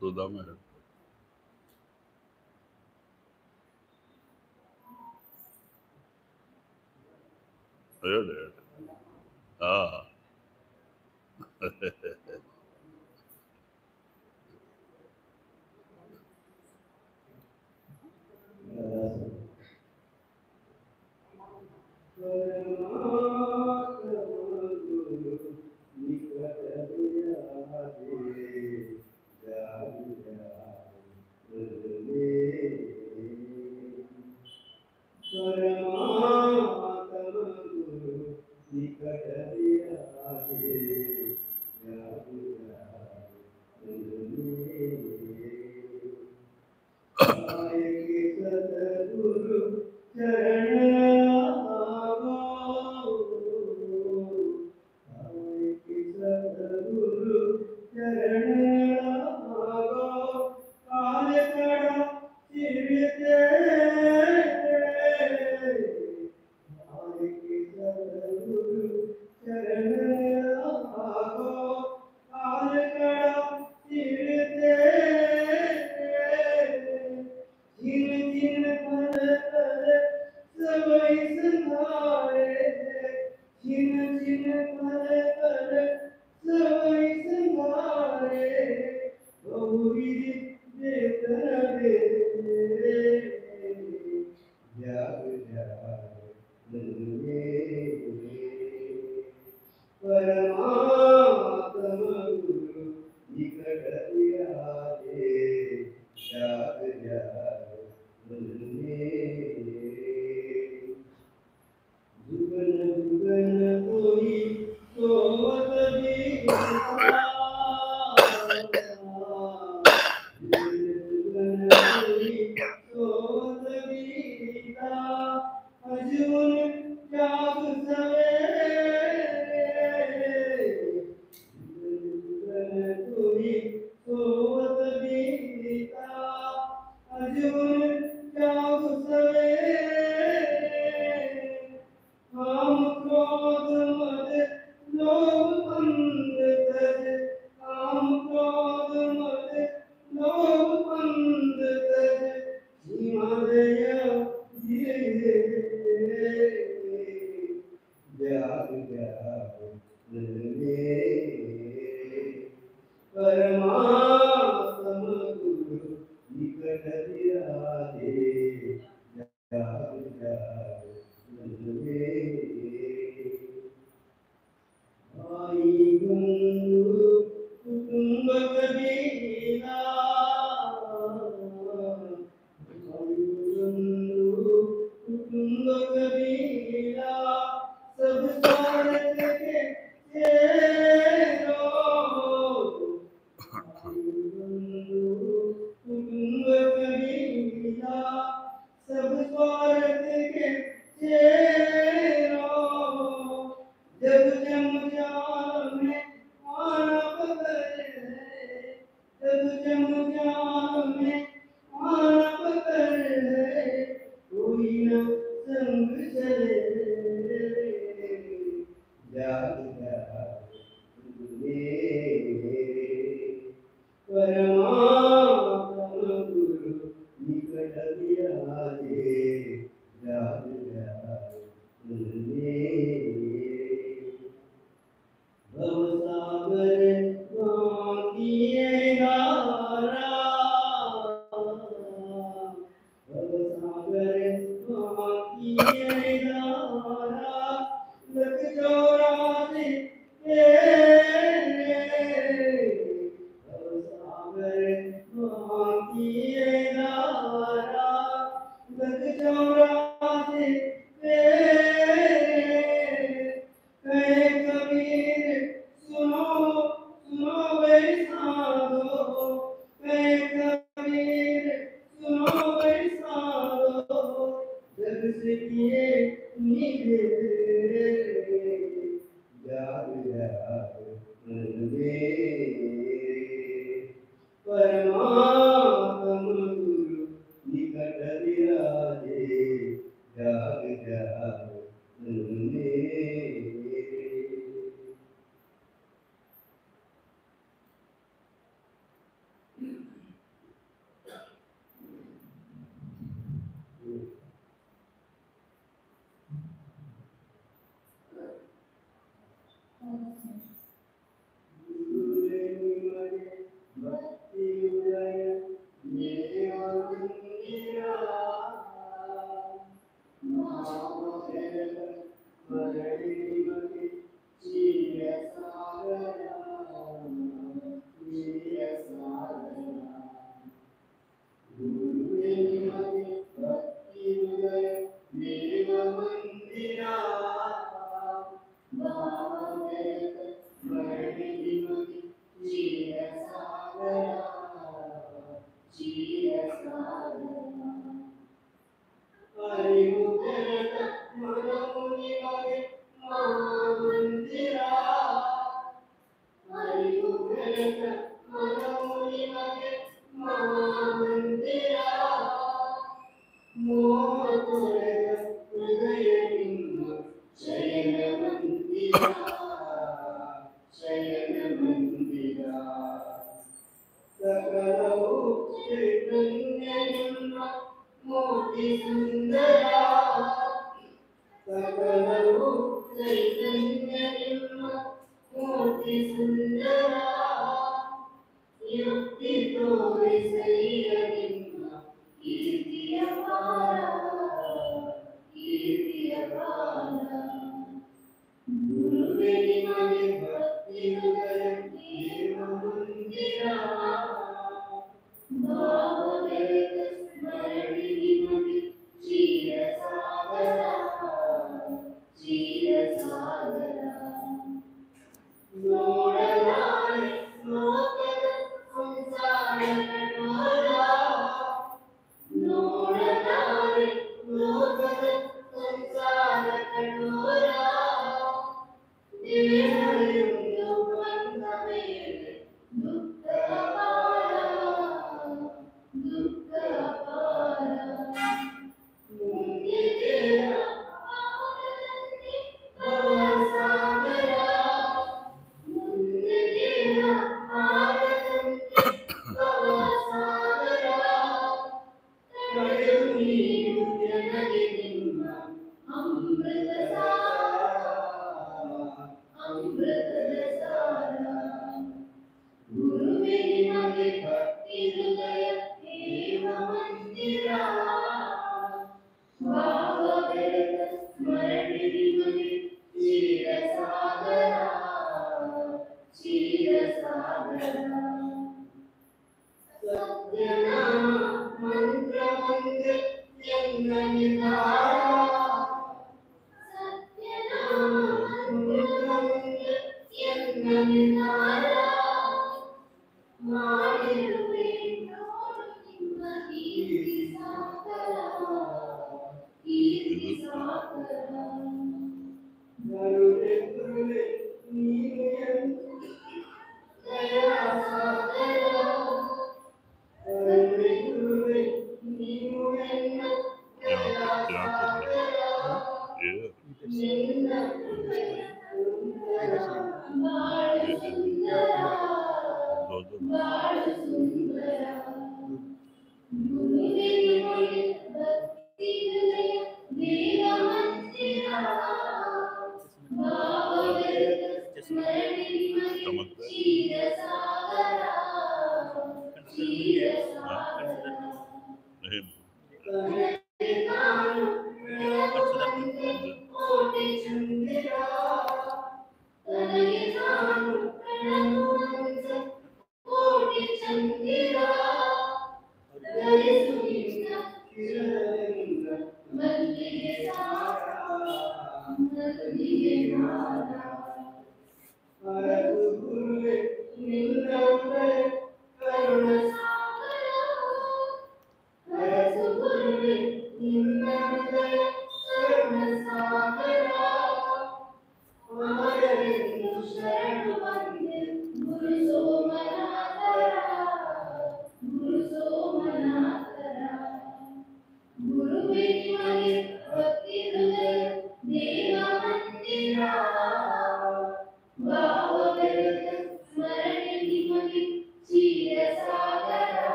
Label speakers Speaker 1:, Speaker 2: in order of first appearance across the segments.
Speaker 1: सुधा में हाँ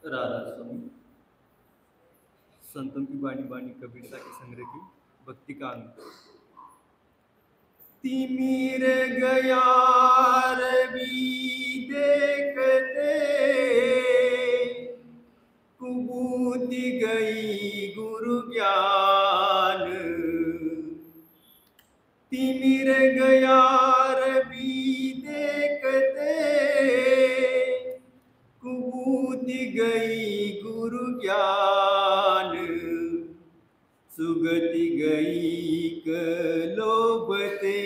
Speaker 2: राधा स्वामी संतों की बाणी बाणी कबीर सा के संग्रह की भक्ति का अंग तिमिर गया रवि देखते कुबूती गई गुरु ज्ञान तिमिर गया रवि देखते कुबूती गई गुरु ज्ञान सुगति गई कलोबते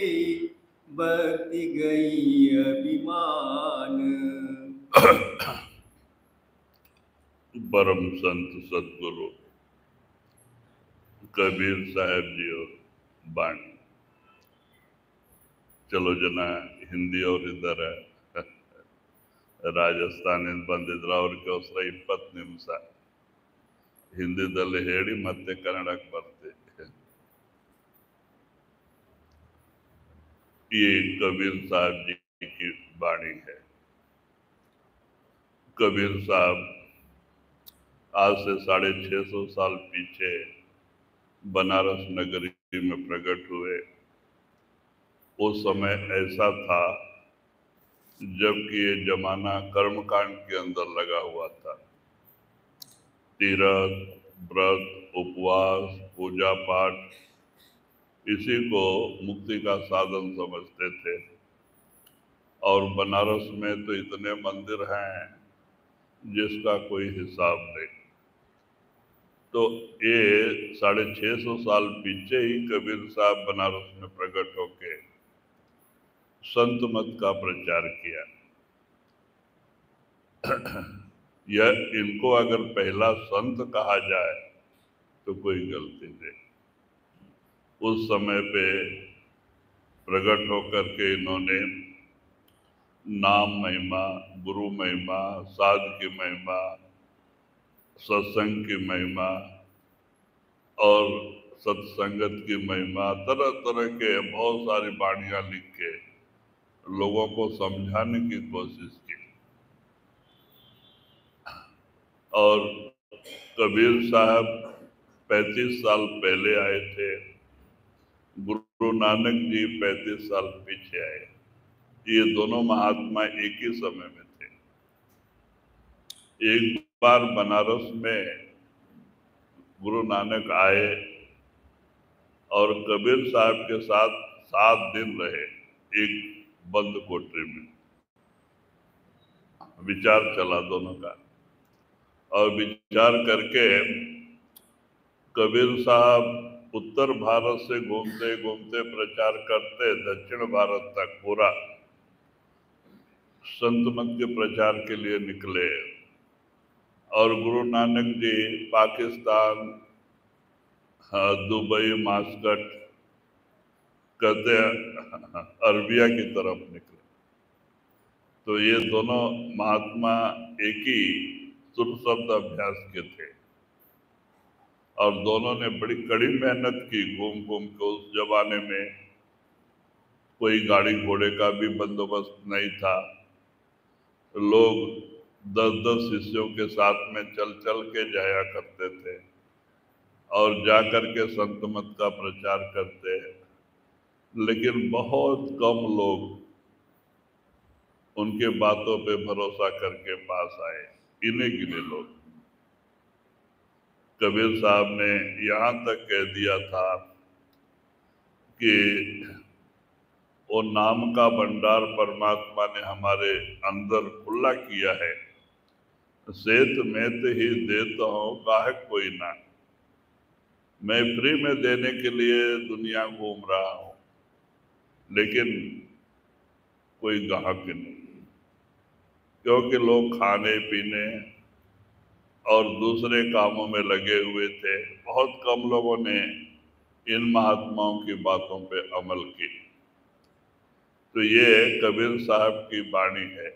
Speaker 2: भक्ति गई अभिमान।
Speaker 1: परम संत सतगुरु कबीर साहब जी और बाणी। चलो जना हिंदी और इधर ರಾಜಸ್ಥಾನ ಬಂದಿದ್ರು. ಅವ್ರಿಗೋಸ್ಕರ 20 ನಿಮಿಷ ಹಿಂದಿದಲ್ಲಿ ಹೇಳಿ ಮತ್ತೆ ಕನ್ನಡಕ್ಕೆ ಬರ್ತೀವಿ. ये कबीर साहब जी की वाणी है। कबीर साहब आज से 650 साल पीछे बनारस नगरी में प्रकट हुए। उस समय ऐसा था जबकि ये जमाना कर्मकांड के अंदर लगा हुआ था। तीर्थ, व्रत, उपवास, पूजा पाठ इसी को मुक्ति का साधन समझते थे। और बनारस में तो इतने मंदिर हैं जिसका कोई हिसाब नहीं। तो ये 650 साल पीछे ही कबीर साहब बनारस में प्रकट होके संत मत का प्रचार किया। यह इनको अगर पहला संत कहा जाए तो कोई गलती नहीं। उस समय पे प्रकट होकर के इन्होंने नाम महिमा, गुरु महिमा, साध की महिमा, सत्संग की महिमा और सत्संगत की महिमा, तरह तरह के बहुत सारी वाणियां लिख के लोगों को समझाने की कोशिश की। और कबीर साहब 35 साल पहले आए थे, गुरु नानक जी 35 साल पीछे आए। ये दोनों महात्मा एक ही समय में थे। एक बार बनारस में गुरु नानक आए और कबीर साहब के साथ 7 दिन रहे एक बंद कोठरी में। विचार चला दोनों का, और विचार करके कबीर साहब उत्तर भारत से घूमते घूमते प्रचार करते दक्षिण भारत तक पूरा संत मत के प्रचार के लिए निकले। और गुरु नानक जी पाकिस्तान, दुबई, मास्कट कहते अरबिया की तरफ निकले। तो ये दोनों महात्मा एक ही सुर शब्द अभ्यास के थे और दोनों ने बड़ी कड़ी मेहनत की घूम घूम के। उस जमाने में कोई गाड़ी घोड़े का भी बंदोबस्त नहीं था। लोग 10-10 शिष्यों के साथ में चल चल के जाया करते थे और जाकर के संत मत का प्रचार करते। लेकिन बहुत कम लोग उनके बातों पे भरोसा करके पास आए, गिने गिने लोग। कबीर साहब ने यहाँ तक कह दिया था कि वो नाम का भंडार परमात्मा ने हमारे अंदर खुला किया है। सेत में ही देता हूँ काहे कोई ना। मैं फ्री में देने के लिए दुनिया घूम रहा हूँ, लेकिन कोई ग्राहक नहीं, क्योंकि लोग खाने पीने और दूसरे कामों में लगे हुए थे। बहुत कम लोगों ने इन महात्माओं की बातों पे अमल की। तो ये कबीर साहब की वाणी है।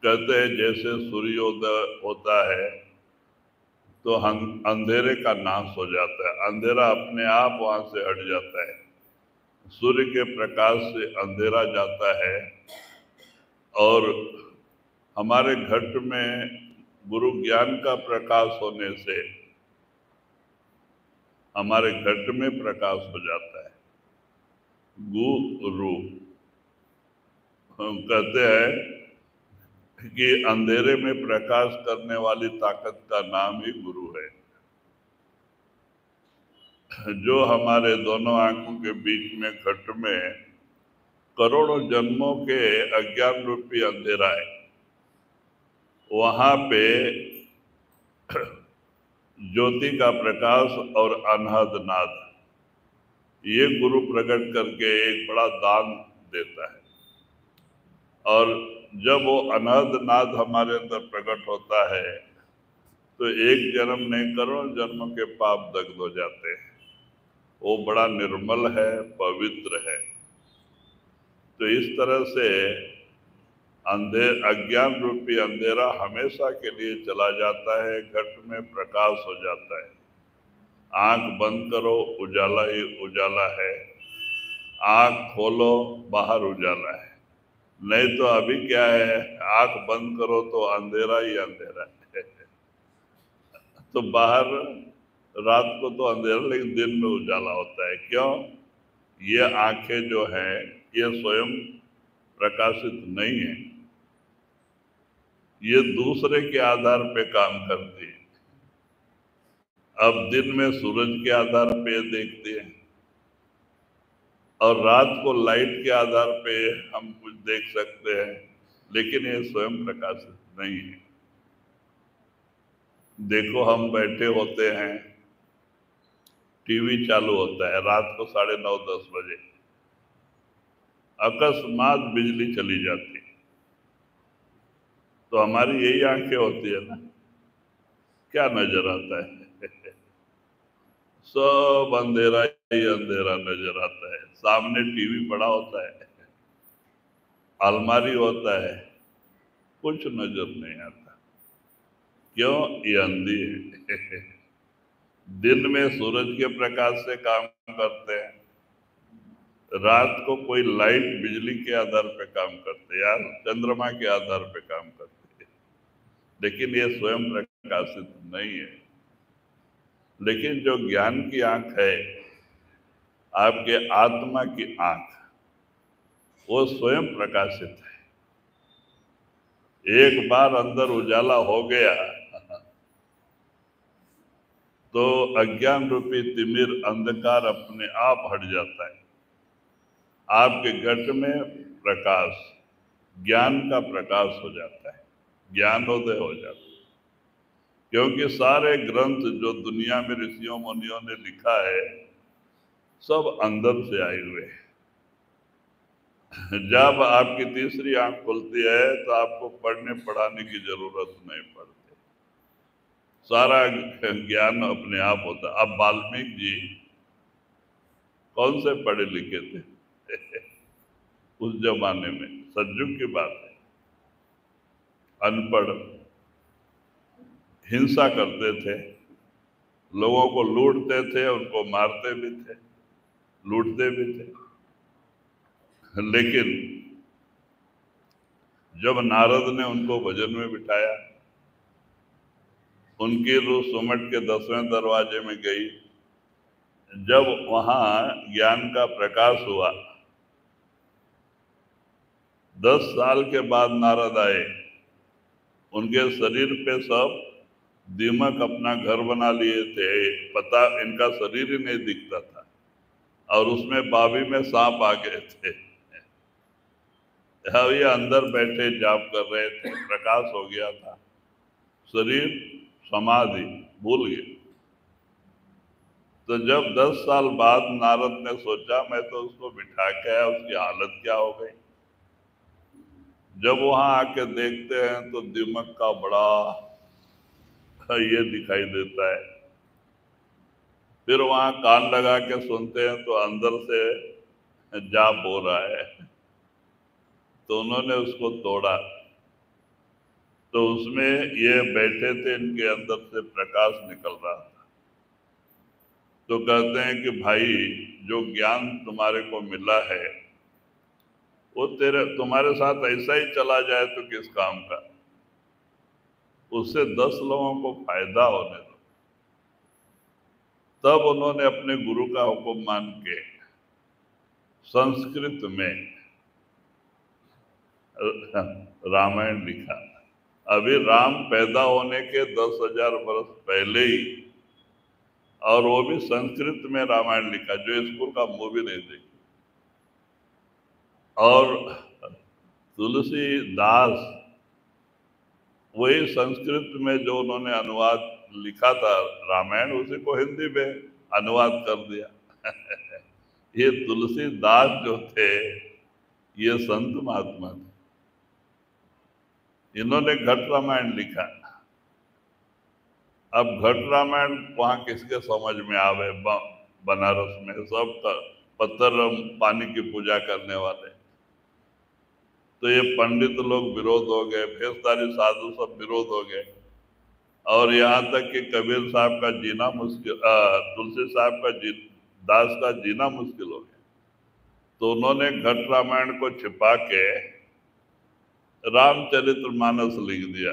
Speaker 1: कहते हैं जैसे सूर्योदय होता है तो हम अंधेरे का नाश हो जाता है, अंधेरा अपने आप वहां से हट जाता है। सूर्य के प्रकाश से अंधेरा जाता है और हमारे घट में गुरु ज्ञान का प्रकाश होने से हमारे घट में प्रकाश हो जाता है। गुरु हम कहते हैं कि अंधेरे में प्रकाश करने वाली ताकत का नाम ही गुरु है। जो हमारे दोनों आंखों के बीच में घट में करोड़ों जन्मों के अज्ञान रूपी अंधेरा है, वहां पे ज्योति का प्रकाश और अनहद नाद, ये गुरु प्रकट करके एक बड़ा दान देता है। और जब वो अनहद नाद हमारे अंदर प्रकट होता है तो एक जन्म नहीं करोड़ों जन्मों के पाप दग्ध हो जाते हैं। वो बड़ा निर्मल है, पवित्र है। तो इस तरह से अज्ञान रूपी अंधेरा हमेशा के लिए चला जाता है, घट में प्रकाश हो जाता है। आंख बंद करो उजाला ही उजाला है, आंख खोलो बाहर उजाला है। नहीं तो अभी क्या है, आंख बंद करो तो अंधेरा ही अंधेरा है। तो बाहर रात को तो अंधेरा, लेकिन दिन में उजाला होता है। क्यों? ये आंखें जो हैं ये स्वयं प्रकाशित नहीं है, ये दूसरे के आधार पे काम करती है। अब दिन में सूरज के आधार पे देखते हैं और रात को लाइट के आधार पे हम कुछ देख सकते हैं, लेकिन ये स्वयं प्रकाशित नहीं है। देखो हम बैठे होते हैं, टीवी चालू होता है रात को 9:30-10 बजे, अकस्मात बिजली चली जाती है तो हमारी यही आंखें होती है ना, क्या नजर आता है? सब अंधेरा ही अंधेरा नजर आता है। सामने टीवी पड़ा होता है, अलमारी होता है, कुछ नजर नहीं आता। क्यों? ये अंधी है। दिन में सूरज के प्रकाश से काम करते हैं, रात को कोई लाइट बिजली के आधार पे काम करते हैं, यार चंद्रमा के आधार पे काम करते हैं, लेकिन ये स्वयं प्रकाशित नहीं है। लेकिन जो ज्ञान की आंख है, आपके आत्मा की आंख, वो स्वयं प्रकाशित है। एक बार अंदर उजाला हो गया तो अज्ञान रूपी तिमिर अंधकार अपने आप हट जाता है। आपके घट में प्रकाश, ज्ञान का प्रकाश हो जाता है, ज्ञानोदय हो जाता है। क्योंकि सारे ग्रंथ जो दुनिया में ऋषियों मुनियों ने लिखा है, सब अंदर से आए हुए हैं। जब आपकी तीसरी आंख खुलती है तो आपको पढ़ने पढ़ाने की जरूरत नहीं पड़ती, सारा ज्ञान अपने आप होता। अब वाल्मीकि जी कौन से पढ़े लिखे थे? उस जमाने में सज्जुग की बात है, अनपढ़, हिंसा करते थे, लोगों को लूटते थे, उनको मारते भी थे, लूटते भी थे। लेकिन जब नारद ने उनको भजन में बिठाया, उनकी रूह सुमट के 10वें दरवाजे में गई, जब वहां ज्ञान का प्रकाश हुआ, 10 साल के बाद नारद आए, उनके शरीर पे सब दीमक अपना घर बना लिए थे, पता इनका शरीर ही नहीं दिखता था, और उसमें बावी में सांप आ गए थे। अब ये अंदर बैठे जाप कर रहे थे, प्रकाश हो गया था, शरीर समाधि भूल गए। तो जब 10 साल बाद नारद ने सोचा मैं तो उसको बिठा के आया, उसकी हालत क्या हो गई। जब वहां आके देखते हैं तो दीमक का बड़ा ये दिखाई देता है। फिर वहां कान लगा के सुनते हैं तो अंदर से जाप हो रहा है। तो उन्होंने उसको तोड़ा, तो उसमें ये बैठे थे, इनके अंदर से प्रकाश निकल रहा था। तो कहते हैं कि भाई, जो ज्ञान तुम्हारे को मिला है वो तुम्हारे साथ ऐसा ही चला जाए तो किस काम का, उससे 10 लोगों को फायदा होने दो। तब उन्होंने अपने गुरु का हुक्म मान के संस्कृत में रामायण लिखा। अभी राम पैदा होने के 10,000 वर्ष पहले ही, और वो भी संस्कृत में रामायण लिखा, जो स्कूल का मूवी नहीं देखी। और तुलसीदास वही संस्कृत में जो उन्होंने अनुवाद लिखा था रामायण, उसी को हिंदी में अनुवाद कर दिया। ये तुलसीदास जो थे, ये संत महात्मा थे, इन्होंने घट रामायण लिखा। अब घट रामायण वहां किसके समझ में आवे? बनारस में सब पत्थर पानी की पूजा करने वाले। तो ये पंडित लोग विरोध हो गए, भेषधारी साधु सब विरोध हो गए, और यहाँ तक कि कबीर साहब का जीना मुश्किल, तुलसी साहब का दास का जीना मुश्किल हो गया। तो उन्होंने घट रामायण को छिपा के रामचरितमानस लिख दिया।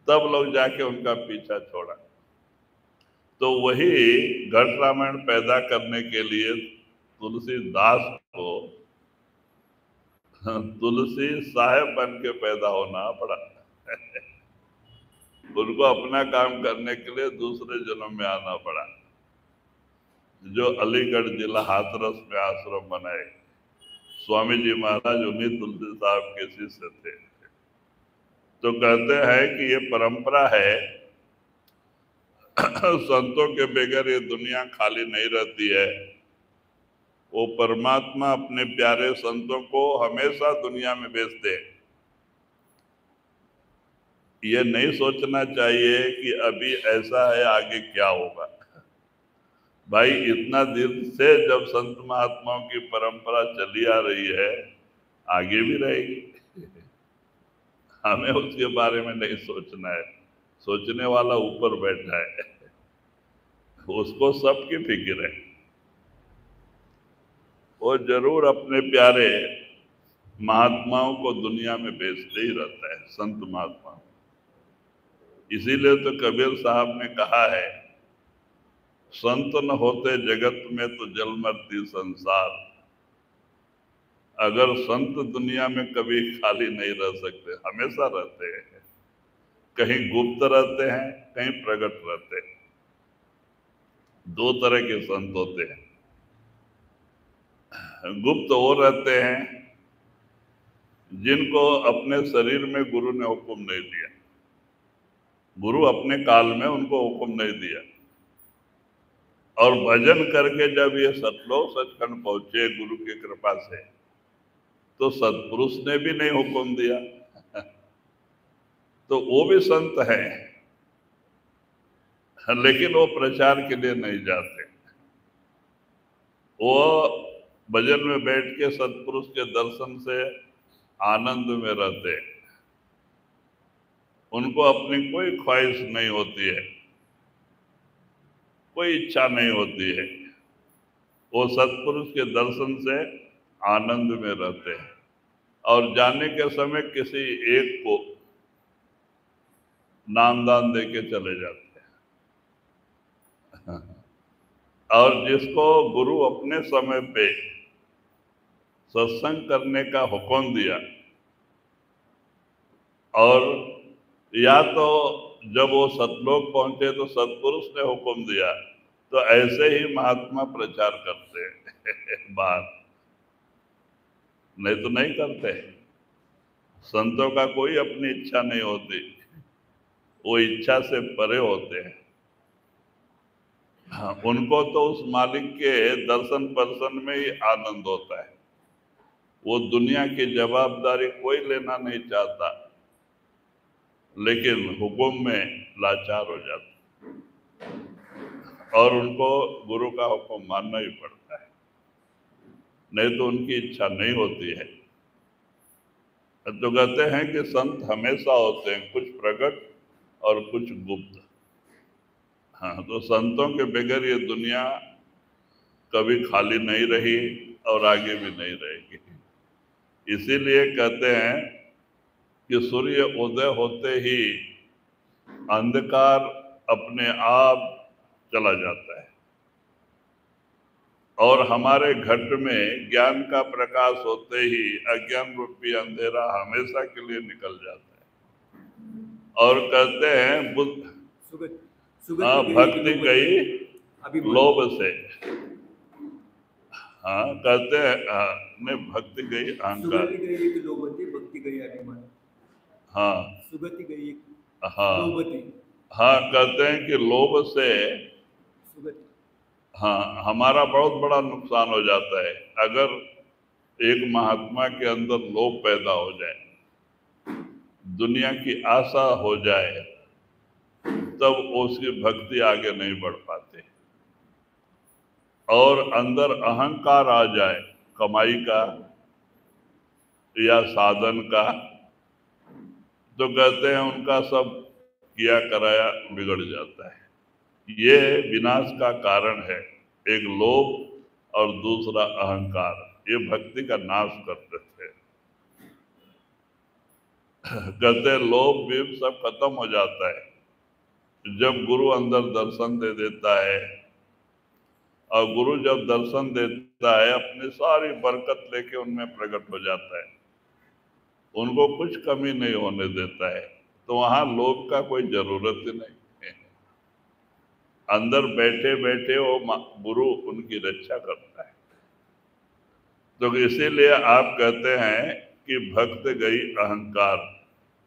Speaker 1: तब लोग जाके उनका पीछा छोड़ा। तो वही घट रामायण पैदा करने के लिए तुलसीदास को तुलसी साहेब बन के पैदा होना पड़ा। उनको अपना काम करने के लिए दूसरे जन्म में आना पड़ा, जो अलीगढ़ जिला हाथरस में आश्रम बनाए। स्वामी जी महाराज उन्हीं तुलसी साहब के शिष्य थे। तो कहते हैं कि ये परंपरा है, संतों के बगैर ये दुनिया खाली नहीं रहती है। वो परमात्मा अपने प्यारे संतों को हमेशा दुनिया में भेजते हैं। ये नहीं सोचना चाहिए कि अभी ऐसा है, आगे क्या होगा। भाई इतना दिन से जब संत महात्माओं की परंपरा चली आ रही है, आगे भी रहेगी। हमें उसके बारे में नहीं सोचना है, सोचने वाला ऊपर बैठा है, उसको सबकी फिक्र है। वो जरूर अपने प्यारे महात्माओं को दुनिया में भेजते ही रहता है, संत महात्मा। इसीलिए तो कबीर साहब ने कहा है, संत न होते जगत में तो जल मरती संसार। अगर संत दुनिया में कभी खाली नहीं रह सकते, हमेशा रहते हैं। कहीं गुप्त रहते हैं, कहीं प्रकट रहते हैं। दो तरह के संत होते हैं। गुप्त वो रहते हैं जिनको अपने शरीर में गुरु ने हुक्म नहीं दिया, गुरु अपने काल में उनको हुक्म नहीं दिया, और भजन करके जब ये सतलोक सचखंड पहुंचे गुरु की कृपा से, तो सतपुरुष ने भी नहीं हुक्म दिया, तो वो भी संत है, लेकिन वो प्रचार के लिए नहीं जाते। वो भजन में बैठ के सतपुरुष के दर्शन से आनंद में रहते। उनको अपनी कोई ख्वाहिश नहीं होती है, कोई इच्छा नहीं होती है। वो सतपुरुष के दर्शन से आनंद में रहते हैं, और जाने के समय किसी एक को नामदान दे के चले जाते हैं। और जिसको गुरु अपने समय पे सत्संग करने का हुक्म दिया, और या तो जब वो सतलोक पहुंचे तो सतपुरुष ने हुक्म दिया, तो ऐसे ही महात्मा प्रचार करते हैं बात, नहीं तो नहीं करते। संतों का कोई अपनी इच्छा नहीं होती, वो इच्छा से परे होते हैं। हाँ, उनको तो उस मालिक के दर्शन पर्शन में ही आनंद होता है। वो दुनिया की जवाबदारी कोई लेना नहीं चाहता, लेकिन हुक्म में लाचार हो जाता, और उनको गुरु का हुक्म मानना ही पड़ता है, नहीं तो उनकी इच्छा नहीं होती है। तो कहते हैं कि संत हमेशा होते हैं, कुछ प्रकट और कुछ गुप्त। हाँ, तो संतों के बगैर ये दुनिया कभी खाली नहीं रही और आगे भी नहीं रहेगी। इसीलिए कहते हैं कि सूर्य उदय होते ही अंधकार अपने आप चला जाता है, और हमारे घट में ज्ञान का प्रकाश होते ही अज्ञान रूपी अंधेरा हमेशा के लिए निकल जाता है। और कहते हैं बुद्ध भक्ति गई लोभ से। हाँ, कहते हैं भक्ति गई अहंकार,
Speaker 2: भक्ति गई अभिमान।
Speaker 1: हाँ,
Speaker 2: सुगति गई,
Speaker 1: हाँ,
Speaker 2: लोभति।
Speaker 1: हाँ, कहते हैं कि लोभ से
Speaker 2: सुगति,
Speaker 1: हाँ, हमारा बहुत बड़ा नुकसान हो जाता है। अगर एक महात्मा के अंदर लोभ पैदा हो जाए, दुनिया की आशा हो जाए, तब उसकी भक्ति आगे नहीं बढ़ पाती। और अंदर अहंकार आ जाए कमाई का या साधन का, तो कहते हैं उनका सब किया कराया बिगड़ जाता है। ये विनाश का कारण है, एक लोभ और दूसरा अहंकार, ये भक्ति का नाश करते थे। कहते लोभ भी सब खत्म हो जाता है जब गुरु अंदर दर्शन दे देता है, और गुरु जब दर्शन देता है अपनी सारी बरकत लेके उनमें प्रकट हो जाता है, उनको कुछ कमी नहीं होने देता है, तो वहां लोभ का कोई जरूरत ही नहीं है। अंदर बैठे बैठे वो गुरु उनकी रक्षा करता है। तो इसीलिए आप कहते हैं कि भक्त गई अहंकार,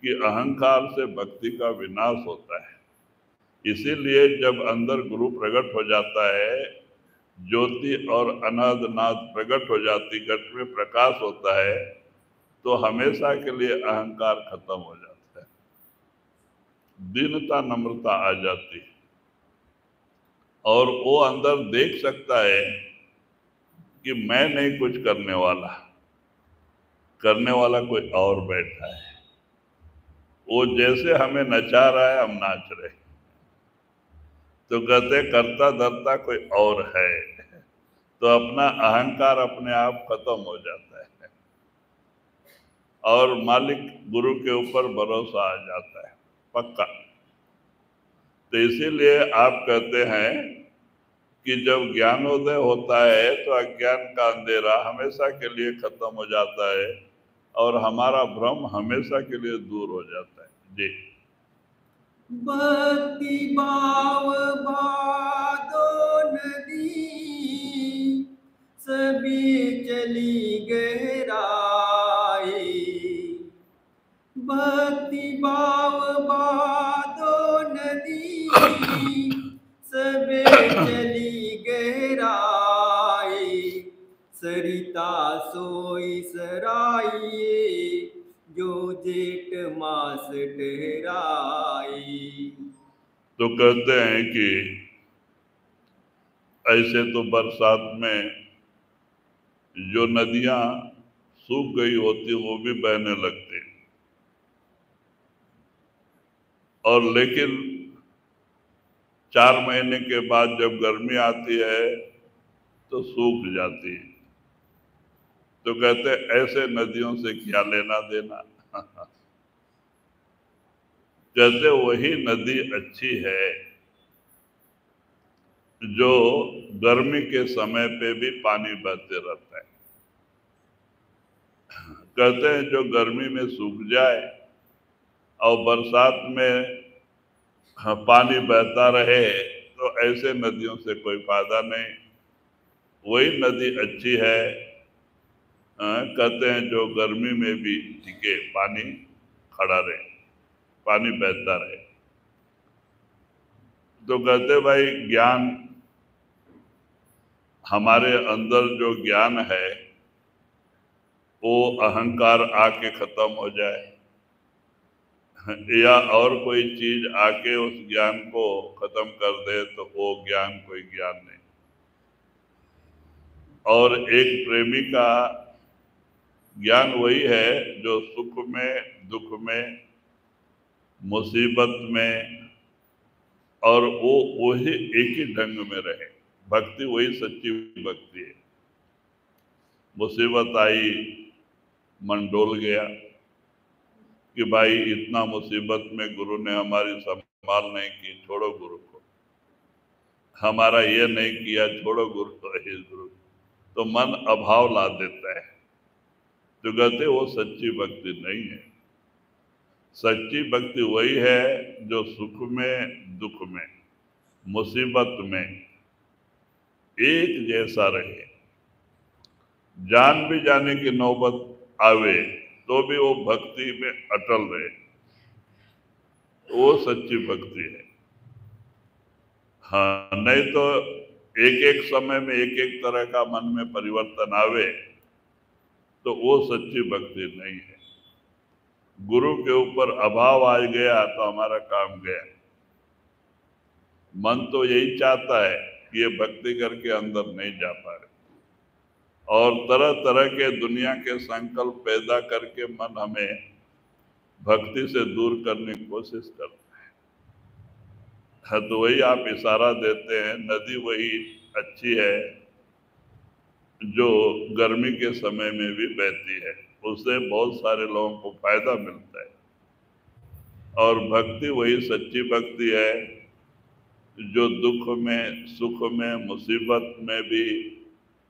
Speaker 1: कि अहंकार से भक्ति का विनाश होता है। इसीलिए जब अंदर गुरु प्रकट हो जाता है, ज्योति और अनाद नाद प्रकट हो जाती, घट में प्रकाश होता है, तो हमेशा के लिए अहंकार खत्म हो जाता है, दीनता नम्रता आ जाती है। और वो अंदर देख सकता है कि मैं नहीं कुछ करने वाला कोई और बैठा है। वो जैसे हमें नचा रहा है, हम नाच रहे हैं। तो कहते करता धरता कोई और है, तो अपना अहंकार अपने आप खत्म हो जाता है और मालिक गुरु के ऊपर भरोसा आ जाता है पक्का। तो इसीलिए आप कहते हैं कि जब ज्ञानोदय होता है तो अज्ञान का अंधेरा हमेशा के लिए खत्म हो जाता है और हमारा भ्रम हमेशा के लिए दूर हो जाता है। जी।
Speaker 2: भक्ति भाव बादो नदी सभी चली गहराई। भक्ति भाव बादो नदी सभी चली गहराई। सरिता सोई सराइए जो जेठ मास ठहराई।
Speaker 1: तो कहते हैं कि ऐसे तो बरसात में जो नदियां सूख गई होती वो भी बहने लगती, और लेकिन 4 महीने के बाद जब गर्मी आती है तो सूख जाती है। तो कहते ऐसे नदियों से क्या लेना देना। कहते वही नदी अच्छी है जो गर्मी के समय पे भी पानी बहते रहता है। कहते हैं जो गर्मी में सूख जाए और बरसात में पानी बहता रहे तो ऐसे नदियों से कोई फायदा नहीं। वही नदी अच्छी है, कहते हैं जो गर्मी में भी टिके, पानी खड़ा रहे, पानी बहता रहे। तो कहते भाई ज्ञान, हमारे अंदर जो ज्ञान है वो अहंकार आके खत्म हो जाए या और कोई चीज आके उस ज्ञान को खत्म कर दे तो वो ज्ञान कोई ज्ञान नहीं। और एक प्रेमी का ज्ञान वही है जो सुख में, दुख में, मुसीबत में, और वो वही एक ही ढंग में रहे। भक्ति वही सच्ची भक्ति है। मुसीबत आई, मन डोल गया कि भाई इतना मुसीबत में गुरु ने हमारी संभाल नहीं की, छोड़ो गुरु को, हमारा ये नहीं किया, छोड़ो गुरु को, हे गुरु। तो मन अभाव ला देता है। तो कहते वो सच्ची भक्ति नहीं है। सच्ची भक्ति वही है जो सुख में, दुख में, मुसीबत में एक जैसा रहे। जान भी जाने की नौबत आवे तो भी वो भक्ति में अटल रहे, वो सच्ची भक्ति है। हाँ, नहीं तो एक एक समय में एक एक तरह का मन में परिवर्तन आवे तो वो सच्ची भक्ति नहीं है। गुरु के ऊपर अभाव आ गया तो हमारा काम गया। मन तो यही चाहता है कि ये भक्ति करके अंदर नहीं जा पा रहे, और तरह तरह के दुनिया के संकल्प पैदा करके मन हमें भक्ति से दूर करने की कोशिश करता है। तो वही आप इशारा देते हैं, नदी वही अच्छी है जो गर्मी के समय में भी बहती है, उससे बहुत सारे लोगों को फायदा मिलता है। और भक्ति वही सच्ची भक्ति है जो दुख में, सुख में, मुसीबत में भी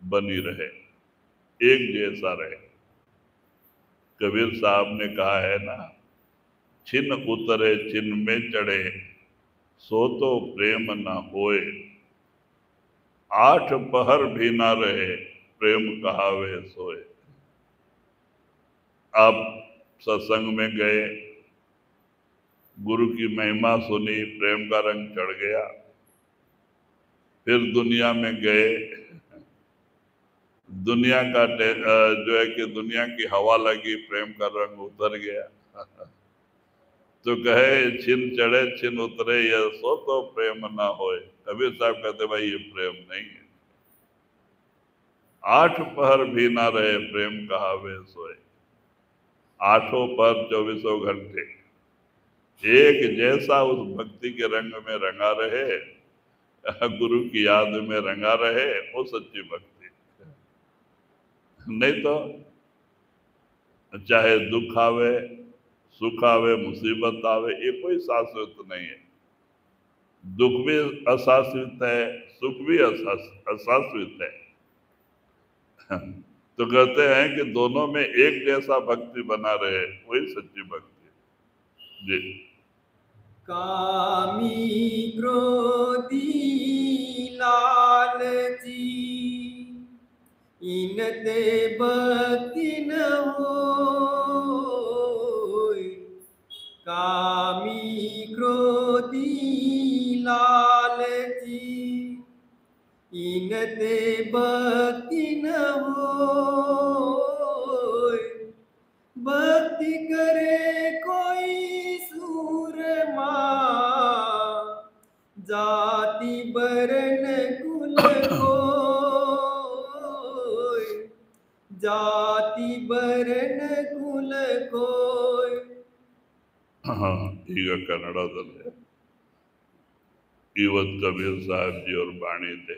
Speaker 1: बनी रहे, एक जैसा रहे। कबीर साहब ने कहा है ना, छिन उतरे छिन में चढ़े सो तो प्रेम न होए, 8 पहर भी ना रहे प्रेम कहावे सोए। आप सत्संग में गए, गुरु की महिमा सुनी, प्रेम का रंग चढ़ गया। फिर दुनिया में गए, दुनिया का जो है कि दुनिया की हवा लगी, प्रेम का रंग उतर गया। तो कहे छिन चढ़े छिन उतरे यह सो तो प्रेम ना होए। कबीर साहब कहते भाई ये प्रेम नहीं है। 8 पहर भी ना रहे प्रेम कहावे सोए। 8 पहर 24 घंटे एक जैसा उस भक्ति के रंग में रंगा रहे, गुरु की याद में रंगा रहे, वो सच्ची भक्ति। नहीं तो चाहे दुख आवे सुख आवे मुसीबत आवे, ये कोई शाश्वत नहीं है। दुख भी अशाश्वत है, सुख भी अशाश्वत है। तो कहते हैं कि दोनों में एक जैसा भक्ति बना रहे, वही सच्ची भक्ति। जी।
Speaker 2: कामी क्रोधी लालची इनते भक्ति न होय। कामी क्रोधी लालची इनते भक्ति न होय। भक्ति करे कोई सूरमा जाति बरन कुल कोय। जाति बरन कुल कोय।
Speaker 1: ಈಗ ಕನ್ನಡದಲ್ಲಿ ಇವತ್ತು ಕಬೀರ್ ಸಾಹೇಬ್ ಜಿ ಅವ್ರ ಬಾಣಿ ಇದೆ.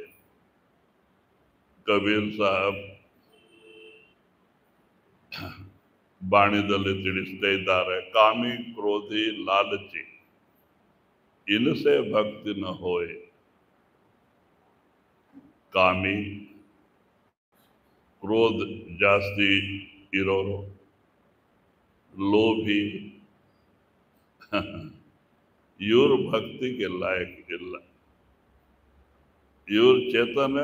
Speaker 1: ಕಬೀರ್ ಸಾಹೇಬ್ ಬಾಣಿದಲ್ಲಿ ತಿಳಿಸ್ತಾ ಇದ್ದಾರೆ, ಕಾಮಿ ಕ್ರೋಧಿ ಲಾಲಚಿ ಇನಸೆ ಭಕ್ತಿ ನ ಹೋಯ್. ಕಾಮಿ ಕ್ರೋಧ ಜಾಸ್ತಿ ಇರೋರು, ಲೋಭಿ ಇವರು ಭಕ್ತಿಗೆ ಲಾಯಕ್ ಇಲ್ಲ. ಇವ್ರ ಚೇತನ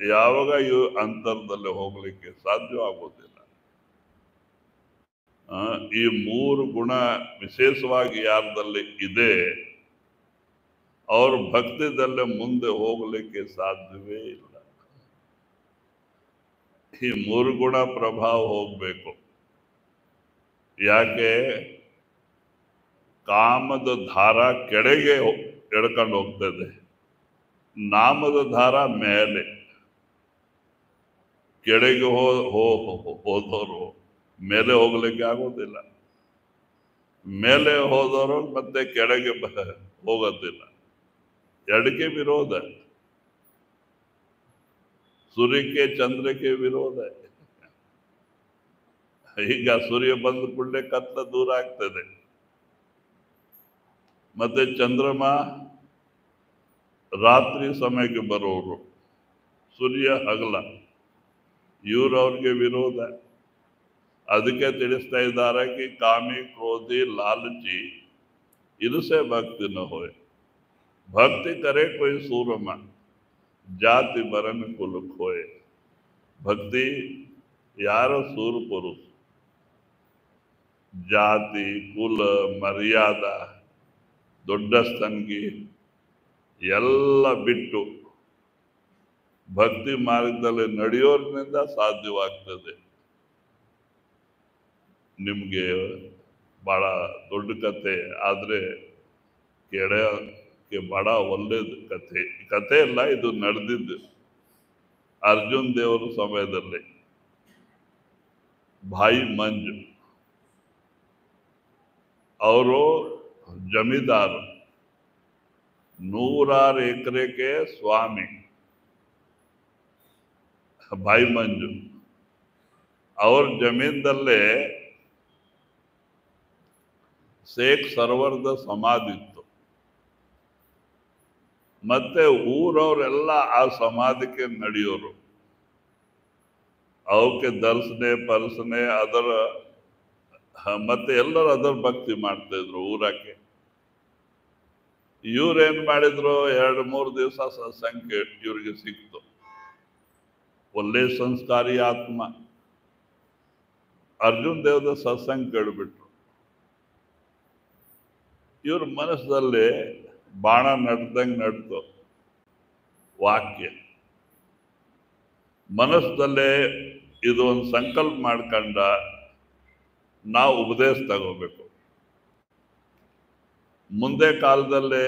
Speaker 1: ಯಾವಾಗ ಇವ್ರ ಅಂತರದಲ್ಲಿ ಹೋಗ್ಲಿಕ್ಕೆ ಸಾಧ್ಯವಾಗುವುದಿಲ್ಲ. ಈ 3 ಗುಣ ವಿಶೇಷವಾಗಿ ಯಾರದಲ್ಲಿ ಇದೆ ಅವ್ರ ಭಕ್ತಿದಲ್ಲೇ ಮುಂದೆ ಹೋಗ್ಲಿಕ್ಕೆ ಸಾಧ್ಯವೇ ಇಲ್ಲ. ಈ 3 ಗುಣ ಪ್ರಭಾವ ಹೋಗ್ಬೇಕು. ಯಾಕೆ? ಕಾಮದ ದಾರ ಕೆಳಗೆ ಎಳ್ಕೊಂಡು ಹೋಗ್ತದೆ, ನಾಮದ ದಾರ ಮೇಲೆ. ಕೆಳಗೆ ಹೋದವರು ಮೇಲೆ ಹೋಗ್ಲಿಕ್ಕೆ ಆಗೋದಿಲ್ಲ, ಮೇಲೆ ಹೋದವರು ಮತ್ತೆ ಕೆಳಗೆ ಹೋಗೋದಿಲ್ಲ. ಎರಡಕ್ಕೆ ವಿರೋಧ. ಸೂರ್ಯಕ್ಕೆ ಚಂದ್ರಕ್ಕೆ ವಿರೋಧ. ಈಗ ಸೂರ್ಯ ಬಂದ ಕೂಡಲೇ ಕತ್ಲ ದೂರ ಆಗ್ತದೆ, ಮತ್ತೆ ಚಂದ್ರಮ ರಾತ್ರಿ ಸಮಯಕ್ಕೆ ಬರೋರು, ಸೂರ್ಯ ಹಗಲ. ಇವ್ರವ್ರಿಗೆ ವಿರೋಧ. ಅದಕ್ಕೆ ತಿಳಿಸ್ತಾ ಇದ್ದಾರೆ कि कामी क्रोधी लालची इनसे भक्ति न होए। भक्ति करे कोई सूरमा जाति बरन कुल खोए। भक्ति ಯಾರು ಸೂರು ಪುರುಷ, ಜಾತಿ ಕುಲ ಮರ್ಯಾದ ದೊಡ್ಡ ಸ್ತಂಗಿ ಎಲ್ಲ ಬಿಟ್ಟು ಭಕ್ತಿ ಮಾರ್ಗದಲ್ಲಿ ನಡೆಯೋರ್ನಿಂದ ಸಾಧ್ಯವಾಗ್ತದೆ. ನಿಮ್ಗೆ ಬಹಳ ದೊಡ್ಡ ಕತೆ, ಆದ್ರೆ ಕೇಳಕ್ಕೆ ಬಹಳ ಒಳ್ಳೇದು ಕತೆ. ಕತೆ ಇಲ್ಲ, ಇದು ನಡೆದಿದ್ದು ಅರ್ಜುನ್ ದೇವರ ಸಮಯದಲ್ಲಿ. ಭಾಯಿ ಮಂಜು ಅವರು ಜಮೀದಾರು, 100 ಎಕರೆಗೆ ಸ್ವಾಮಿ ಭಾಯಿ ಮಂಜು. ಅವ್ರ ಜಮೀನದಲ್ಲೇ ಶೇಖ್ ಸರ್ವರ್ದ ಸಮಾಧಿ ಇತ್ತು. ಮತ್ತೆ ಊರವರೆಲ್ಲ ಆ ಸಮಾಧಿಗೆ ನಡೆಯೋರು. ಅವಕ್ಕೆ ದರ್ಶನೆ ಪರ್ಸನೆ ಅದರ ಮತ್ತೆ ಎಲ್ಲರೂ ಅದರ ಭಕ್ತಿ ಮಾಡ್ತಾ ಇದ್ರು ಊರಕ್ಕೆ. ಇವ್ರೇನ್ ಮಾಡಿದ್ರು, 2-3 ದಿವಸ ಸತ್ಸಂಗ ಇವ್ರಿಗೆ ಸಿಕ್ತು. ಒಳ್ಳೆ ಸಂಸ್ಕಾರಿ ಆತ್ಮ. ಅರ್ಜುನ್ ದೇವದ ಸತ್ಸಂಗ ಕೇಳ್ಬಿಟ್ರು. ಇವ್ರ ಮನಸ್ಸಲ್ಲಿ ಬಾಣ ನಡ್ದಂಗೆ ನಡ್ತು ವಾಕ್ಯ. ಮನಸ್ಸಲ್ಲೇ ಇದು ಒಂದು ಸಂಕಲ್ಪ ಮಾಡ್ಕೊಂಡ, ನಾವು ಉಪದೇಶ ತಗೋಬೇಕು. ಮುಂದೆ ಕಾಲದಲ್ಲೇ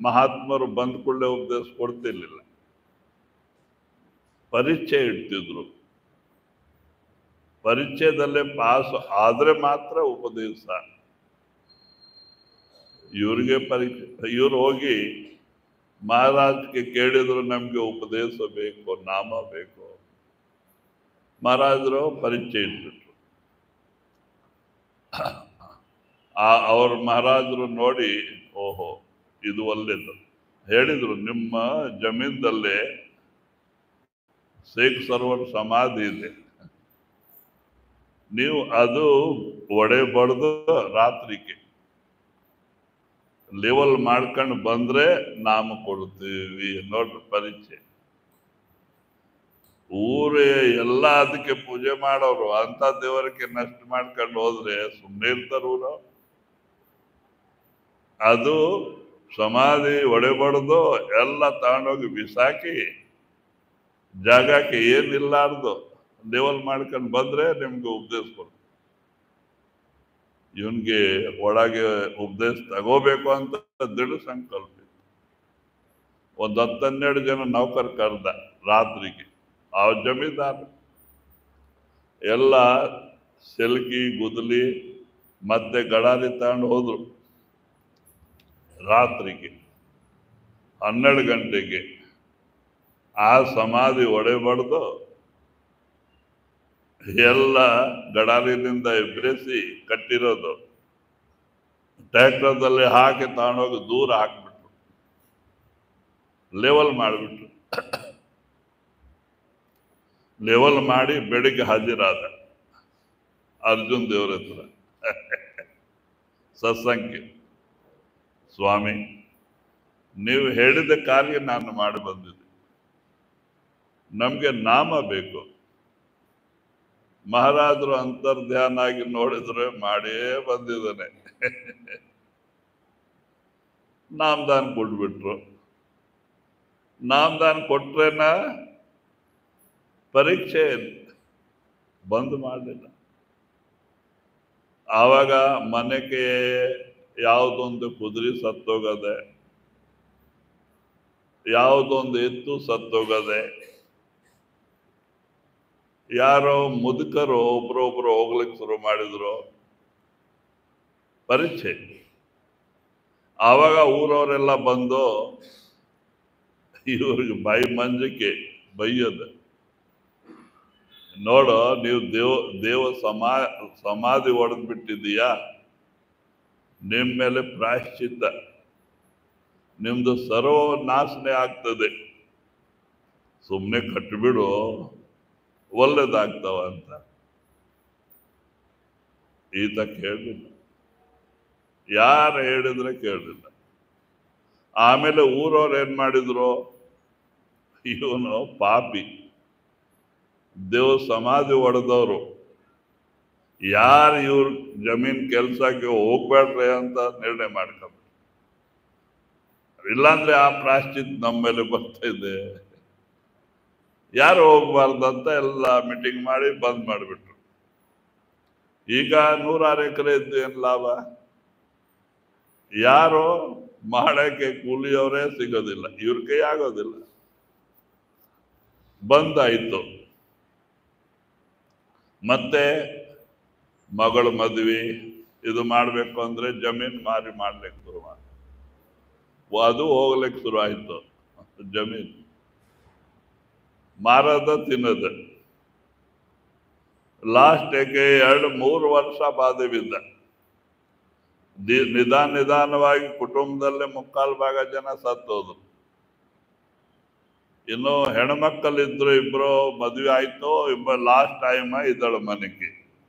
Speaker 1: ಮಹಾತ್ಮರು ಬಂದ ಕೂಡಲೇ ಉಪದೇಶ ಕೊಡ್ತಿರ್ಲಿಲ್ಲ, ಪರೀಕ್ಷೆ ಇಡ್ತಿದ್ರು. ಪರೀಕ್ಷೆದಲ್ಲೇ ಪಾಸ್ ಆದ್ರೆ ಮಾತ್ರ ಉಪದೇಶ. ಇವ್ರಿಗೆ ಇವ್ರು ಹೋಗಿ ಮಹಾರಾಜ್ಗೆ ಕೇಳಿದ್ರು, ನಮ್ಗೆ ಉಪದೇಶ ಬೇಕು, ನಾಮ ಬೇಕು. ಮಹಾರಾಜರು ಪರೀಕ್ಷೆ ಇಟ್ಬಿಟ್ರು. ಅವ್ರ ಮಹಾರಾಜರು ನೋಡಿ, ಓಹೋ ಇದು ಒಳ್ಳೇದು. ಹೇಳಿದ್ರು, ನಿಮ್ಮ ಜಮೀನ್ದಲ್ಲೇ ಶೇಖ್ ಸರೋವರ್ ಸಮಾಧಿ ಇದೆ, ನೀವು ಅದು ಒಡೆಬಾರ್ದು, ರಾತ್ರಿಗೆ ಲೆವೆಲ್ ಮಾಡ್ಕೊಂಡು ಬಂದ್ರೆ ನಾಮ ಕೊಡ್ತೀವಿ. ನೋಡ್ರಿ ಪರೀಕ್ಷೆ. ಊರೇ ಎಲ್ಲ ಅದಕ್ಕೆ ಪೂಜೆ ಮಾಡೋರು, ಅಂತ ದೇವರಿಗೆ ನಷ್ಟ ಮಾಡ್ಕೊಂಡು ಹೋದ್ರೆ ಸುಮ್ಮನೆ ಇರ್ತಾರ. ಅದು ಸಮಾಧಿ ಒಡೆಬಾರ್ದು, ಎಲ್ಲ ತಗೊಂಡೋಗಿ ಬಿಸಾಕಿ ಜಾಗಕ್ಕೆ ಏನಿಲ್ಲಾರ್ದು ಲೆವೆಲ್ ಮಾಡ್ಕೊಂಡು ಬಂದ್ರೆ ನಿಮ್ಗೆ ಉಪದೇಶ ಕೊಡ್ತಾರೆ. ಇವನ್ಗೆ ಒಳಗೆ ಉಪದೇಶ ತಗೋಬೇಕು ಅಂತ ದೃಢ ಸಂಕಲ್ಪ. ಒಂದ್ 10-12 ಜನ ನೌಕರ್ ಕರ್ದ ರಾತ್ರಿಗೆ. ಆ ಜಮೀನ್ದಾರ ಎಲ್ಲ ಸೆಲ್ಕಿ ಗುದ್ದಲಿ ಮತ್ತೆ ಗಡಾರಿ ತಗೊಂಡು ಹೋದ್ರು. ರಾತ್ರಿಗೆ 12 ಗಂಟೆಗೆ ಆ ಸಮಾಧಿ ಒಡೆಬಾರ್ದು, ಎಲ್ಲ ಗಡಾರಿನಿಂದ ಎಬ್ಬಿಸಿ ಕಟ್ಟಿರೋದು ಟ್ರ್ಯಾಕ್ಟರ್ದಲ್ಲಿ ಹಾಕಿ ತಗೊಂಡೋಗಿ ದೂರ ಹಾಕ್ಬಿಟ್ರು, ಲೆವೆಲ್ ಮಾಡಿಬಿಟ್ರು. ಲೆವೆಲ್ ಮಾಡಿ ಬೆಳಿಗ್ಗೆ ಹಾಜರಾದ ಅರ್ಜುನ್ ದೇವ್ರ ಹತ್ರ ಸತ್ಸಂಗಕ್ಕೆ. ಸ್ವಾಮಿ, ನೀವು ಹೇಳಿದ ಕಾರ್ಯ ನಾನು ಮಾಡಿ ಬಂದಿದ್ದೆ, ನಮ್ಗೆ ನಾಮ ಬೇಕು. ಮಹಾರಾಜರು ಅಂತರ್ಧ್ಯಾನ ಆಗಿ ನೋಡಿದ್ರೆ ಮಾಡೇ ಬಂದಿದ್ದಾನೆ. ನಾಮದಾನ ಕೊಟ್ಬಿಟ್ರು. ನಾಮದಾನ ಕೊಟ್ರೇನ ಪರೀಕ್ಷೆ ಬಂದ್ ಮಾಡಲಿಲ್ಲ. ಆವಾಗ ಮನೆಗೆ ಯಾವುದೊಂದು ಕುದುರೆ ಸತ್ತೋಗದೆ, ಯಾವುದೊಂದು ಎತ್ತು ಸತ್ತೋಗದೆ, ಯಾರೋ ಮುದುಕರು ಒಬ್ರೊಬ್ರು ಹೋಗ್ಲಿಕ್ಕೆ ಶುರು ಮಾಡಿದ್ರು. ಪರೀಕ್ಷೆ. ಆವಾಗ ಊರವರೆಲ್ಲ ಬಂದು ಇವ್ರಿಗೆ ಬಾಯಿ ಮಂಜಕ್ಕೆ ಬೈಯೋದು. ನೋಡು, ನೀವು ದೇವ ಸಮಾಧಿ ಹೊಡೆದ್ ಬಿಟ್ಟಿದೀಯಾ, ನಿಮ್ಮ ಮೇಲೆ ಪ್ರಾಯಶ್ಚಿತ್ತ, ನಿಮ್ದು ಸರ್ವನಾಶನೆ ಆಗ್ತದೆ, ಸುಮ್ಮನೆ ಕಟ್ಟಿಬಿಡು, ಒಳ್ಳೇದಾಗ್ತಾವ ಅಂತ. ಈತ ಕೇಳಲಿಲ್ಲ, ಯಾರು ಹೇಳಿದ್ರೆ ಕೇಳಲಿಲ್ಲ. ಆಮೇಲೆ ಊರವ್ರು ಏನ್ ಮಾಡಿದ್ರು, ಇವನು ಪಾಪಿ, ದೇವ ಸಮಾಧಿ ಹೊಡೆದವರು, ಯಾರು ಇವ್ರ ಜಮೀನ್ ಕೆಲ್ಸಕ್ಕೆ ಹೋಗ್ಬೇಡ್ರಿ ಅಂತ ನಿರ್ಣಯ ಮಾಡ್ಕೊಂಡ್ರು. ಇಲ್ಲಾಂದ್ರೆ ಆ ಪ್ರಾಶ್ಚಿತ್ ನಮ್ಮ ಮೇಲೆ ಬರ್ತಾ ಇದೆ, ಯಾರು ಹೋಗ್ಬಾರ್ದಂತ ಎಲ್ಲ ಮೀಟಿಂಗ್ ಮಾಡಿ ಬಂದ್ ಮಾಡಿಬಿಟ್ರು. ಈಗ 106 ಎಕರೆ ಇದ್ದು ಏನ್ ಲಾಭ? ಯಾರು ಮಾಡಕ್ಕೆ ಕೂಲಿಯವರೇ ಸಿಗೋದಿಲ್ಲ, ಇವ್ರ ಕೈ ಆಗೋದಿಲ್ಲ. ಬಂದಾಯ್ತು. ಮತ್ತೆ ಮಗಳ ಮದ್ವಿ ಇದು ಮಾಡ್ಬೇಕು ಅಂದ್ರೆ ಜಮೀನ್ ಮಾರಿ ಮಾಡ್ಲಿಕ್ಕೆ ಶುರು ಮಾಡಿ, ಅದು ಹೋಗ್ಲಿಕ್ಕೆ ಶುರು ಆಯ್ತು. ಜಮೀನ್ ಮಾರದ ತಿನ್ನದ. ಲಾಸ್ಟಿಗೆ 2-3 ವರ್ಷ ಬಾಧೆ ಬಿದ್ದ. ನಿಧಾನವಾಗಿ ಕುಟುಂಬದಲ್ಲೇ 3/4 ಜನ ಸತ್ತೋದ್ರು. ಇನ್ನು ಹೆಣ್ಮಕ್ಕಳಿದ್ರು, ಇಬ್ರು ಮದ್ವೆ ಆಯ್ತು. ಲಾಸ್ಟ್ ಟೈಮ್ ಇದ್ದಳು ಮನೆಗೆ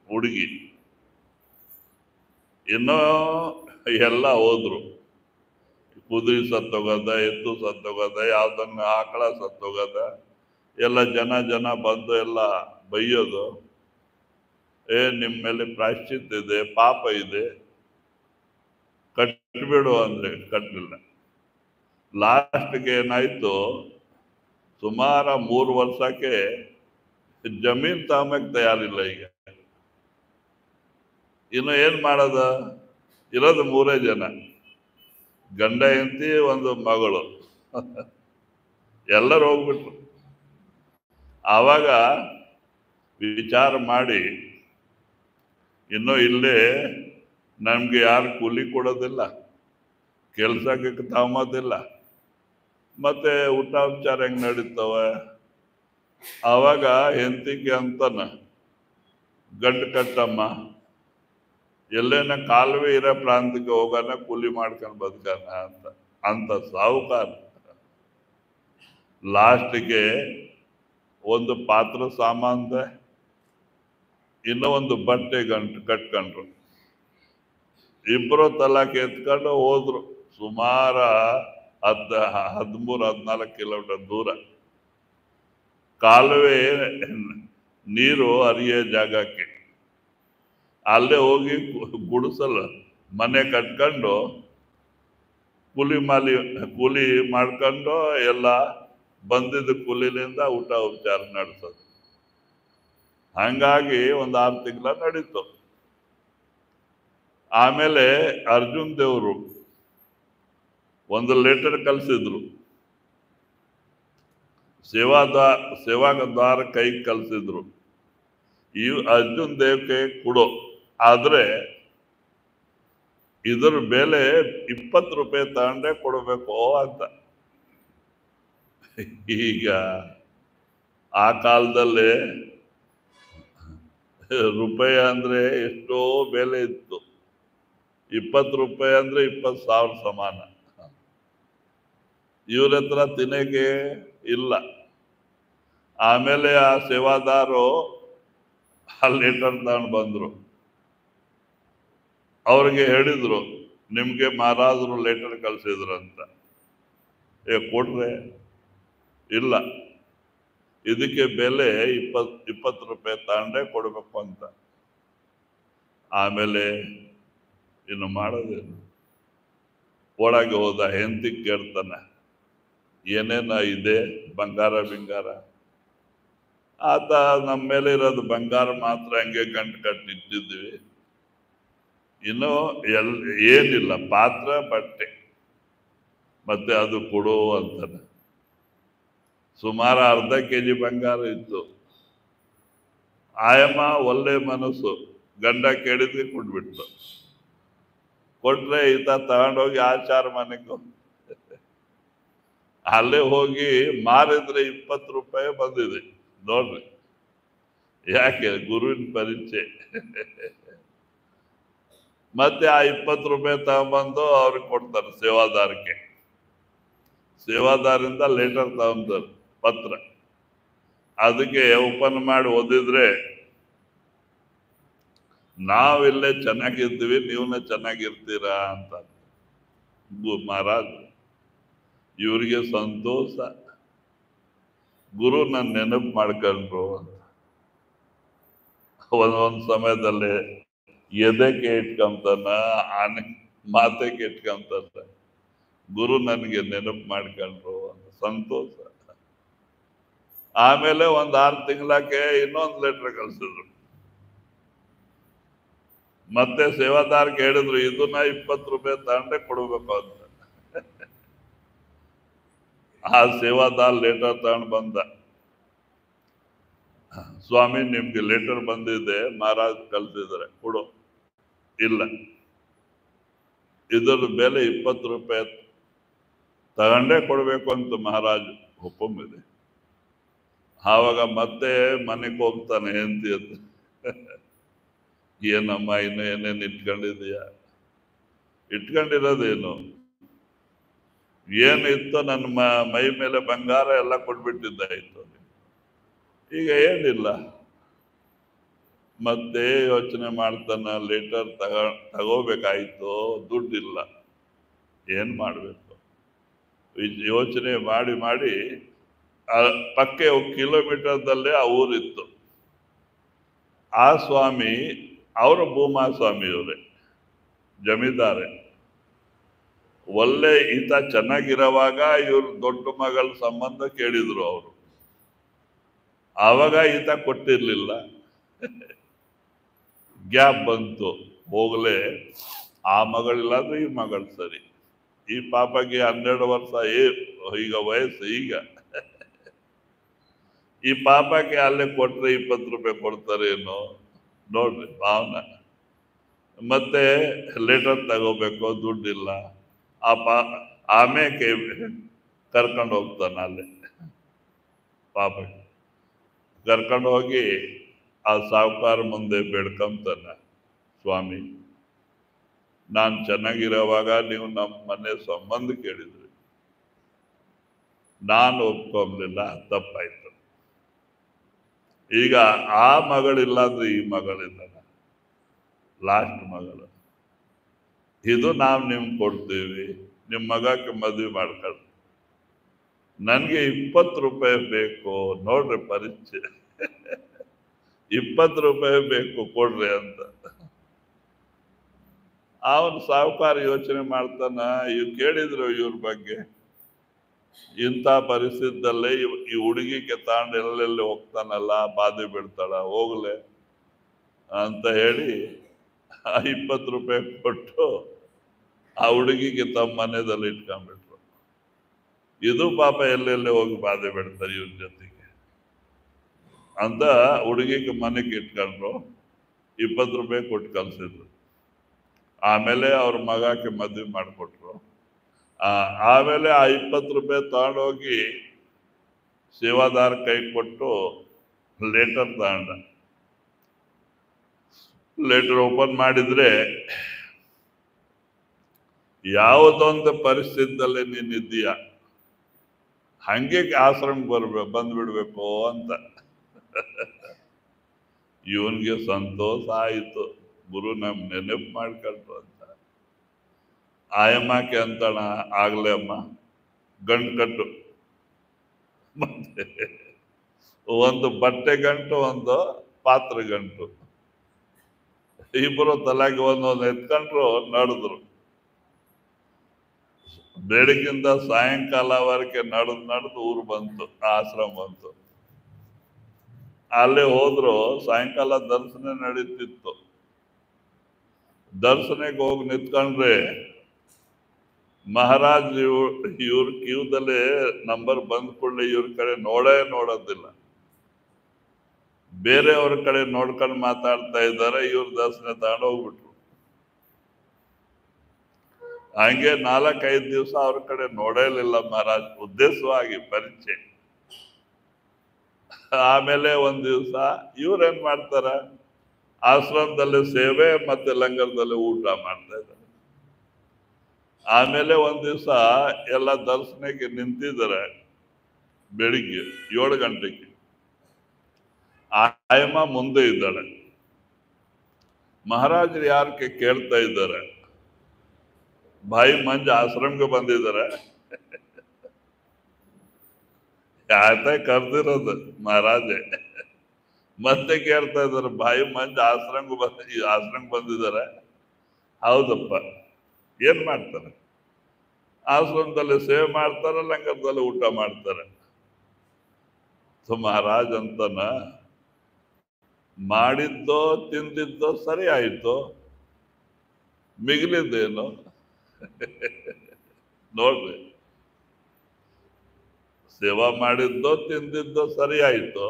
Speaker 1: ಹುಡುಗಿ. ಇನ್ನೂ ಎಲ್ಲ ಹೋದ್ರು. ಕುದುರೆ ಸತ್ತೋಗದ, ಎತ್ತು ಸತ್ತೋಗದ, ಯಾವ್ದನ್ನ ಆಕಳ ಸತ್ತೋಗದ. ಎಲ್ಲ ಜನ ಬಂದು ಎಲ್ಲ ಬೈಯೋದು, ನಿಮ್ಮ ಮೇಲೆ ಪ್ರಾಯಶ್ಚಿತ್ತ ಇದೆ, ಪಾಪ ಇದೆ, ಕಟ್ಬಿಡು ಅಂದ್ರೆ ಕಟ್ಟಲಿಲ್ಲ. ಲಾಸ್ಟ್ಗೆ ಏನಾಯ್ತು, ಸುಮಾರು 3 ವರ್ಷಕ್ಕೆ ಜಮೀನ್ ತಗೊಂಬಕ್ ತಯಾರಿಲ್ಲ. ಈಗ ಇನ್ನು ಏನ್ ಮಾಡೋದ, ಇರೋದು 3 ಜನ. ಗಂಡ ಹೆಂಡತಿ ಒಂದು ಮಗಳು ಎಲ್ಲರೂ ಹೋಗ್ಬಿಟ್ರು. ಆವಾಗ ವಿಚಾರ ಮಾಡಿ, ಇನ್ನೂ ಇಲ್ಲೇ ನಮ್ಗೆ ಯಾರು ಕೂಲಿ ಕೊಡೋದಿಲ್ಲ, ಕೆಲ್ಸಕ್ಕೆ ತಗೊಂಬೋದಿಲ್ಲ, ಮತ್ತೆ ಊಟ ಉಪಚಾರ ಹೆಂಗ್ ನಡೀತಾವ? ಆವಾಗ ಹೆಂಡತಿಗೆ ಅಂತಾನ, ಗಂಡು ಕಟ್ಟಮ್ಮ, ಎಲ್ಲೇನ ಕಾಲುವೆ ಇರೋ ಪ್ರಾಂತಕ್ಕೆ ಹೋಗೋಣ, ಕೂಲಿ ಮಾಡ್ಕೊಂಡು ಬದುಕಣ ಅಂತ ಸಾಹುಕಾರ ಲಾಸ್ಟ್ಗೆ ಒಂದು ಪಾತ್ರ ಸಾಮಾನ್ದ ಇನ್ನೂ ಒಂದು ಬಟ್ಟೆ ಗಂಟು ಕಟ್ಕೊಂಡ್ರು. ಇಬ್ಬರು ತಲಾಕ್ ಎತ್ಕೊಂಡು ಹೋದ್ರು. ಸುಮಾರು 13-14 ಕಿಲೋಮೀಟರ್ ದೂರ ಕಾಲುವೆ ನೀರು ಹರಿಯೋ ಜಾಗಕ್ಕೆ. ಅಲ್ಲೇ ಹೋಗಿ ಗುಡಿಸಲು ಮನೆ ಕಟ್ಕೊಂಡು ಕೂಲಿ ಮಾಡ್ಕೊಂಡು ಎಲ್ಲ ಬಂದಿದ್ದ ಕೂಲಿನಿಂದ ಊಟ ಉಪಚಾರ ನಡೆಸೋದು. ಹಂಗಾಗಿ ಒಂದು 6 ತಿಂಗಳ ನಡೀತು. ಆಮೇಲೆ ಅರ್ಜುನ್ ದೇವರು ಒಂದು ಲೆಟರ್ ಕಳಿಸಿದ್ರು, ಸೇವಾದಾರ ಕೈ ಕಳಿಸಿದ್ರು, ಈ ಅರ್ಜುನ್ ದೇವ್ಗೆ ಕೊಡು, ಆದ್ರೆ ಇದರ ಬೆಲೆ 20 ರೂಪಾಯಿ ತಗೊಂಡೇ ಕೊಡಬೇಕು ಅಂತ. ಈಗ ಆ ಕಾಲದಲ್ಲಿ ರೂಪಾಯಿ ಅಂದ್ರೆ ಎಷ್ಟೋ ಬೆಲೆ ಇತ್ತು. 20 ರೂಪಾಯಿ ಅಂದ್ರೆ 20,000 ಸಮಾನ. ಇವ್ರ ಹತ್ರ ತಿನ್ನಕ್ಕೆ ಇಲ್ಲ. ಆಮೇಲೆ ಆ ಸೇವಾದಾರು ಆ ಲೆಟರ್ ತಗೊಂಡು ಬಂದ್ರು. ಅವ್ರಿಗೆ ಹೇಳಿದ್ರು, ನಿಮ್ಗೆ ಮಹಾರಾಜರು ಲೆಟರ್ ಕಳ್ಸಿದ್ರು ಅಂತ. ಕೊಟ್ರೆ ಇಲ್ಲ, ಇದಕ್ಕೆ ಬೆಲೆ 20 ರೂಪಾಯಿ ತಗೊಂಡೇ ಕೊಡ್ಬೇಕು ಅಂತ. ಆಮೇಲೆ ಇನ್ನು ಮಾಡೋದೇನು? ಒಳಗೆ ಹೋದ, ಹೆಂಡತಿ ಕೇಳ್ತಾನ, ಏನೇನ ಇದೆ ಬಂಗಾರ ಬಿಂಗಾರ? ಆತ ನಮ್ಮ ಮೇಲೆ ಇರೋದು ಬಂಗಾರ ಮಾತ್ರ ಹಂಗೆ ಗಂಟು ಕಟ್ಟಿಟ್ಟಿದ್ವಿ, ಇನ್ನು ಏನಿಲ್ಲ, ಪಾತ್ರ ಬಟ್ಟೆ ಮತ್ತೆ ಅದು ಕೊಡು ಅಂತಾನೆ. ಸುಮಾರು ಅರ್ಧ ಕೆಜಿ ಬಂಗಾರ ಇತ್ತು. ಆಯಮ್ಮ ಒಳ್ಳೆ ಮನಸ್ಸು, ಗಂಡ ಕೇಳಿದ್ರೆ ಕೊಟ್ಬಿಟ್ಟು. ಕೊಟ್ರೆ ಈತ ತಗೊಂಡೋಗಿ ಆಚಾರ ಮನೆಗೆ ಅಲ್ಲೇ ಹೋಗಿ ಮಾರಿದ್ರೆ 20 ರೂಪಾಯಿ ಬಂದಿದೆ ನೋಡ್ರಿ. ಯಾಕೆ? ಗುರುವಿನ ಪರೀಕ್ಷೆ. ಮತ್ತೆ ಆ 20 ರೂಪಾಯಿ ತಗೊಂಡ್ಬಂದು ಅವ್ರಿಗೆ ಕೊಡ್ತಾರೆ ಸೇವಾದಾರಕ್ಕೆ. ಸೇವಾದಾರಿಂದ ಲೆಟರ್ ತಗೊಂತಾರೆ, ಪತ್ರ. ಅದಕ್ಕೆ ಓಪನ್ ಮಾಡಿ ಓದಿದ್ರೆ, ನಾವಿಲ್ಲೇ ಚೆನ್ನಾಗಿರ್ತೀವಿ, ನೀವನ್ನ ಚೆನ್ನಾಗಿರ್ತೀರಾ ಅಂತ. ಮಹಾರಾಜ್ ಇವ್ರಿಗೆ ಸಂತೋಷ, ಗುರು ನನ್ನ ನೆನಪು ಮಾಡ್ಕೊಂಡ್ರು ಅಂತ. ಒಂದೊಂದು ಸಮಯದಲ್ಲಿ ಎದೆಗೆ ಇಟ್ಕೊಂತಾನ, ಆನೆ ಮಾತೆಗೆ ಇಟ್ಕೊಂತಾನ, ಗುರು ನನಗೆ ನೆನಪು ಮಾಡ್ಕೊಂಡ್ರು ಅಂತ ಸಂತೋಷ. ಆಮೇಲೆ ಒಂದು 6 ತಿಂಗಳಕ್ಕೆ ಇನ್ನೊಂದು ಲೆಟರ್ ಕಳ್ಸಿದ್ರು. ಮತ್ತೆ ಸೇವಾದಾರ್ಗೆ ಹೇಳಿದ್ರು, ಇದನ್ನ 20 ರೂಪಾಯಿ ತಗೊಂಡೇ ಕೊಡ್ಬೇಕು ಅಂತ. ಆ ಸೇವಾದಾರ್ ಲೆಟರ್ ತಗೊಂಡು ಬಂದ. ಸ್ವಾಮಿ, ನಿಮ್ಗೆ ಲೆಟರ್ ಬಂದಿದೆ, ಮಹಾರಾಜ್ ಕಳ್ಸಿದ್ದಾರೆ, ಕೊಡು. ಇಲ್ಲ, ಇದರ ಬೆಲೆ 20 ರೂಪಾಯಿ ತಗೊಂಡೇ ಕೊಡ್ಬೇಕು ಅಂತ ಮಹಾರಾಜ್ ಒಪ್ಪಂಬಿದೆ. ಆವಾಗ ಮತ್ತೆ ಮನೆಗೆ ಹೋಗ್ತಾನೆ ಹೆಂಡತಿ ಅಂತ. ಏನಮ್ಮ ಇನ್ನು ಏನೇನು ಇಟ್ಕೊಂಡಿದೀಯ? ಇಟ್ಕೊಂಡಿರೋದೇನು? ಏನಿತ್ತು ನನ್ನ ಮೈ ಮೇಲೆ ಬಂಗಾರ ಎಲ್ಲ ಕೊಟ್ಬಿಟ್ಟಿದ್ದಾಯ್ತು, ಈಗ ಏನಿಲ್ಲ. ಮತ್ತೆ ಯೋಚನೆ ಮಾಡ್ತಾನ, ಲೆಟರ್ ತಗೋಬೇಕಾಯ್ತು, ದುಡ್ಡಿಲ್ಲ, ಏನ್ ಮಾಡ್ಬೇಕು? ಯೋಚನೆ ಮಾಡಿ ಮಾಡಿ ಪಕ್ಕೆ ಕಿಲೋಮೀಟರ್ದಲ್ಲೇ ಆ ಊರಿತ್ತು. ಆ ಸ್ವಾಮಿ ಅವರ ಭೂಮಾ ಸ್ವಾಮಿಯವರೇ, ಜಮೀದಾರೆ. ಒಳ್ಳೆ ಈತ ಚೆನ್ನಾಗಿರೋವಾಗ ಇವ್ರು ದೊಡ್ಡ ಮಗಳ ಸಂಬಂಧ ಕೇಳಿದ್ರು ಅವರು. ಆವಾಗ ಈತ ಕೊಟ್ಟಿರ್ಲಿಲ್ಲ. ಗ್ಯಾಪ್ ಬಂತು, ಹೋಗ್ಲೇ ಆ ಮಗಳಿಲ್ಲಾದ್ರೂ ಈ ಮಗಳು ಸರಿ. ಈ ಪಾಪಗೆ 12 ವರ್ಷ ಈಗ ವಯಸ್ಸು. ಈಗ ಈ ಪಾಪಕ್ಕೆ ಅಲ್ಲೇ ಕೊಟ್ರೆ 20 ರೂಪಾಯಿ ಕೊಡ್ತಾರೆ ಏನೋ ನೋಡ್ರಿ ಭಾವನ. ಮತ್ತೆ ಲೆಟರ್ ತಗೋಬೇಕು, ದುಡ್ಡಿಲ್ಲ. ಆಮೇಲೆ ಕರ್ಕೊಂಡು ಹೋಗ್ತಾನೆ ಅಲ್ಲೇ. ಪಾಪಕ್ಕೆ ಕರ್ಕೊಂಡು ಹೋಗಿ ಆ ಸಾಹುಕಾರ ಮುಂದೆ ಬೇಡ್ಕೊಂತಾನೆ, ಸ್ವಾಮಿ ನಾನು ಚೆನ್ನಾಗಿರೋವಾಗ ನೀವು ನಮ್ಮ ಮನೆ ಸಂಬಂಧ ಕೇಳಿದ್ರಿ, ನಾನು ಒಪ್ಕೊಂಬಲಿಲ್ಲ, ತಪ್ಪಾಯ್ತು. ಈಗ ಆ ಮಗಳಿಲ್ಲ ಅಂದ್ರೆ ಈ ಮಗಳಿಲ್ಲ, ಲಾಸ್ಟ್ ಮಗಳು. ಇದು ನಾವು ನಿಮ್ಗೆ ಕೊಡ್ತೀವಿ, ನಿಮ್ಮ ಮಗಕ್ಕೆ ಮದುವೆ ಮಾಡ್ಕೊಳ್ಳಿ. ನನಗೆ 20 ರೂಪಾಯಿ ಬೇಕು. ನೋಡ್ರಿ ಪರೀಕ್ಷೆ, 20 ರೂಪಾಯಿ ಬೇಕು ಕೊಡ್ರಿ ಅಂತ. ಅವನು ಸಾಹುಕಾರ ಯೋಚನೆ ಮಾಡ್ತಾನ, ಇವ್ ಕೇಳಿದ್ರು ಇವ್ರ ಬಗ್ಗೆ, ಇಂಥ ಪರಿಸ್ಥಿತಿಯಲ್ಲೇ ಈ ಹುಡುಗಿಗೆ ತಾಂಡ್ ಎಲ್ಲೆಲ್ಲಿ ಹೋಗ್ತಾನಲ್ಲ, ಬಾಧೆ ಬಿಡ್ತಾಳ, ಹೋಗ್ಲೆ ಅಂತ ಹೇಳಿ 20 ರೂಪಾಯಿ ಕೊಟ್ಟು ಆ ಹುಡುಗಿಗೆ ತಮ್ಮ ಮನೆಯಲ್ಲಿ ಇಟ್ಕೊಂಡ್ಬಿಟ್ರು. ಇದು ಪಾಪ ಎಲ್ಲೆಲ್ಲಿ ಹೋಗಿ ಬಾಧೆ ಬಿಡ್ತಾರೆ ಇವ್ರ ಜೊತೆಗೆ ಅಂತ ಹುಡುಗಿಗೆ ಮನೆಗೆ ಇಟ್ಕೊಂಡ್ರು. 20 ರೂಪಾಯಿ ಕೊಟ್ಟು ಕಲ್ಸಿದ್ರು. ಆಮೇಲೆ ಅವ್ರ ಮಗಕ್ಕೆ ಮದುವೆ ಮಾಡಿಕೊಟ್ರು. ಆಮೇಲೆ ಆ 20 ರೂಪಾಯಿ ತಗೊಂಡೋಗಿ ಸೇವಾದಾರ ಕೈ ಕೊಟ್ಟು ಲೆಟರ್ ತಗೊಂಡ. ಲೆಟರ್ ಓಪನ್ ಮಾಡಿದ್ರೆ, ಯಾವುದೊಂದು ಪರಿಸ್ಥಿತಿಯಲ್ಲಿ ನೀನಿದ್ದೀಯ ಹಂಗೆ ಆಶ್ರಮ ಬಂದ್ಬಿಡ್ಬೇಕು ಅಂತ. ಇವನ್ಗೆ ಸಂತೋಷ ಆಯಿತು, ಗುರು ನಮ್ ನೆನಪು ಮಾಡ್ಕೊಳ್ತು ಅಂತ. ಆಯಮ್ಮಕ್ಕೆ ಅಂತಣ, ಆಗ್ಲೇ ಅಮ್ಮ ಗಂಟು ಕಟ್ಟು, ಮತ್ತೆ ಒಂದು ಬಟ್ಟೆ ಗಂಟು, ಒಂದು ಪಾತ್ರೆ ಗಂಟು, ಇಬ್ಬರು ತಲೆಗೆ ಒಂದೊಂದು ಎತ್ಕೊಂಡ್ರು, ನಡೆದ್ರು. ಬೆಳಗಿಂದ ಸಾಯಂಕಾಲವರೆಗೆ ನಡೆದು ಊರು ಬಂತು, ಆಶ್ರಮ ಬಂತು. ಅಲ್ಲೇ ಹೋದ್ರು, ಸಾಯಂಕಾಲ ದರ್ಶನ ನಡೀತಿತ್ತು. ದರ್ಶನಕ್ಕೆ ಹೋಗಿ ನಿಂತ್ಕೊಂಡ್ರೆ ಮಹಾರಾಜ್ ಇವ್ರ ಕ್ಯೂದಲ್ಲೇ ನಂಬರ್ ಬಂದ್ ಕೂಡಲೇ ಇವ್ರ ಕಡೆ ನೋಡೋದಿಲ್ಲ. ಬೇರೆಯವ್ರ ಕಡೆ ನೋಡ್ಕೊಂಡು ಮಾತಾಡ್ತಾ ಇದ್ದಾರೆ, ಇವ್ರ ದರ್ಶನ ತಗೊಂಡು ಹೋಗ್ಬಿಟ್ರು. ಹಂಗೆ 4-5 ದಿವಸ ಅವ್ರ ಕಡೆ ನೋಡಲಿಲ್ಲ ಮಹಾರಾಜ್, ಉದ್ದೇಶವಾಗಿ ಪರೀಕ್ಷೆ. ಆಮೇಲೆ ಒಂದ್ ದಿವಸ ಇವ್ರೇನ್ ಮಾಡ್ತಾರ, ಆಶ್ರಮದಲ್ಲಿ ಸೇವೆ ಮತ್ತೆ ಲಂಗರದಲ್ಲಿ ಊಟ ಮಾಡ್ತಾ ಇದ್ದಾರೆ. ಆಮೇಲೆ ಒಂದ್ ದಿವಸ ಎಲ್ಲ ದರ್ಶನಕ್ಕೆ ನಿಂತಿದ್ದಾರೆ. ಬೆಳಿಗ್ಗೆ 7 ಗಂಟೆಗೆ ಆಯಮ್ಮ ಮುಂದೆ ಇದ್ದಾಳೆ. ಮಹಾರಾಜರು ಯಾರಕ್ಕೆ ಕೇಳ್ತಾ ಇದ್ದಾರೆ, ಭಾಯಿ ಮಂಜ ಆಶ್ರಮಕ್ಕೆ ಬಂದಿದ್ದಾರೆ. ಯಾತ ಕರ್ದಿರೋದು ಮಹಾರಾಜೆ. ಮತ್ತೆ ಕೇಳ್ತಾ ಇದ್ದಾರೆ, ಭಾಯಿ ಮಂಜ ಆಶ್ರಮಕ್ಕೆ ಬಂದಿದ್ದಾರೆ. ಹೌದಪ್ಪ. ಏನ್ ಮಾಡ್ತಾರೆ? ಆಶ್ರಮದಲ್ಲಿ ಸೇವೆ ಮಾಡ್ತಾರೆ, ಲಂಗರದಲ್ಲಿ ಊಟ ಮಾಡ್ತಾರೆ. ಮಹಾರಾಜ್ ಅಂತನ, ಮಾಡಿದ್ದೋ ತಿಂದಿದ್ದೋ ಸರಿ ಆಯ್ತು, ಮಿಗಿಲಿದ್ದೇನು ನೋಡ್ರಿ. ಸೇವಾ ಮಾಡಿದ್ದೋ ತಿಂದಿದ್ದೋ ಸರಿ ಆಯ್ತು,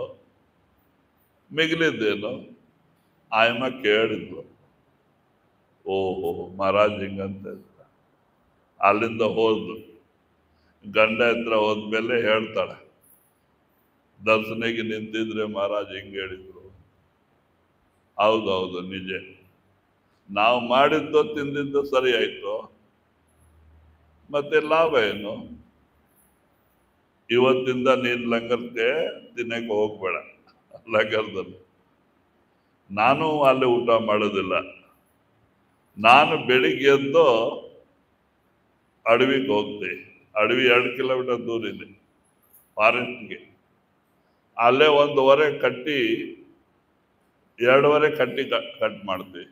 Speaker 1: ಮಿಗಿಲಿದ್ದೇನು? ಆಯಮ್ಮ ಕೇಳಿದ್ಲು. ಓಹೋ ಮಹಾರಾಜ್ ಹಿಂಗಂತ. ಅಲ್ಲಿಂದ ಹೋದ್ಲು. ಗಂಡ ಹತ್ರ ಹೋದ್ಮೇಲೆ ಹೇಳ್ತಾಳೆ, ದರ್ಶನಿಗೆ ನಿಂತಿದ್ರೆ ಮಹಾರಾಜ್ ಹಿಂಗ್ ಹೇಳಿದ್ರು. ಹೌದೌದು ನಿಜ, ನಾವು ಮಾಡಿದ್ದೋ ತಿಂದಿದ್ದೋ ಸರಿ ಆಯ್ತು, ಮತ್ತೆ ಲಾಭ ಏನು? ಇವತ್ತಿಂದ ನೀನ್ ಲಂಗರ್ಗೆ ತಿನ್ನಕ್ಕೆ ಹೋಗ್ಬೇಡ. ಲಂಗರದಲ್ಲಿ ನಾನು ಅಲ್ಲಿ ಊಟ ಮಾಡೋದಿಲ್ಲ. ನಾನು ಬೆಳಿಗ್ಗೆ ಎದ್ದು ಅಡವಿಗೆ ಹೋಗ್ತೆ. ಅಡವಿ 2 ಕಿಲೋಮೀಟರ್ ದೂರ ಇದೆ, ಫಾರೆಸ್ಟ್ಗೆ. ಅಲ್ಲೇ 1 ಕಟ್ಟಿ 2 ಕಟ್ಟಿ ಕಟ್ ಮಾಡ್ತೀವಿ,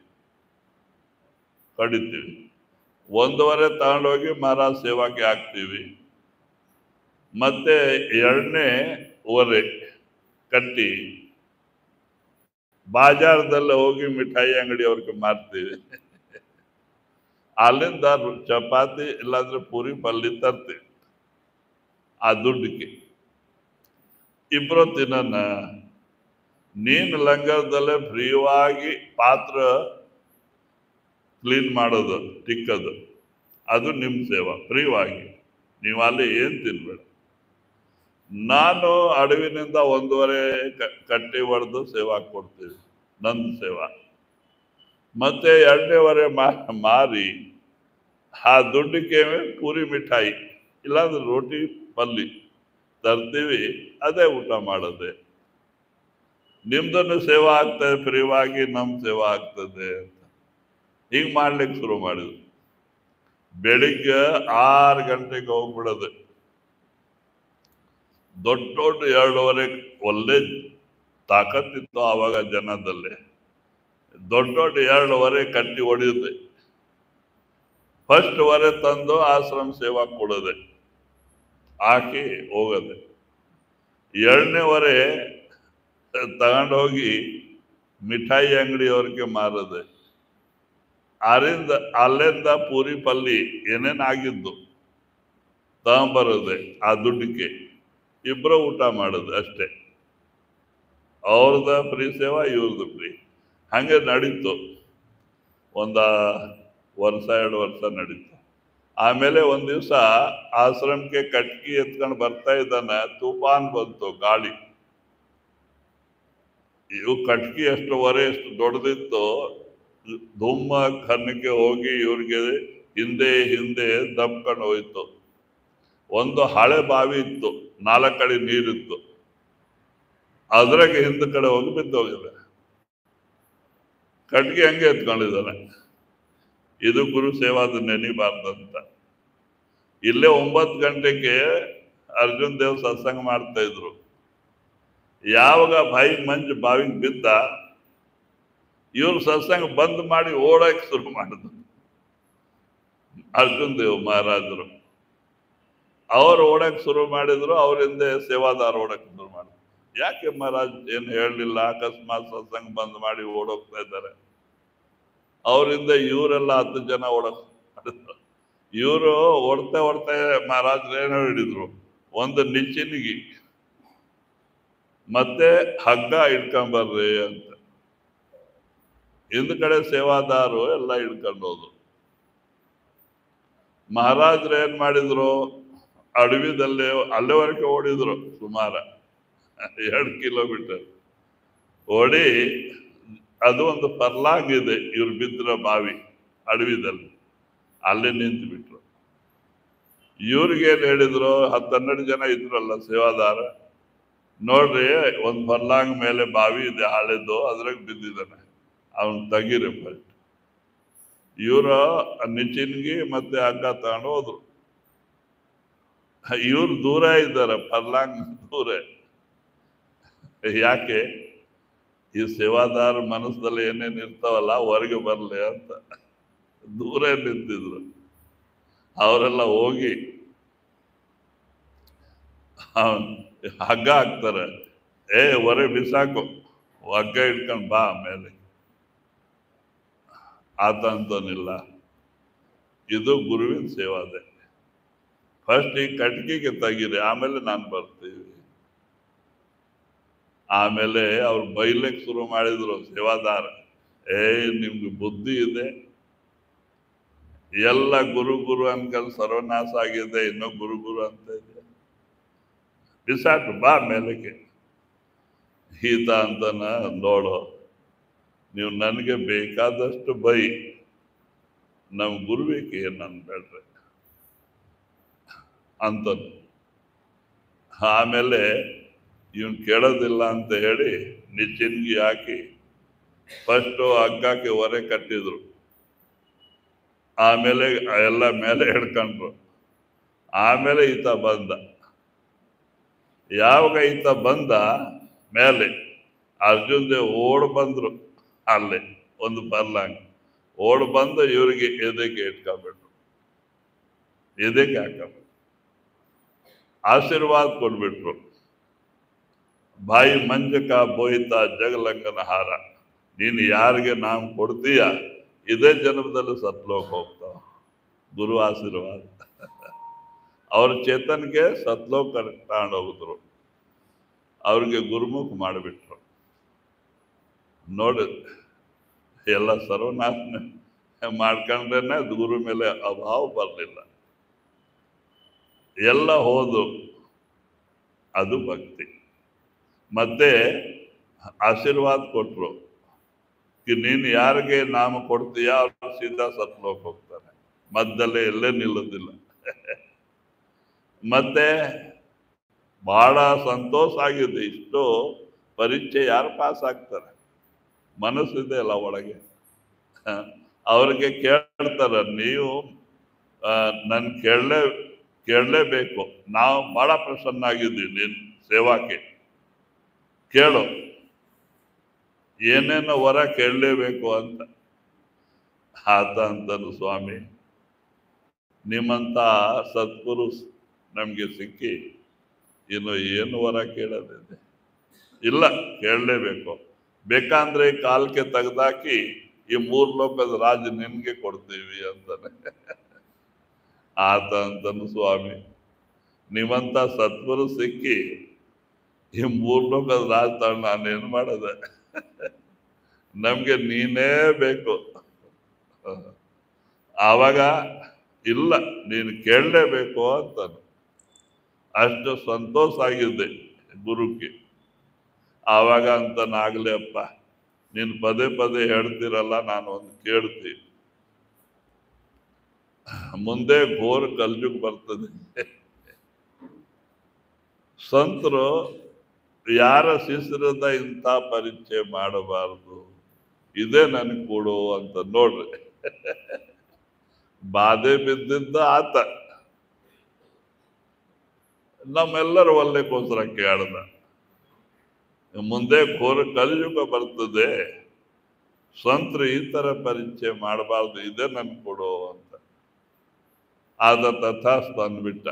Speaker 1: ಕಡಿತೀವಿ. 1 ತಗೊಂಡೋಗಿ ಮಹಾರಾಜ್ ಸೇವಾಕ್ಕೆ ಹಾಕ್ತೀವಿ. ಮತ್ತೆ 2 ಕಟ್ಟಿ ಬಾಜಾರದಲ್ಲಿ ಹೋಗಿ ಮಿಠಾಯಿ ಅಂಗಡಿ ಅವ್ರಿಗೆ ಮಾರ್ತೀವಿ. ಅಲ್ಲಿಂದ ಚಪಾತಿ ಇಲ್ಲಾಂದ್ರೆ ಪೂರಿ ಪಲ್ಯ ತರ್ತೀವಿ ಆ ದುಡ್ಡಿಗೆ. ಇಬ್ರು ತಿನ್ನ. ನೀನು ಲಂಗರದಲ್ಲೇ ಫ್ರೀವಾಗಿ ಪಾತ್ರ ಕ್ಲೀನ್ ಮಾಡೋದು, ತಿಕ್ಕದು, ಅದು ನಿಮ್ಮ ಸೇವಾ ಫ್ರೀವಾಗಿ. ನೀವು ಅಲ್ಲಿ ಏನು ತಿನ್ಬೇಡ. ನಾನು ಅಡವಿನಿಂದ 1.5 ಕಟ್ಟಿ ಹೊಡೆದು ಸೇವಾ ಕೊಡ್ತೀವಿ, ನಂದು ಸೇವಾ. ಮತ್ತೆ 2.5 ಮಾರಿ ಆ ದುಡ್ಡಿಗೆ ಪೂರಿ ಮಿಠಾಯಿ ಇಲ್ಲಾಂದ್ರೆ ರೋಟಿ ಪಲ್ಯ ತರ್ತೀವಿ, ಅದೇ ಊಟ ಮಾಡೋದೆ. ನಿಮ್ದನ್ನು ಸೇವಾ ಆಗ್ತದೆ ಫ್ರೀವಾಗಿ, ನಮ್ಮ ಸೇವಾ ಆಗ್ತದೆ ಅಂತ ಹಿಂಗೆ ಮಾಡ್ಲಿಕ್ಕೆ ಶುರು ಮಾಡಿದ್ರು. ಬೆಳಿಗ್ಗೆ 6 ಗಂಟೆಗೆ ಹೋಗ್ಬಿಡೋದು. ದೊಡ್ಡ 2.5 ಒಳ್ಳೆ ತಾಕತ್ತಿತ್ತು ಆವಾಗ ಜನದಲ್ಲಿ. ದೊಡ್ಡ 2.5 ಕಟ್ಟಿ ಹೊಡೆಯುತ್ತೆ. ಫಸ್ಟ್ ಹೊರೆ ತಂದು ಆಶ್ರಮ ಸೇವಾ ಕೊಡೋದೆ, ಹಾಕಿ ಹೋಗೋದೆ. 2ನೇ ಹೊರೆ ತಗೊಂಡೋಗಿ ಮಿಠಾಯಿ ಅಂಗಡಿಯವ್ರಿಗೆ ಮಾರದೆ. ಅಲ್ಲಿಂದ ಪೂರಿ ಪಲ್ಯ ಏನೇನಾಗಿದ್ದು ತಗೊಂಬರೋದೆ ಆ ದುಡ್ಡಿಗೆ. ಇಬ್ರು ಊಟ ಮಾಡೋದು ಅಷ್ಟೇ. ಅವ್ರದ ಫ್ರೀ ಸೇವಾ, ಇವ್ರದ್ದು ಫ್ರೀ. ಹಂಗೆ ನಡೀತು 1 ವರ್ಷ 2 ವರ್ಷ ನಡೀತು. ಆಮೇಲೆ ಒಂದ್ ದಿವಸ ಆಶ್ರಮಕ್ಕೆ ಕಟ್ಕಿ ಎತ್ಕೊಂಡು ಬರ್ತಾ ಇದ್ದಾನೆ, ತೂಫಾನ್ ಬಂತು, ಗಾಳಿ. ಇವು ಕಟ್ಕಿ ಎಷ್ಟು ಹೊರೆ ಎಷ್ಟು ದೊಡ್ಡದಿತ್ತು, ಧೂಮ ಕನ್ನಕ್ಕೆ ಹೋಗಿ ಇವ್ರಿಗೆ ಹಿಂದೆ ಹಿಂದೆ ದಬ್ಕೊಂಡು ಹೋಯ್ತು. ಒಂದು ಹಳೆ ಬಾವಿ ಇತ್ತು, 4 ಕಡೆ ನೀರಿತ್ತು, ಅದ್ರಾಗೆ ಹಿಂದ ಕಡೆ ಹೋಗಿ ಬಿದ್ದೋಗಿದೆ. ಕಟ್ಗೆ ಹಂಗೆ ಎತ್ಕೊಂಡಿದ್ದಾನೆ. ಇದು ಗುರು ಸೇವಾದ ನೆನಿಬಾರ್ದಂತ. ಇಲ್ಲೇ 9 ಗಂಟೆಗೆ ಅರ್ಜುನ್ ದೇವ್ ಸತ್ಸಂಗ ಮಾಡ್ತಾ ಇದ್ರು. ಯಾವಾಗ ಮಂಜು ಬಾವಿಗೆ ಬಿದ್ದ, ಇವ್ರು ಸತ್ಸಂಗ ಬಂದ್ ಮಾಡಿ ಓಡಕ್ಕೆ ಶುರು ಮಾಡಿದ್ರು. ಅರ್ಜುನ್ ದೇವ್ ಮಹಾರಾಜರು ಅವ್ರು ಓಡಕ್ಕೆ ಶುರು ಮಾಡಿದ್ರು, ಅವರಿಂದ ಸೇವಾದಾರ ಓಡಕ್ಕೆ ಶುರು ಮಾಡಿದ್ರು. ಯಾಕೆ ಮಹಾರಾಜ್ ಏನು ಹೇಳಲಿಲ್ಲ, ಅಕಸ್ಮಾತ್ ಸತ್ಸಂಗ ಬಂದ್ ಮಾಡಿ ಓಡೋಗ್ತಾ ಇದ್ದಾರೆ. ಅವರಿಂದ ಇವರೆಲ್ಲ 10 ಜನ ಓಡಕ್ ಮಾಡಿದ್ರು. ಇವರು ಓಡ್ತಾ ಮಹಾರಾಜ್ ಏನೋ ಹಿಡಿದ್ರು, ಒಂದು ನಿಚ್ಚಿನಿಗೆ ಮತ್ತೆ ಹಗ್ಗ ಇಟ್ಕೊಂಬರ್ರಿ ಅಂತ. ಹಿಂದ್ ಕಡೆ ಸೇವಾದಾರು ಎಲ್ಲ ಹಿಡ್ಕೊಂಡು ಹೋದ್ರು. ಮಹಾರಾಜ್ರು ಏನ್ ಮಾಡಿದ್ರು, ಅಡವಿದಲ್ಲಿ ಅಲ್ಲಿವರೆಗೆ ಓಡಿದ್ರು, ಸುಮಾರು 2 ಕಿಲೋಮೀಟರ್ ಓಡಿ. ಅದು ಒಂದು ಪರ್ಲಾಂಗ್ ಇದೆ ಇವ್ರು ಬಿದ್ರ ಬಾವಿ ಅಡವಿದಲ್ಲಿ, ಅಲ್ಲಿ ನಿಂತು ಬಿಟ್ರು. ಇವ್ರಿಗೇನ್ ಹೇಳಿದ್ರು, 10-12 ಜನ ಇದ್ರಲ್ಲ ಸೇವಾದಾರ, ನೋಡ್ರಿ ಒಂದ್ ಪರ್ಲಾಂಗ್ ಮೇಲೆ ಬಾವಿ ಇದೆ ಹಳೆದು, ಅದ್ರಾಗ ಬಿದ್ದಿದ್ದಾನೆ, ಅವನ್ ತೆಗೀರಿ ಫಸ್ಟ್. ಇವ್ರು ನಿಚಿನ್ಗಿ ಮತ್ತೆ ಹಗ್ಗ ತಗೊಂಡು ಹೋದ್ರು. ಇವ್ರು ದೂರ ಇದ್ದಾರೆ, ಪರ್ಲಾಂಗ್ ದೂರ. ಯಾಕೆ, ಈ ಸೇವಾದಾರ ಮನಸ್ಸಲ್ಲಿ ಏನೇನು ಇರ್ತಾವಲ್ಲ ಹೊರಗೆ ಬರ್ಲಿ ಅಂತ ದೂರ ನಿಂತಿದ್ರು. ಅವರೆಲ್ಲ ಹೋಗಿ ಹಗ್ಗ ಹಾಕ್ತಾರೆ. ಹೊರೆ ಬಿಸಾಕು, ಹಗ್ಗ ಇಟ್ಕೊಂಡು ಬಾ ಮೇಲೆ. ಆತ ಅಂತನಿಲ್ಲ. ಇದು ಗುರುವಿನ ಸೇವಾದೆ. ಫಸ್ಟ್ ಈ ಕಟ್ಗಿಗೆ ತೆಗೀರಿ, ಆಮೇಲೆ ನಾನು ಬರ್ತೀವಿ. ಆಮೇಲೆ ಅವ್ರು ಬೈಲಕ್ಕೆ ಶುರು ಮಾಡಿದ್ರು ಸೇವಾದಾರ. ನಿಮ್ಗೆ ಬುದ್ಧಿ ಇದೆ, ಎಲ್ಲ ಗುರು ಅನ್ಕಲ್ ಸರ್ವನಾಶ ಆಗಿದೆ, ಇನ್ನೂ ಗುರು ಅಂತ ಇದೆ, ಬಿಸಾಕು ಬಾ ಮೇಲಕ್ಕೆ. ಈತ ಅಂತನ, ನೋಡು ನೀವು ನನಗೆ ಬೇಕಾದಷ್ಟು ಬೈ, ನಮ್ ಗುರುವಿಗೆ ನನ್ ಬೇಡ್ರೆ ಅಂತ. ಆಮೇಲೆ ಇವನ್ ಕೇಳೋದಿಲ್ಲ ಅಂತ ಹೇಳಿ ನಿಚ್ಚಿನ್ಗಿ ಹಾಕಿ ಫಸ್ಟ್ ಹಗ್ಗಕ್ಕೆ ಹೊರೆ ಕಟ್ಟಿದ್ರು. ಆಮೇಲೆ ಎಲ್ಲ ಮೇಲೆ ಹಿಡ್ಕೊಂಡ್ರು. ಆಮೇಲೆ ಈತ ಬಂದ. ಯಾವಾಗ ಈತ ಬಂದ ಮೇಲೆ, ಅರ್ಜುನ್ ದೇವ್ ಓಡ್ ಬಂದ್ರು. ಅಲ್ಲೇ ಒಂದು ಪರ್ಲಾಂಗ್ ಓಡ್ ಬಂದು ಇವ್ರಿಗೆ ಎದೆಗೆ ಇಟ್ಕೊಬಿಟ್ರು, ಎದೆಗೆ ಹಾಕಬಿಟ್ರು, ಆಶೀರ್ವಾದ ಕೊಡ್ಬಿಟ್ರು. ಬಾಯಿ ಮಂಜಕ ಬೋಯ್ತ ಜಗಲಂಗನ ಹಾರ, ನೀನು ಯಾರಿಗೆ ನಾವು ಕೊಡ್ತೀಯ, ಇದೇ ಜನ್ಮದಲ್ಲಿ ಸತ್ಲೋಕ್ ಹೋಗ್ತಾವ. ಗುರು ಆಶೀರ್ವಾದ. ಅವ್ರ ಚೇತನ್ಗೆ ಸತ್ಲೋಕ ತಗೊಂಡೋಗಿದ್ರು, ಅವ್ರಿಗೆ ಗುರುಮುಖ ಮಾಡಿಬಿಟ್ರು. ನೋಡಿ, ಎಲ್ಲ ಸರ್ವನಾಶ ಮಾಡ್ಕೊಂಡ್ರೇನೆ ಗುರು ಮೇಲೆ ಅಭಾವ ಬರಲಿಲ್ಲ, ಎಲ್ಲ ಹೋದು. ಅದು ಭಕ್ತಿ. ಮತ್ತೆ ಆಶೀರ್ವಾದ ಕೊಟ್ರು, ನೀನು ಯಾರಿಗೆ ನಾಮ ಕೊಡ್ತೀಯ ಅವ್ರು ಸೀದಾ ಸತ್ಲೋಕ ಹೋಗ್ತಾನೆ, ಮಧ್ಯದಲ್ಲೇ ಎಲ್ಲೇ ನಿಲ್ಲೋದಿಲ್ಲ. ಮತ್ತೆ ಬಹಳ ಸಂತೋಷ ಆಗಿದೆ. ಇಷ್ಟು ಪರೀಕ್ಷೆ ಯಾರು ಪಾಸ್ ಆಗ್ತಾರೆ? ಮನಸ್ಸಿದೆ ಅಲ್ಲ ಒಳಗೆ. ಅವ್ರಿಗೆ ಕೇಳ್ತಾರ, ನೀವು ನನ್ ಕೇಳಲೇಬೇಕು, ನಾವು ಬಹಳ ಪ್ರಸನ್ನ ಆಗಿದ್ದೀವಿ ನಿನ್ ಸೇವಾಕ್ಕೆ, ಕೇಳು, ಏನೇನೋ ವರ ಕೇಳಲೇಬೇಕು ಅಂತ. ಆತ ಅಂತನು, ಸ್ವಾಮಿ ನಿಮ್ಮಂತ ಸತ್ಪುರುಷ ನಮ್ಗೆ ಸಿಕ್ಕಿ ಇನ್ನು ಏನು ವರ ಕೇಳೋದಿದೆ? ಇಲ್ಲ, ಕೇಳಲೇಬೇಕು. ಬೇಕಂದ್ರೆ ಕಾಲಕ್ಕೆ ತೆಗೆದಾಕಿ ಈ 3 ಲೋಕದ ರಾಜ ನಿನ್ಗೆ ಕೊಡ್ತೀವಿ ಅಂತಾನೆ. ಆತ ಅಂತನು, ಸ್ವಾಮಿ ನಿಮ್ಮಂತ ಸತ್ಪುರುಷ ಸಿಕ್ಕಿ ಈ 3 ಲೋಕದ ರಾಜ ತಗೊಂಡು ನಾನೇನು ಮಾಡೋದೆ? ನಮ್ಗೆ ನೀನೇ ಬೇಕು. ಆವಾಗ ಇಲ್ಲ, ನೀನು ಕೇಳಲೇಬೇಕು ಅಂತಾನು. ಅಷ್ಟು ಸಂತೋಷ ಆಗಿದೆ ಗುರುಕ್ಕೆ. ಆವಾಗ ಅಂತನಾಗ್ಲಿ ಅಪ್ಪ, ನೀನು ಪದೇ ಪದೇ ಹೇಳ್ತಿರಲ್ಲ, ನಾನು ಒಂದು ಕೇಳ್ತೀನಿ. ಮುಂದೆ ಘೋರ ಕಲ್ಯುಗ ಬರ್ತದೆ. ಸಂತರು ಯಾರ ಶಿಷ್ಯರದ ಇಂಥ ಪರಿಚಯ ಮಾಡಬಾರದು, ಇದೇ ನನಗೆ ಕೊಡು ಅಂತ. ನೋಡ್ರಿ, ಬಾಧೆ ಬಿದ್ದಿದ್ದ ಆತ ನಮ್ಮೆಲ್ಲರ ಒಳ್ಳೆಗೋಸ್ಕರ ಕೇಳ್ದ. ಮುಂದೆ ಘೋರ ಕಲಿಯುಗ ಬರ್ತದೆ, ಸಂತರು ಈ ತರ ಪರಿಚಯ ಮಾಡಬಾರ್ದು, ಇದೇ ನನ್ಗೆ ಕೊಡು ಅಂತ. ಆದ ತಥಾಸ್ತು ಅಂದ್ಬಿಟ್ಟ.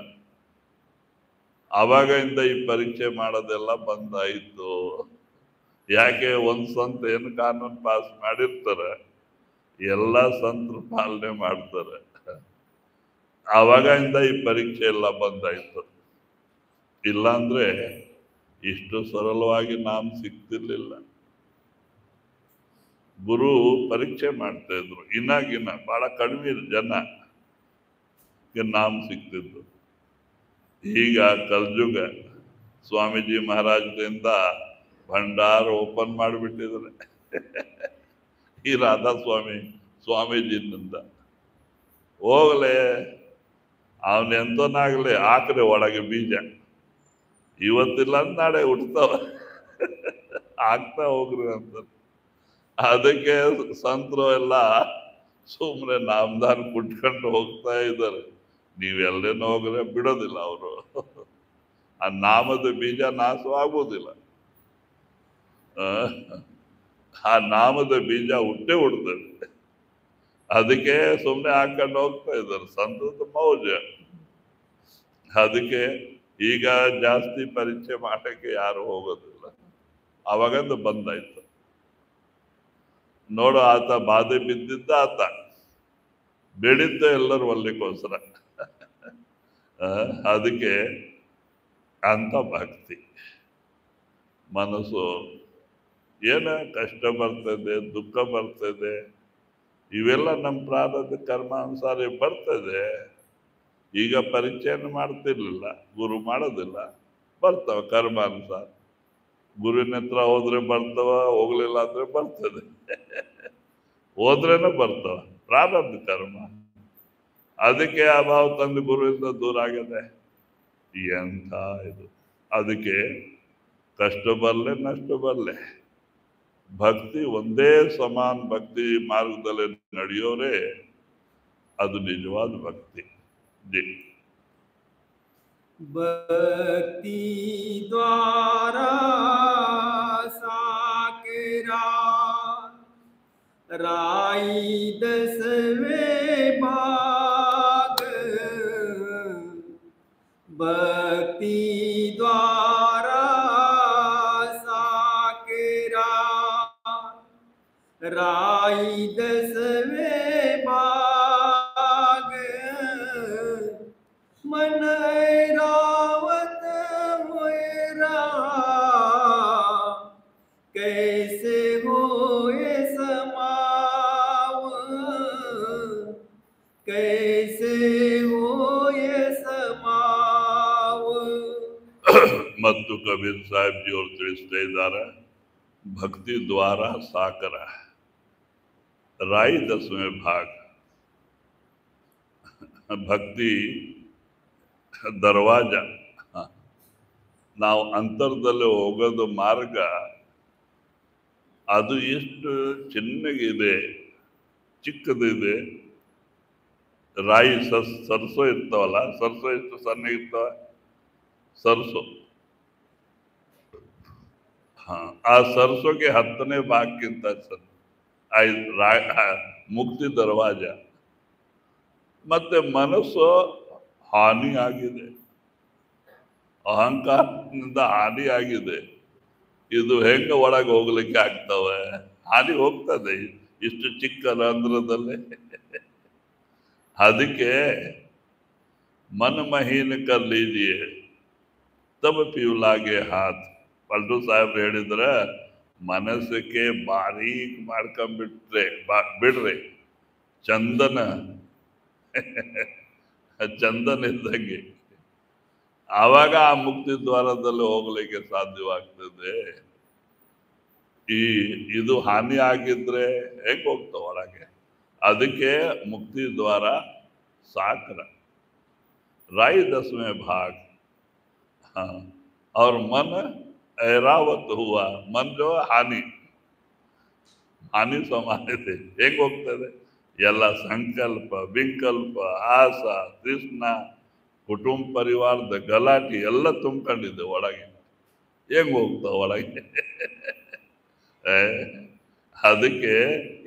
Speaker 1: ಅವಾಗಿಂದ ಈ ಪರೀಕ್ಷೆ ಮಾಡೋದೆಲ್ಲ ಬಂದಾಯಿತು. ಯಾಕೆ? ಒಂದ್ ಸಂತ ಏನು ಕಾನೂನು ಪಾಸ್ ಮಾಡಿರ್ತಾರೆ, ಎಲ್ಲ ಸಂತರು ಪಾಲನೆ ಮಾಡ್ತಾರೆ. ಆವಾಗಿಂದ ಈ ಪರೀಕ್ಷೆ ಎಲ್ಲ ಬಂದಾಯ್ತು. ಇಲ್ಲಾಂದ್ರೆ ಇಷ್ಟು ಸರಳವಾಗಿ ನಾಮ ಸಿಗ್ತಿರ್ಲಿಲ್ಲ. ಗುರು ಪರೀಕ್ಷೆ ಮಾಡ್ತಾ ಇದ್ರು, ಇನ್ನಾಗಿನ್ನ ಬಹಳ ಕಡಿಮೆ ಜನ ನಾಮ ಸಿಗ್ತಿದ್ರು. ಈಗ ಕಲ್ಯುಗ ಸ್ವಾಮೀಜಿ ಮಹಾರಾಜರಿಂದ ಭಂಡಾರ ಓಪನ್ ಮಾಡಿಬಿಟ್ಟಿದ್ರೆ. ಈ ರಾಧಾ ಸ್ವಾಮೀಜಿನಿಂದ ಹೋಗ್ಲೆ, ಅವನೆಂತನಾಗ್ಲಿ ಹಾಕ್ರೆ ಒಳಗೆ ಬೀಜ, ಇವತ್ತಿಲ್ಲ ನಾಳೆ ಹುಡ್ತಾವ, ಆಗ್ತಾ ಹೋಗ್ರಿ ಅಂತ. ಅದಕ್ಕೆ ಸಂತರು ಎಲ್ಲ ಸುಮ್ಮನೆ ನಾಮದಾನ ಕುಟ್ಕೊಂಡು ಹೋಗ್ತಾ ಇದ್ದಾರೆ. ನೀವೆಲ್ಲೇನೋ ಹೋಗ್ರೆ ಬಿಡೋದಿಲ್ಲ ಅವರು. ಆ ನಾಮದ ಬೀಜ ನಾಶವಾಗುವುದಿಲ್ಲ, ಆ ನಾಮದ ಬೀಜ ಹುಟ್ಟೆ ಹುಡ್ತದೆ. ಅದಕ್ಕೆ ಸುಮ್ಮನೆ ಹಾಕೊಂಡು ಹೋಗ್ತಾ ಇದ್ದಾರೆ. ಸಂತದ ಮೌಜ. ಅದಕ್ಕೆ ಈಗ ಜಾಸ್ತಿ ಪರೀಕ್ಷೆ ಮಾಡಕ್ಕೆ ಯಾರು ಹೋಗೋದಿಲ್ಲ. ಅವಾಗಂದು ಬಂದಾಯ್ತು. ನೋಡು, ಆತ ಬಾಧೆ ಬಿದ್ದಿದ್ದ, ಆತ ಬೆಳಿದ್ದ ಎಲ್ಲರೂ ಒಳ್ಳೆಗೋಸ್ಕರ. ಅದಕ್ಕೆ ಅಂತ ಭಕ್ತಿ. ಮನಸ್ಸು ಏನ ಕಷ್ಟ ಬರ್ತದೆ, ದುಃಖ ಬರ್ತದೆ, ಇವೆಲ್ಲ ನಮ್ಮ ಪ್ರಾರಬ್ಧ ಕರ್ಮಾನುಸಾರ ಬರ್ತದೆ. ಈಗ ಪರಿಚಯನ ಮಾಡ್ತಿರ್ಲಿಲ್ಲ, ಗುರು ಮಾಡೋದಿಲ್ಲ, ಬರ್ತಾವ ಕರ್ಮಾನುಸಾರ. ಗುರುವಿನ ಹತ್ರ ಹೋದ್ರೆ ಬರ್ತಾವ, ಹೋಗ್ಲಿಲ್ಲ ಅಂದ್ರೆ ಬರ್ತದೆ. ಹೋದ್ರೇನೆ ಬರ್ತಾವ, ಪ್ರಾರಬ್ಧ ಕರ್ಮ. ಅದಕ್ಕೆ ಅಭಾವ ತಂದು ಗುರುವಿಂದ ದೂರ ಆಗದೆ. ಎಂಥ ಇದು! ಅದಕ್ಕೆ ಕಷ್ಟ ಬರ್ಲೆ ನಷ್ಟ ಬರ್ಲೆ, ಭಕ್ತಿ ಒಂದೇ ಸಮಾನ ಭಕ್ತಿ ಮಾರ್ಗದಲ್ಲಿ ನಡೆಯೋರೆ ಅದು ನಿಜವಾದ ಭಕ್ತಿ. ಜಿ
Speaker 2: ಭಕ್ತಿ ದ್ವಾರ ಸಾಕರಾ राई दसवे भाग, भक्ति द्वारा साकरा राई दसवे भाग, मन ऐरावत मोरा कैसे होए समाव, कैसे होए समाव.
Speaker 1: ಮತ್ತು ಕಬೀರ್ ಸಾಹೇಬ್ ಜಿ ಅವರು ತಿಳಿಸ್ತಾ ಇದ್ದಾರೆ, ಭಕ್ತಿ ದ್ವಾರ ಸಾಕರ ರಾಯಿ 10ವೇं ಭಾಗ. ಭಕ್ತಿ ದರ್ವಾಜ, ನಾವು ಅಂತರದಲ್ಲಿ ಹೋಗೋದು ಮಾರ್ಗ ಅದು ಎಷ್ಟು ಚಿನ್ನಗಿದೆ, ಚಿಕ್ಕದಿದೆ. ರಾಯಿ ಸರ್ಸೋ ಇರ್ತಾವಲ್ಲ, ಸರ್ಸೋ ಎಷ್ಟು ಸಣ್ಣ ಇರ್ತಾವ, ಸರ್ಸೋ. ಆ ಸರ್ಸೋಗೆ 10ನೇ ಭಾಗಕ್ಕಿಂತ ಮುಕ್ತಿ ದರ್ವಾಜ. ಮತ್ತೆ ಮನಸ್ಸು ಹಾನಿ ಆಗಿದೆ, ಅಹಂಕಾರದಿಂದ ಹಾನಿ ಆಗಿದೆ. ಇದು ಹೆಂಗ ಒಳಗೆ ಹೋಗ್ಲಿಕ್ಕೆ ಆಗ್ತವೆ? ಹಾನಿ ಹೋಗ್ತದೆ ಇಷ್ಟು ಚಿಕ್ಕ ರಂಧ್ರದಲ್ಲೇ. ಅದಕ್ಕೆ मन महीन कर लीजिए तब पीवलागे हाथ. ಪಲ್ಟು ಸಾಹೇಬ್ರು ಹೇಳಿದ್ರೆ, ಮನಸ್ಸಿಗೆ ಬಾರೀಕ್ ಮಾಡ್ಕೊಂಡ್ಬಿಟ್ರೆ ಬಿಡ್ರಿ, ಚಂದನ ಚಂದನ ಇದ್ದಂಗೆ, ಆವಾಗ ಆ ಮುಕ್ತಿ ದ್ವಾರದಲ್ಲಿ ಹೋಗ್ಲಿಕ್ಕೆ ಸಾಧ್ಯವಾಗ್ತದೆ. ಇದು ಹಾನಿ ಆಗಿದ್ರೆ ಹೇಗೆ ಹೋಗ್ತಾವ ಒಳಗೆ? ಅದಕ್ಕೆ ಮುಕ್ತಿ ದ್ವಾರ साकर राय 10वें भाग. हाँ, और मन ऐरावत हुआ, मन जो हानि समाने थे हेंग ಹೋಗ್ತದೆ? ಎಲ್ಲ ಸಂಕಲ್ಪ ವಿಕಲ್ಪ ಆಸ ತೃಷ್ಣ ಕುಟುಂಬ ಪರಿವಾರದ ಗಲಾಟೆ ಎಲ್ಲ ತುಂಬಿಕೊಂಡಿದೆ ಒಳಗೆ. ಹೆಂಗ್ ಹೋಗ್ತಾವ ಒಳಗೆ? ಅದಕ್ಕೆ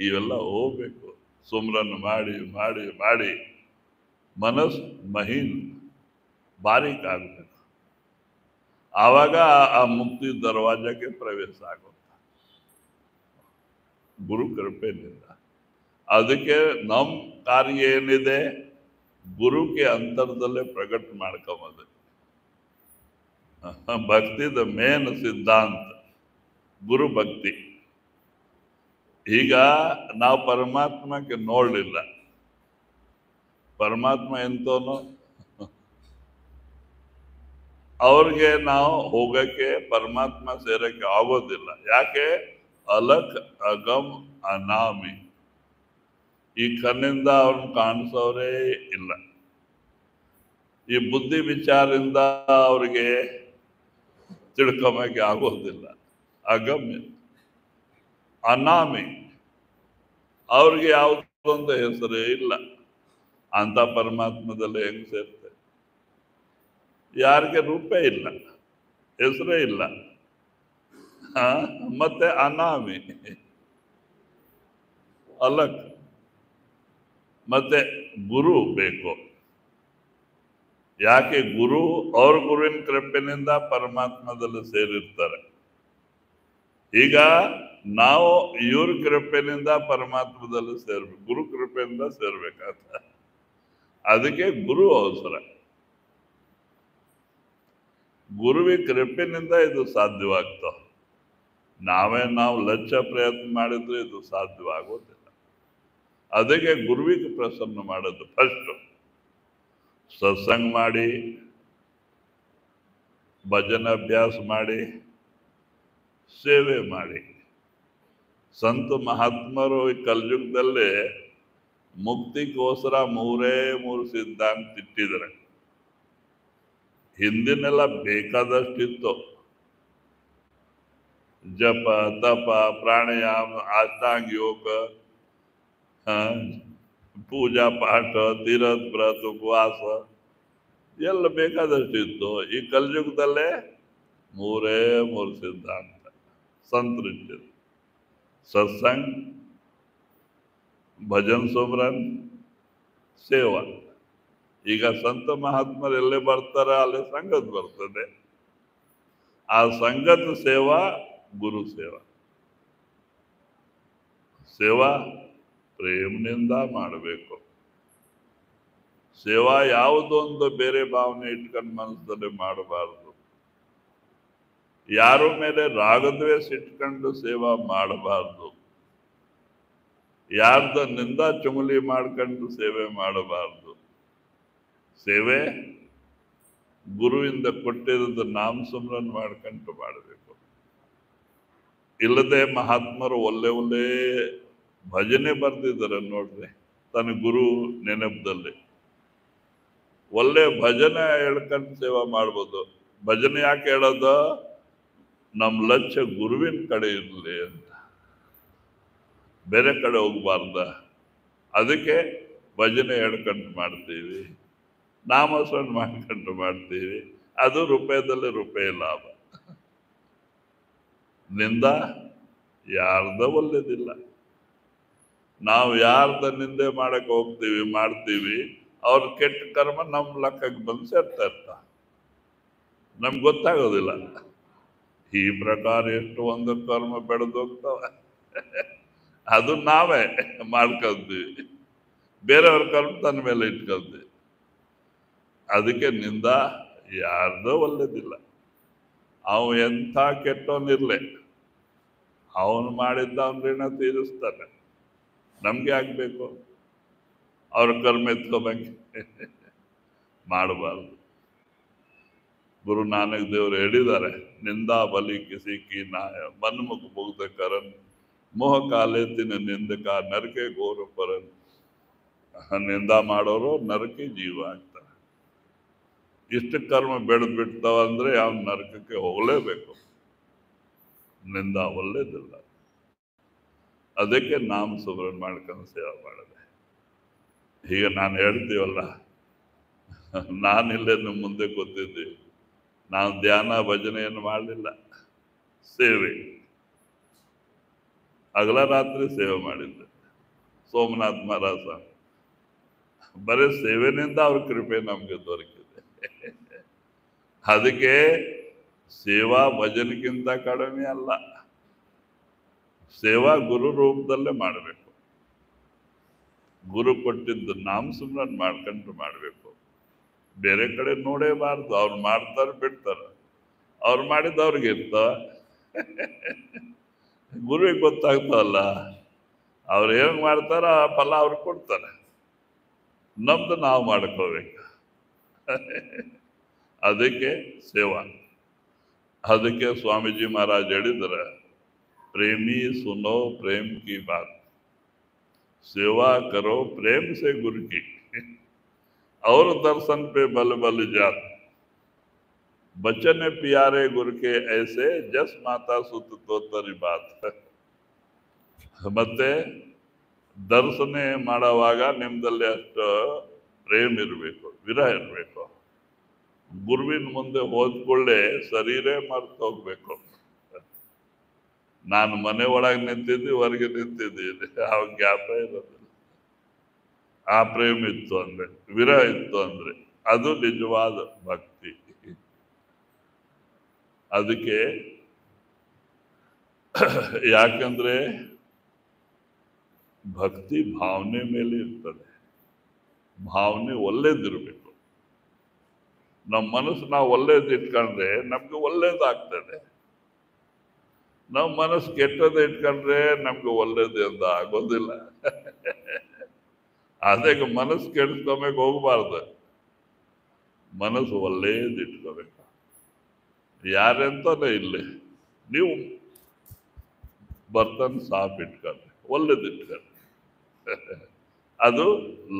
Speaker 1: ಇವೆಲ್ಲ ಹೋಗ್ಬೇಕು. ಸುಮ್ರನ್ ಮಾಡಿ ಮಾಡಿ ಮಾಡಿ ಮನಸ್ಸು ಮಹೀನ್ ಬಾರೀಕ್ ಆಗಬೇಕು. ಆವಾಗ ಆ ಮುಕ್ತಿ ದರ್ವಾಜಕ್ಕೆ ಪ್ರವೇಶ ಆಗುತ್ತೆ ಗುರು ಕೃಪೆಯಿಂದ. ಅದಕ್ಕೆ ನಮ್ಮ ಕಾರ್ಯ ಏನಿದೆ, ಗುರುಗೆ ಅಂತರದಲ್ಲೇ ಪ್ರಕಟ ಮಾಡ್ಕೊಂಬದು. ಭಕ್ತಿದ ಮೇನ್ ಸಿದ್ಧಾಂತ ಗುರು ಭಕ್ತಿ. ಈಗ ನಾವು ಪರಮಾತ್ಮಕ್ಕೆ ನೋಡಲಿಲ್ಲ, ಪರಮಾತ್ಮ ಎಂತೋನು ಅವ್ರಿಗೆ ನಾವು ಹೋಗಕ್ಕೆ ಪರಮಾತ್ಮ ಸೇರಕ್ಕೆ ಆಗೋದಿಲ್ಲ. ಯಾಕೆ? ಅಲಕ್ ಅಗಮ್ ಅನಾಮಿ. ಈ ಕಣ್ಣಿಂದ ಅವ್ರನ್ನ ಕಾಣಿಸೋರೇ ಇಲ್ಲ, ಈ ಬುದ್ಧಿ ವಿಚಾರದಿಂದ ಅವ್ರಿಗೆ ತಿಳ್ಕೊಂಬಕ್ಕೆ ಆಗೋದಿಲ್ಲ. ಅಗಮ್ಯ ಅನಾಮಿ, ಅವ್ರಿಗೆ ಯಾವುದೊಂದು ಹೆಸರೇ ಇಲ್ಲ. ಅಂತ ಪರಮಾತ್ಮದಲ್ಲಿ ಹೆಂಗ್ ಸೇರ್ತಾರೆ? ಯಾರಿಗೆ ರೂಪೇ ಇಲ್ಲ, ಹೆಸರೇ ಇಲ್ಲ. ಮತ್ತೆ ಅನಾಮಿ, ಅಲಕ್. ಮತ್ತೆ ಗುರು ಬೇಕು. ಯಾಕೆ? ಗುರು ಅವ್ರ ಗುರುವಿನ ಕೃಪೆನಿಂದ ಪರಮಾತ್ಮದಲ್ಲಿ ಸೇರಿರ್ತಾರೆ. ಈಗ ನಾವು ಇವ್ರ ಕೃಪೆನಿಂದ ಪರಮಾತ್ಮದಲ್ಲಿ ಸೇರ್ಬೇಕು, ಗುರು ಕೃಪೆಯಿಂದ ಸೇರ್ಬೇಕಾಗ್ತ. ಅದಕ್ಕೆ ಗುರು ಅವಸರ. ಗುರುವಿ ಕೃಪೆನಿಂದ ಇದು ಸಾಧ್ಯವಾಗ್ತಾವ. ನಾವು ಲಕ್ಷ ಪ್ರಯತ್ನ ಮಾಡಿದ್ರೆ ಇದು ಸಾಧ್ಯವಾಗೋದಿಲ್ಲ. ಅದಕ್ಕೆ ಗುರುವಿಗೆ ಪ್ರಸನ್ನ ಮಾಡೋದು ಫಸ್ಟ್. ಸತ್ಸಂಗ ಮಾಡಿ, ಭಜನ ಅಭ್ಯಾಸ ಮಾಡಿ, ಸೇವೆ ಮಾಡಿ. ಸಂತ ಮಹಾತ್ಮರು ಈ ಕಲಿಯುಗದಲ್ಲೇ ಮುಕ್ತಿಗೋಸ್ಕರ 3 ಸಿದ್ಧಾಂತ ಇಟ್ಟಿದ್ದಾರೆ. ಹಿಂದಿನೆಲ್ಲ ಬೇಕಾದಷ್ಟಿತ್ತು. ಜಪ, ತಪ, ಪ್ರಾಣಾಯಾಮ, ಅಷ್ಟಾಂಗ ಯೋಗ, ಪೂಜಾ ಪಾಠ, ತೀರಥ ವ್ರತ, ಉಪವಾಸ ಎಲ್ಲ ಬೇಕಾದಷ್ಟಿತ್ತು. ಈ ಕಲಿಯುಗದಲ್ಲೇ 3 ಸಿದ್ಧಾಂತ ಸಂತರಿಸಿದ್ರು. सत्संग, ಭಜನ್, ಸುಮ್ರನ್, ಸೇವಾ. ಈಗ ಸಂತ ಮಹಾತ್ಮರು ಎಲ್ಲೇ ಬರ್ತಾರ ಅಲ್ಲಿ ಸಂಗತ್ ಬರ್ತದೆ. ಆ ಸಂಗತ ಸೇವಾ ಗುರು ಸೇವಾ. ಸೇವಾ ಪ್ರೇಮನಿಂದ ಮಾಡಬೇಕು. ಸೇವಾ ಯಾವುದೊಂದು ಬೇರೆ ಭಾವನೆ ಇಟ್ಕೊಂಡು ಮನಸ್ಸಲ್ಲಿ ಮಾಡಬಾರ್ದು. ಯಾರ ಮೇಲೆ ರಾಗದ್ವೇಷ ಇಟ್ಕೊಂಡು ಸೇವಾ ಮಾಡಬಾರ್ದು. ಯಾರ್ದ ನಿಂದ ಚುಮಲಿ ಮಾಡ್ಕೊಂಡು ಸೇವೆ ಮಾಡಬಾರ್ದು. ಸೇವೆ ಗುರುವಿಂದ ಕೊಟ್ಟಿರೋದು ನಾಮ ಸುಮ್ರನ್ ಮಾಡ್ಕೊಂಡು ಮಾಡಬೇಕು. ಇಲ್ಲದೆ ಮಹಾತ್ಮರು ಒಳ್ಳೆ ಒಳ್ಳೆ ಭಜನೆ ಬರ್ದಿದ್ದಾರೆ ನೋಡ್ರಿ, ತನ್ನ ಗುರು ನೆನಪದಲ್ಲಿ ಒಳ್ಳೆ ಭಜನೆ ಹೇಳ್ಕೊಂಡು ಸೇವಾ ಮಾಡ್ಬೋದು. ಭಜನೆ ಯಾಕೆ ಹೇಳೋದು? ನಮ್ಮ ಲಕ್ಷ್ಯ ಗುರುವಿನ ಕಡೆ ಇರಲಿ ಅಂತ, ಬೇರೆ ಕಡೆ ಹೋಗ್ಬಾರ್ದ. ಅದಕ್ಕೆ ಭಜನೆ ಹೇಳ್ಕೊಂಡು ಮಾಡ್ತೀವಿ, ನಾಮಸ್ಮರಣೆ ಮಾಡ್ಕೊಂಡು ಮಾಡ್ತೀವಿ. ಅದು ರೂಪಾಯಿದಲ್ಲಿ ರೂಪಾಯಿ ಲಾಭ. ನಿಂದ ಯಾರ್ದ ಒಳ್ಳೇದಿಲ್ಲ. ನಾವು ಯಾರ್ದ ನಿಂದೆ ಮಾಡಕ್ಕೆ ಹೋಗ್ತೀವಿ ಮಾಡ್ತೀವಿ, ಅವ್ರ ಕೆಟ್ಟ ಕರ್ಮ ನಮ್ಮ ಲೆಕ್ಕಕ್ಕೆ ಬಂದು ಸೇರ್ತಾ ಇರ್ತ, ನಮ್ಗೆ ಗೊತ್ತಾಗೋದಿಲ್ಲ. ಈ ಪ್ರಕಾರ ಎಷ್ಟು ಒಂದು ಕರ್ಮ ಬೆಳೆದೋಗ್ತಾವ, ಅದು ನಾವೇ ಮಾಡ್ಕೊಳ್ತೀವಿ, ಬೇರೆಯವ್ರ ಕರ್ಮ ತನ್ನ ಮೇಲೆ ಇಟ್ಕೊಳ್ತೀವಿ. ಅದಕ್ಕೆ ನಿಂದ ಯಾರ್ದೋ ಒಳ್ಳೇದಿಲ್ಲ. ಅವ ಎಂಥ ಕೆಟ್ಟವನಿರ್ಲೆ, ಅವನು ಮಾಡಿದ್ದ ಅವನ ಋಣ ತೀರಿಸ್ತಾನೆ. ನಮ್ಗೆ ಆಗ್ಬೇಕು ಅವ್ರ ಕರ್ಮ ಎತ್ಕೋಬೇಕು ಮಾಡಬಾರ್ದು. ಗುರು ನಾನಕ್ ದೇವರು ಹೇಳಿದ್ದಾರೆ, ನಿಂದಾ ಬಲಿ ಕಿಸಿ ಕಿ ನಾಯ ಮನ್ಮುಖ ಮುಗ್ಧ ಕರನ್ ಮೋಹ ಕಾಲೇತಿನ ನಿಂದಕ ನರಕೆ ಗೋರು ಪರನ್. ನಿಂದ ಮಾಡೋರು ನರಕೆ ಜೀವ ಆಗ್ತಾರೆ. ಇಷ್ಟು ಕರ್ಮ ಬೆಳೆದು ಬಿಡ್ತಾವ ಅಂದ್ರೆ ಅವ್ನ ನರಕಕ್ಕೆ ಹೋಗಲೇಬೇಕು. ನಿಂದ ಒಳ್ಳೇದಿಲ್ಲ. ಅದಕ್ಕೆ ನಾಮ ಸುಬ್ರಹ್ಮಣ್ಯ ಮಾಡ್ಕೊಂಡು ಸೇವೆ ಮಾಡಿದೆ. ಈಗ ನಾನು ಹೇಳ್ತೀವಲ್ಲ, ನಾನಿಲ್ಲೇ ನಿಮ್ಮ ಮುಂದೆ ಗೊತ್ತಿದ್ದೀವಿ, ನಾನು ಧ್ಯಾನ ಭಜನೆಯನ್ನು ಮಾಡಲಿಲ್ಲ, ಸೇವೆ ಹಗಲ ರಾತ್ರಿ ಸೇವೆ ಮಾಡಿದ್ದೆ. ಸೋಮನಾಥ್ ಮಹಾರಾಜ ಬರೀ ಸೇವೆನಿಂದ ಅವ್ರ ಕೃಪೆ ನಮ್ಗೆ ದೊರಕಿದೆ. ಅದಕ್ಕೆ ಸೇವಾ ಭಜನೆಗಿಂತ ಕಡಿಮೆ ಅಲ್ಲ, ಸೇವಾ ಗುರು ರೂಪದಲ್ಲೇ ಮಾಡಬೇಕು. ಗುರು ಕೊಟ್ಟಿದ್ದು ನಾಮ ಸುಮ್ರನ್ ಮಾಡ್ಕೊಂಡು ಮಾಡಬೇಕು. ಬೇರೆ ಕಡೆ ನೋಡೇಬಾರ್ದು. ಅವ್ರು ಮಾಡ್ತಾರೆ ಬಿಡ್ತಾರೆ, ಅವ್ರು ಮಾಡಿದ್ದು ಅವ್ರಿಗೆ ಇರ್ತಾವ, ಗುರುವಿಗೆ ಗೊತ್ತಾಗ್ತಾವಲ್ಲ. ಅವ್ರು ಏನು ಮಾಡ್ತಾರ ಆ ಫಲ ಅವ್ರಿಗೆ ಕೊಡ್ತಾರೆ, ನಮ್ದು ನಾವು ಮಾಡ್ಕೋಬೇಕು. ಅದಕ್ಕೆ ಸೇವಾ. ಅದಕ್ಕೆ ಸ್ವಾಮೀಜಿ ಮಹಾರಾಜ್ ಹೇಳಿದ್ರೆ, प्रेमी सुनो प्रेम की बात, सेवा करो प्रेम से गुरु की, और दर्शन पे बल बल जात, बचन प्यारे गुरु के ऐसे जस माता सुत तोतरी बात. ಮತ್ತೆ ದರ್ಶನೆ ಮಾಡುವಾಗ ನಿಮ್ದಲ್ಲಿ ಅಷ್ಟು ಪ್ರೇಮ ಇರಬೇಕು, ವಿರಹ ಇರಬೇಕು. ಗುರುವಿನ ಮುಂದೆ ಹೋದ್ಕೊಳ್ಳೆ ಶರೀರ ಮರ್ತು ಹೋಗ್ಬೇಕು. ನಾನು ಮನೆ ಒಳಗೆ ನಿಂತಿದ್ದೆ, ಹೊರಗೆ ನಿಂತಿದ್ದೀನಿ, ಆ ಗ್ಯಾಪ ಇರೋದಿಲ್ಲ. ಆ ಪ್ರೇಮ ಇತ್ತು ಅಂದ್ರೆ, ವಿರಹ ಇತ್ತು ಅಂದ್ರೆ ಅದು ನಿಜವಾದ ಭಕ್ತಿ. ಅದಕ್ಕೆ ಯಾಕಂದ್ರೆ ಭಕ್ತಿ ಭಾವನೆ ಮೇಲೆ ಇರ್ತದೆ. ಭಾವನೆ ಒಳ್ಳೇದಿರ್ಬೇಕು. ನಮ್ಮ ಮನಸ್ಸು ನಾವು ಒಳ್ಳೇದು ಇಟ್ಕೊಂಡ್ರೆ ನಮ್ಗೆ ಒಳ್ಳೇದಾಗ್ತದೆ. ನಾವು ಮನಸ್ಸು ಕೆಟ್ಟದ್ದು ಇಟ್ಕೊಂಡ್ರೆ ನಮ್ಗೆ ಒಳ್ಳೇದು ಅಂತ ಆಗೋದಿಲ್ಲ. ಅದಕ್ಕೆ ಮನಸ್ಸು ಕೆಡಿಸ್ಕೊಬೇಕು ಹೋಗ್ಬಾರ್ದು, ಮನಸ್ಸು ಒಳ್ಳೇದು ಇಟ್ಕೋಬೇಕು. ಯಾರೆಂತಾನೆ ಇಲ್ಲಿ ನೀವು ಬರ್ತನ್ ಸಾಫ್ ಇಟ್ಕೊಂಡ್ರೆ, ಒಳ್ಳೇದು ಇಟ್ಕೊಂಡ್ರೆ ಅದು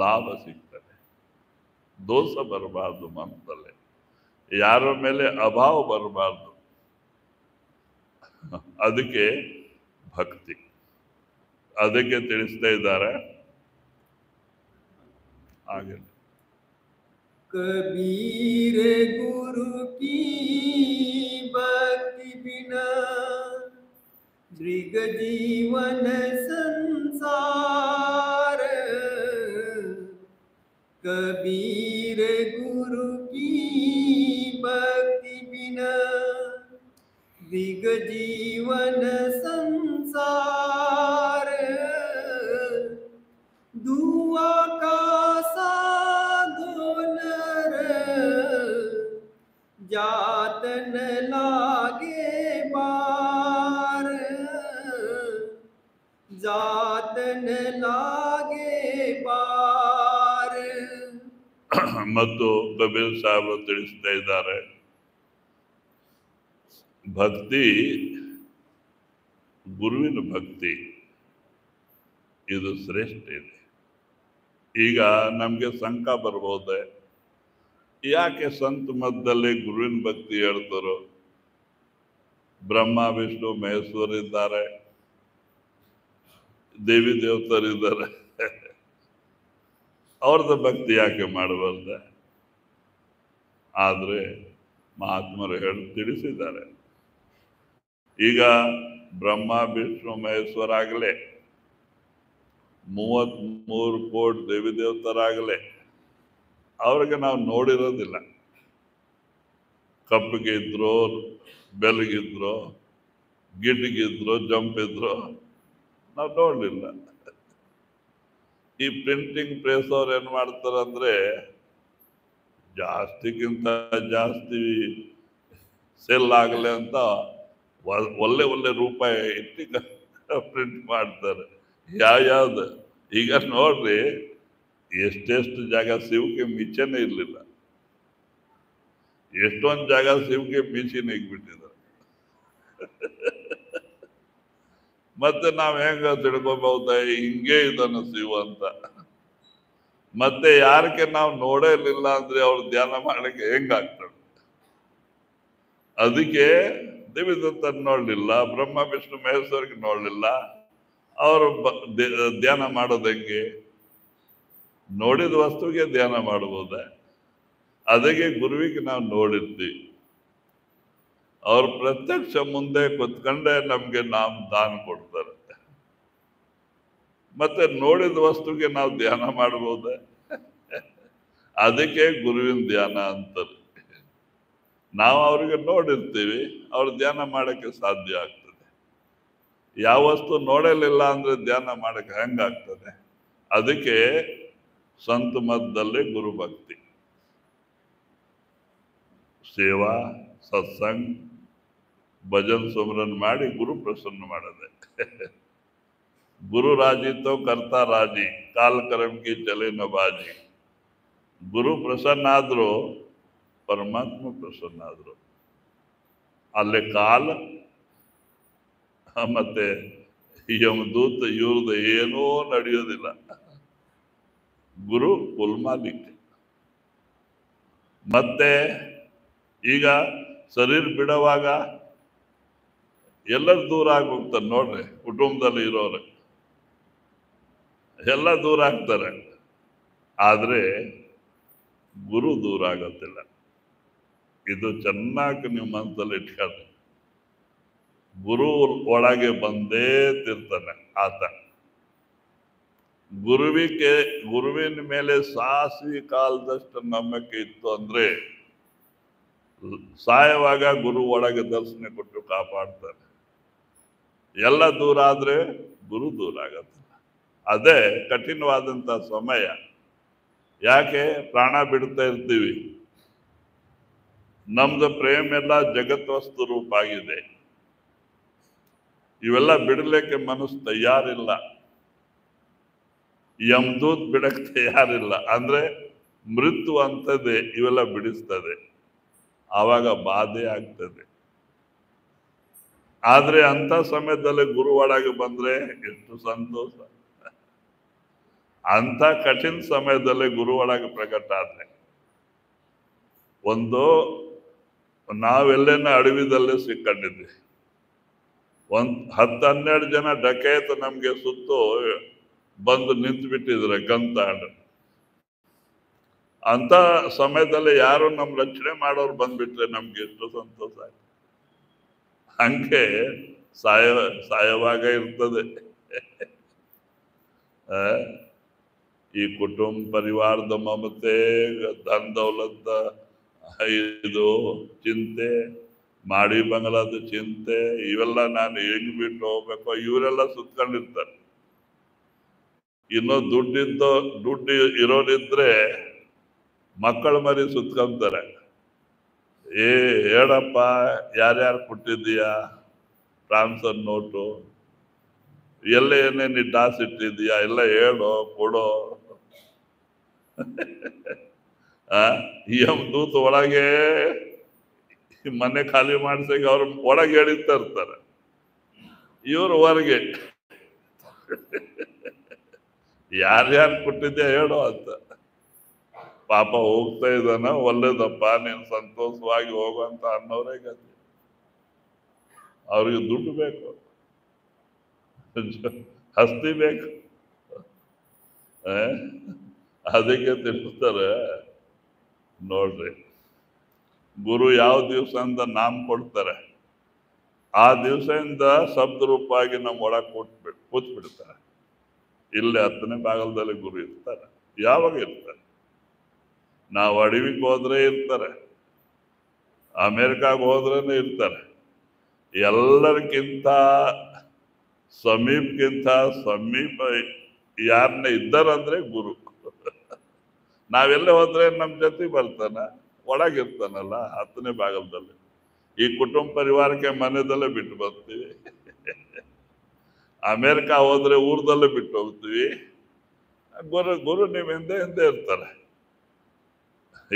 Speaker 1: ಲಾಭ ಸಿಗ್ತದೆ. ದೋಷ ಬರಬಾರ್ದು ಮನಸ್ಸಲ್ಲಿ, ಯಾರ ಮೇಲೆ ಅಭಾವ ಬರಬಾರ್ದು. ಅದಕ್ಕೆ ಭಕ್ತಿ. ಅದಕ್ಕೆ ತಿಳಿಸ್ತಾ ಇದ್ದಾರೆ ಹಾಗೆ,
Speaker 2: कबीर गुरु की भक्ति बिना मृग जीवन संसार, कबीर गुरु की भक्ति बिना मृग जीवन संसार, दुआ का साधो जात न लागे बार, जात न लागे बार।
Speaker 1: ಮತ್ತು ಕಬೀರ್ ಸಾಹೇಬರು ತಿಳಿಸ್ತಾ ಇದ್ದಾರೆ, ಭಕ್ತಿ, ಗುರುವಿನ ಭಕ್ತಿ ಇದು ಶ್ರೇಷ್ಠ ಇದೆ. ಈಗ ನಮ್ಗೆ ಶಂಕ ಬರ್ಬೋದೆ, ಯಾಕೆ ಸಂತ ಮಧ್ಯದಲ್ಲಿ ಗುರುವಿನ ಭಕ್ತಿ ಹೇಳ್ತಾರೋ? ಬ್ರಹ್ಮ ವಿಷ್ಣು ಮಹೇಶ್ವರ ಇದ್ದಾರೆ, ದೇವಿ ದೇವತರಿದ್ದಾರೆ, ಅವ್ರದ್ದು ಭಕ್ತಿ ಯಾಕೆ ಮಾಡಬಾರ್ದ? ಆದ್ರೆ ಮಹಾತ್ಮರು ತಿಳಿಸಿದ್ದಾರೆ, ಈಗ ಬ್ರಹ್ಮ ವಿಷ್ಣು ಮಹೇಶ್ವರ ಆಗಲೇ, 33 ಕೋಟಿ ದೇವಿ ದೇವತರಾಗಲೇ, ಅವ್ರಿಗೆ ನಾವು ನೋಡಿರೋದಿಲ್ಲ. ಕಪ್ಪಿಗೆ ಇದ್ರು, ಬೆಲಗಿದ್ರು, ಗಿಡ್ಗಿದ್ರು, ಜಂಪಿದ್ರು, ನಾವು ನೋಡಲಿಲ್ಲ. ಈ ಪ್ರಿಂಟಿಂಗ್ ಪ್ರೆಸ್ ಅವ್ರು ಏನ್ ಮಾಡ್ತಾರಂದ್ರೆ, ಜಾಸ್ತಿಗಿಂತ ಜಾಸ್ತಿ ಸೆಲ್ ಆಗಲಿ ಅಂತ ಒಳ್ಳೆ ಒಳ್ಳೆ ರೂಪಾಯಿ ಇಟ್ಟು ಪ್ರಿಂಟ್ ಮಾಡ್ತಾರೆ. ಯಾವ್ಯಾವ್ದು ಈಗ ನೋಡ್ರಿ, ಎಷ್ಟೆಷ್ಟು ಜಾಗ ಶಿವಕ್ಕೆ ಮಿಚನೇ ಇರ್ಲಿಲ್ಲ, ಎಷ್ಟೊಂದು ಜಾಗ ಶಿವಕ್ಕೆ ಮಿಚಿನ ಇಗ್ಬಿಟ್ಟಿದ್ದಾರೆ. ಮತ್ತೆ ನಾವ್ ಹೆಂಗ ತಿಳ್ಕೊಬಹುದ ಹಿಂಗೆ ಇದನ್ನು ಶಿವ ಅಂತ? ಮತ್ತೆ ಯಾರಕ್ಕೆ ನಾವು ನೋಡೇ ಇರ್ಲಿಲ್ಲ ಅಂದ್ರೆ ಅವ್ರು ಧ್ಯಾನ ಮಾಡಕ್ಕೆ ಹೆಂಗಾಗ್ತದೆ? ಅದಕ್ಕೆ ದೇವಿದತ್ತ ನೋಡ್ಲಿಲ್ಲ, ಬ್ರಹ್ಮ ವಿಷ್ಣು ಮಹೇಶ್ವರಿಗೆ ನೋಡ್ಲಿಲ್ಲ, ಅವರು ಧ್ಯಾನ ಮಾಡೋದಂಗೆ? ನೋಡಿದ ವಸ್ತುಗೆ ಧ್ಯಾನ ಮಾಡಬಹುದ? ಅದಕ್ಕೆ ಗುರುವಿಗೆ ನಾವು ನೋಡಿರ್ತೀವಿ, ಅವ್ರ ಪ್ರತ್ಯಕ್ಷ ಮುಂದೆ ಕುತ್ಕೊಂಡೆ ನಮ್ಗೆ ದಾನ ಕೊಡ್ತಾರೆ. ಮತ್ತೆ ನೋಡಿದ ವಸ್ತುಗೆ ನಾವು ಧ್ಯಾನ ಮಾಡಬಹುದ? ಅದಕ್ಕೆ ಗುರುವಿನ ಧ್ಯಾನ ಅಂತಾರೆ. ನಾವು ಅವ್ರಿಗೆ ನೋಡಿರ್ತೀವಿ, ಅವ್ರ ಧ್ಯಾನ ಮಾಡಕ್ಕೆ ಸಾಧ್ಯ ಆಗ್ತದೆ. ಯಾವ ವಸ್ತು ನೋಡಲಿಲ್ಲ ಅಂದ್ರೆ ಧ್ಯಾನ ಮಾಡಕ್ಕೆ ಹೆಂಗಾಗ್ತದೆ? ಅದಕ್ಕೆ ಸಂತ ಮತದಲ್ಲಿ ಗುರು ಭಕ್ತಿ, ಸೇವಾ, ಸತ್ಸಂಗ್, ಭಜನ್ ಸುಮರನ್ ಮಾಡಿ ಗುರು ಪ್ರಸನ್ನ ಮಾಡದೆ. ಗುರು ರಾಜಿ ತೋ ಕರ್ತಾ ರಾಜಿ, ಕಾಲ್ ಕರಂ ಕಿ ಚಲೆ ನ ಬಾಜಿ. ಗುರು ಪ್ರಸನ್ನ ಆದ್ರು, ಪರಮಾತ್ಮ ಪ್ರಸನ್ನ ಆದ್ರು. ಅಲ್ಲಿ ಕಾಲ ಮತ್ತೆ ಯಮದೂತ ಇವ್ರದ್ದು ಏನೂ ನಡೆಯೋದಿಲ್ಲ. ಗುರು ಕುಲ್ಮಾಲಿಕ್. ಮತ್ತೆ ಈಗ ಶರೀರ ಬಿಡುವಾಗ ಎಲ್ಲರೂ ದೂರ ಆಗಿ ಹೋಗ್ತಾರೆ ನೋಡ್ರಿ, ಕುಟುಂಬದಲ್ಲಿ ಇರೋರು ಎಲ್ಲ ದೂರ ಆಗ್ತಾರೆ, ಆದ್ರೆ ಗುರು ದೂರ ಆಗತ್ತಿಲ್ಲ. ಇದು ಚೆನ್ನಾಗಿ ನೀವು ಮನಸ್ಸಲ್ಲಿ ಇಟ್ಕೊಳ್ಳಿ. ಗುರು ಒಳಗೆ ಬಂದೇ ತಿರ್ತಾನೆ ಆತ. ಗುರುವಿನ ಮೇಲೆ ಸಾಸಿವೆ ಕಾಲದಷ್ಟು ನಂಬಿಕೆ ಇತ್ತು ಅಂದ್ರೆ ಸಾಯುವಾಗ ಗುರು ಒಳಗೆ ದರ್ಶನ ಕೊಟ್ಟು ಕಾಪಾಡ್ತಾರೆ. ಎಲ್ಲ ದೂರ ಆದ್ರೆ ಗುರು ದೂರ ಆಗತ್ತಿಲ್ಲ. ಅದೇ ಕಠಿಣವಾದಂತ ಸಮಯ. ಯಾಕೆ ಪ್ರಾಣ ಬಿಡ್ತಾ ಇರ್ತೀವಿ? ನಮ್ದು ಪ್ರೇಮ ಎಲ್ಲ ಜಗತ್ ವಸ್ತು ರೂಪ ಆಗಿದೆ. ಇವೆಲ್ಲ ಬಿಡಲಿಕ್ಕೆ ಮನಸ್ಸು ತಯಾರಿಲ್ಲ. ಯಮದೂತ್ ಬಿಡಕ್ಕೆ ತಯಾರಿಲ್ಲ. ಅಂದ್ರೆ ಮೃತ್ಯು ಅಂತದೆ ಇವೆಲ್ಲ ಬಿಡಿಸ್ತದೆ, ಆವಾಗ ಬಾಧೆ ಆಗ್ತದೆ. ಆದ್ರೆ ಅಂತ ಸಮಯದಲ್ಲಿ ಗುರು ಒಳಗೆ ಬಂದ್ರೆ ಎಷ್ಟು ಸಂತೋಷ. ಅಂತ ಕಠಿಣ ಸಮಯದಲ್ಲಿ ಗುರು ಒಳಗೆ ಪ್ರಕಟ ಆದ್ರೆ, ಒಂದು ನಾವೆಲ್ಲೇನ ಅಡವಿದಲ್ಲೇ ಸಿಕ್ಕೊಂಡಿದ್ವಿ, 10-12 ಜನ ಡಕೇತ ನಮ್ಗೆ ಸುತ್ತು ಬಂದು ನಿಂತು ಬಿಟ್ಟಿದ್ರೆ ಗಂತಾಂಡ್. ಅಂತ ಸಮಯದಲ್ಲಿ ಯಾರು ನಮ್ ರಕ್ಷಣೆ ಮಾಡೋರು ಬಂದ್ಬಿಟ್ರೆ ನಮ್ಗೆ ಎಷ್ಟು ಸಂತೋಷ ಆಯ್ತು. ಹಂಗೆ ಸಾಯವಾಗ ಇರ್ತದೆ. ಈ ಕುಟುಂಬ ಪರಿವಾರದ ಮಮತೆ, ಧನ್ ದೌಲತ್ ಇದು ಚಿಂತೆ, ಮಾಡಿ ಬಂಗಲಾದ ಚಿಂತೆ, ಇವೆಲ್ಲ ನಾನು ಹೆಂಗ್ ಬಿಟ್ಟು ಹೋಗ್ಬೇಕು, ಇವರೆಲ್ಲ ಸುತ್ಕೊಂಡಿರ್ತಾರೆ. ಇನ್ನು ದುಡ್ಡು ಇರೋರಿದ್ರೆ ಮಕ್ಕಳ ಮರಿ ಸುತ್ಕೊಂತಾರೆ. ಏ ಹೇಳಪ್ಪ, ಯಾರ್ಯಾರು ಕೊಟ್ಟಿದ್ದೀಯಾ ಟ್ರಾನ್ಸ್ಫರ್ ನೋಟು, ಎಲ್ಲ ಏನೇನು ಡಾಸ್ ಇಟ್ಟಿದ್ದೀಯಾ ಎಲ್ಲ ಹೇಳೋ, ಕೊಡೋ. ಎಂ ದೂತ ಒಳಗೆ ಮನೆ ಖಾಲಿ ಮಾಡಿಸಾಗ ಅವ್ರ ಒಳಗೆ ಹೇಳಿತಾ ಇರ್ತಾರೆ, ಇವ್ರು ಹೊರಗೆ ಯಾರ್ಯಾರು ಕೊಟ್ಟಿದ್ಯಾ ಹೇಳೋ ಅಂತ. ಪಾಪ ಹೋಗ್ತಾ ಇದ್ದಾನ, ಒಳ್ಳೇದಪ್ಪ ನೀನ್ ಸಂತೋಷವಾಗಿ ಹೋಗುವಂತ ಅನ್ನೋರೇ ಗತಿ. ಅವ್ರಿಗೆ ದುಡ್ಡು ಬೇಕು, ಹಸ್ತಿ ಬೇಕು. ಅದಕ್ಕೆ ತಿಳಿಸ್ತಾರೆ ನೋಡ್ರಿ, ಗುರು ಯಾವ ದಿವಸ ಅಂತ ನಾಮ ಕೊಡ್ತಾರೆ, ಆ ದಿವಸದಿಂದ ಶಬ್ದ ರೂಪವಾಗಿ ನಮ್ಮ ಒಳಗೆ ಕೂತ್ ಬಿಡ್ತಾರೆ. ಇಲ್ಲಿ 10ನೇ ಭಾಗದಲ್ಲಿ ಗುರು ಇರ್ತಾರೆ. ಯಾವಾಗ ಇರ್ತಾರೆ? ನಾವು ಅಡವಿಗೆ ಹೋದ್ರೆ ಇರ್ತಾರೆ, ಅಮೇರಿಕಾಗ ಹೋದ್ರೇನೆ ಇರ್ತಾರೆ. ಎಲ್ಲರಿಗಿಂತ ಸಮೀಪ ಯಾರನ್ನ ಇದ್ದಾರಂದ್ರೆ ಗುರು. ನಾವೆಲ್ಲ ಹೋದ್ರೆ ನಮ್ ಜೊತೆ ಬರ್ತಾನ, ಒಳಗಿರ್ತಾನಲ್ಲ 10ನೇ ಭಾಗದಲ್ಲಿ. ಈ ಕುಟುಂಬ ಪರಿವಾರಕ್ಕೆ ಮನೆದಲ್ಲೇ ಬಿಟ್ಟು ಬರ್ತೀವಿ, ಅಮೇರಿಕಾ ಹೋದ್ರೆ ಊರ್ದಲ್ಲೇ ಬಿಟ್ಟು ಹೋಗ್ತೀವಿ. ಗುರು ನಿಮ್ ಹಿಂದೆ ಇರ್ತಾರೆ.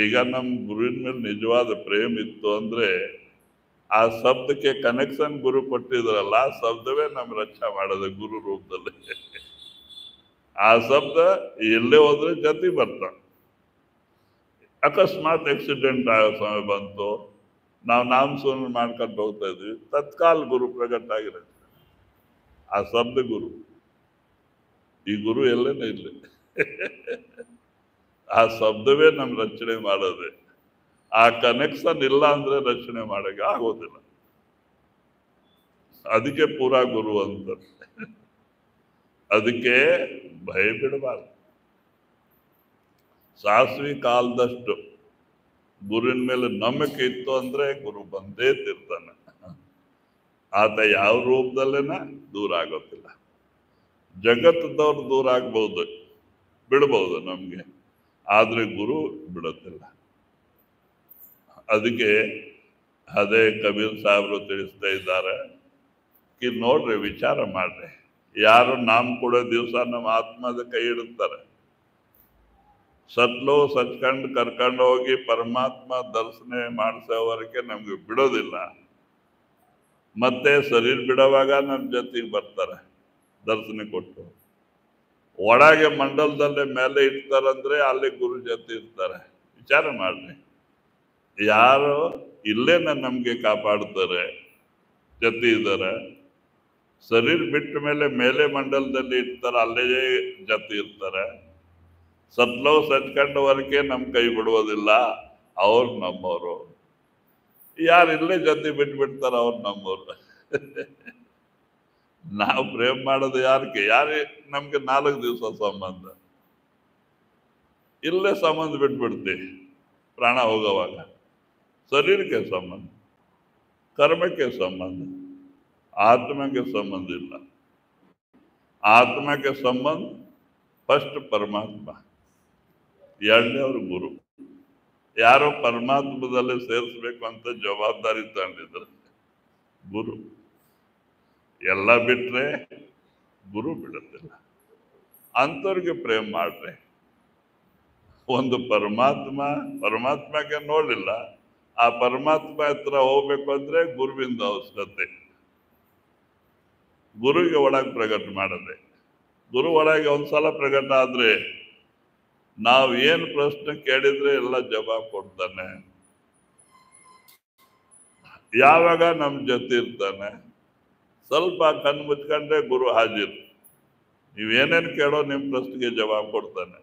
Speaker 1: ಈಗ ನಮ್ ಗುರುವಿನ ಮೇಲೆ ನಿಜವಾದ ಪ್ರೇಮ ಇತ್ತು ಅಂದ್ರೆ ಆ ಶಬ್ದಕ್ಕೆ ಕನೆಕ್ಷನ್ ಗುರು ಕೊಟ್ಟಿದ್ರಲ್ಲ, ಆ ಶಬ್ದವೇ ನಮ್ ರಕ್ಷಾ ಮಾಡೋದು ಗುರು ರೂಪದಲ್ಲಿ. ಆ ಶಬ್ದ ಎಲ್ಲೇ ಹೋದ್ರೆ ಜೊತೆ ಬರ್ತಾನೆ. ಅಕಸ್ಮಾತ್ ಆಕ್ಸಿಡೆಂಟ್ ಆಗೋ ಸಮಯ ಬಂತು, ನಾವು ನಾಮಸ್ಮರಣೆ ಮಾಡ್ಕೊಂಡು ಹೋಗ್ತಾ ಇದ್ವಿ, ತತ್ಕಾಲ ಗುರು ಪ್ರಕಟ ಆಗಿರುತ್ತೆ. ಆ ಶಬ್ದ ಗುರು. ಈ ಗುರು ಎಲ್ಲೇನೇ ಇಲ್ಲ, ಆ ಶಬ್ದವೇ ನಮ್ ರಕ್ಷಣೆ ಮಾಡೋದೆ. ಆ ಕನೆಕ್ಷನ್ ಇಲ್ಲ ಅಂದ್ರೆ ರಕ್ಷಣೆ ಮಾಡಕ್ಕೆ ಆಗೋದಿಲ್ಲ. ಅದಕ್ಕೆ ಪೂರಾ ಗುರು ಅಂತ. ಅದಕ್ಕೆ ಭಯ ಬಿಡಬಾರ್ದು. ಸಾಸ್ವಿ ಕಾಲದಷ್ಟು ಗುರುವಿನ ಮೇಲೆ ನಂಬಿಕೆ ಇತ್ತು ಅಂದ್ರೆ ಗುರು ಬಂದೇ ತಿರ್ತಾನೆ. ಆತ ಯಾವ ರೂಪದಲ್ಲೇನ ದೂರ ಆಗೋದಿಲ್ಲ. ಜಗತ್ತದವ್ರು ದೂರ ಆಗ್ಬಹುದು, ಬಿಡಬಹುದು ನಮ್ಗೆ, ಆದ್ರೆ ಗುರು ಬಿಡೋದಿಲ್ಲ. ಅದಕ್ಕೆ ಅದೇ ಕಬೀರ್ ಸಾಹೇಬರು ತಿಳಿಸ್ತಾ ಇದ್ದಾರೆ, ನೋಡ್ರಿ, ವಿಚಾರ ಮಾಡ್ರಿ, ಯಾರು ನಾಮ ಕೊಡೋ ದಿವಸ ನಮ್ಮ ಆತ್ಮದ ಕೈ ಇಡುತ್ತಾರೆ, ಸತ್ಲೋ ಸಚ್ಕಂಡ್ ಕರ್ಕೊಂಡು ಹೋಗಿ ಪರಮಾತ್ಮ ದರ್ಶನ ಮಾಡಿಸೋವರೆಗೆ ನಮ್ಗೆ ಬಿಡೋದಿಲ್ಲ. ಮತ್ತೆ ಶರೀರ ಬಿಡುವಾಗ ನಮ್ಮ ಜೊತೆಗೆ ಬರ್ತಾರೆ ದರ್ಶನ ಕೊಟ್ಟು. ಒಳಗೆ ಮಂಡಲದಲ್ಲೇ ಮೇಲೆ ಇರ್ತಾರಂದ್ರೆ ಅಲ್ಲಿ ಗುರು ಜೊತೆ ಇರ್ತಾರೆ. ವಿಚಾರ ಮಾಡ್ರಿ, ಯಾರು ಇಲ್ಲೇನ ನಮ್ಗೆ ಕಾಪಾಡ್ತಾರೆ, ಜೊತೆ ಇದ್ದಾರೆ. ಶರೀರ ಬಿಟ್ಟ ಮೇಲೆ ಮಂಡಲದಲ್ಲಿ ಇರ್ತಾರೆ, ಅಲ್ಲೇ ಜೊತೆ ಇರ್ತಾರೆ. ಸತ್ಲವ್ ಸಚ್ಕಂಡವರೆಗೆ ನಮ್ ಕೈ ಬಿಡುವುದಿಲ್ಲ, ಅವ್ರು ನಮ್ಮವರು. ಯಾರು ಇಲ್ಲೇ ಜೊತೆ ಬಿಟ್ಬಿಡ್ತಾರ, ಅವ್ರು ನಮ್ಮವ್ರು. ನಾವು ಪ್ರೇಮ ಮಾಡೋದು ಯಾರು ನಮ್ಗೆ 4 ದಿವಸ ಸಂಬಂಧ, ಇಲ್ಲೇ ಸಂಬಂಧ ಬಿಟ್ಬಿಡ್ತೀವಿ ಪ್ರಾಣ ಹೋಗೋವಾಗ. ಶರೀರಕ್ಕೆ ಸಂಬಂಧ, ಕರ್ಮಕ್ಕೆ ಸಂಬಂಧ, ಆತ್ಮಕ್ಕೆ ಸಂಬಂಧ ಇಲ್ಲ. ಆತ್ಮಕ್ಕೆ ಸಂಬಂಧ ಫಸ್ಟ್ ಪರಮಾತ್ಮ, 2ನೇವ್ರು ಗುರು. ಯಾರೋ ಪರಮಾತ್ಮದಲ್ಲಿ ಸೇರಿಸ್ಬೇಕು ಅಂತ ಜವಾಬ್ದಾರಿ ತಗೊಂಡಿದ್ರು ಗುರು. ಎಲ್ಲ ಬಿಟ್ರೆ ಗುರು ಬಿಡುತ್ತಿಲ್ಲ. ಅಂಥವ್ರಿಗೆ ಪ್ರೇಮ ಮಾಡ್ರಿ. ಒಂದು ಪರಮಾತ್ಮಗೆ ನೋಡಿಲ್ಲ, ಆ ಪರಮಾತ್ಮ ಹತ್ರ ಹೋಗ್ಬೇಕು ಅಂದ್ರೆ ಗುರುವಿಂದ ಅವಶ್ಯಕತೆ. ಗುರುವಿಗೆ ಒಳಗೆ ಪ್ರಕಟ ಮಾಡದೆ. ಗುರು ಒಳಗೆ ಒಂದ್ಸಲ ಪ್ರಕಟ ಆದ್ರೆ ನಾವು ಏನು ಪ್ರಶ್ನೆ ಕೇಳಿದ್ರೆ ಎಲ್ಲ ಜವಾಬ್ ಕೊಡ್ತಾನೆ. ಯಾವಾಗ ನಮ್ ಜೊತೆ ಇರ್ತಾನೆ, ಸ್ವಲ್ಪ ಕಣ್ಣು ಮುಚ್ಕೊಂಡ್ರೆ ಗುರು ಹಾಜಿರ್. ನೀವೇನೇನು ಕೇಳೋ ನಿಮ್ ಪ್ರಶ್ನೆಗೆ ಜವಾಬ್ ಕೊಡ್ತಾನೆ.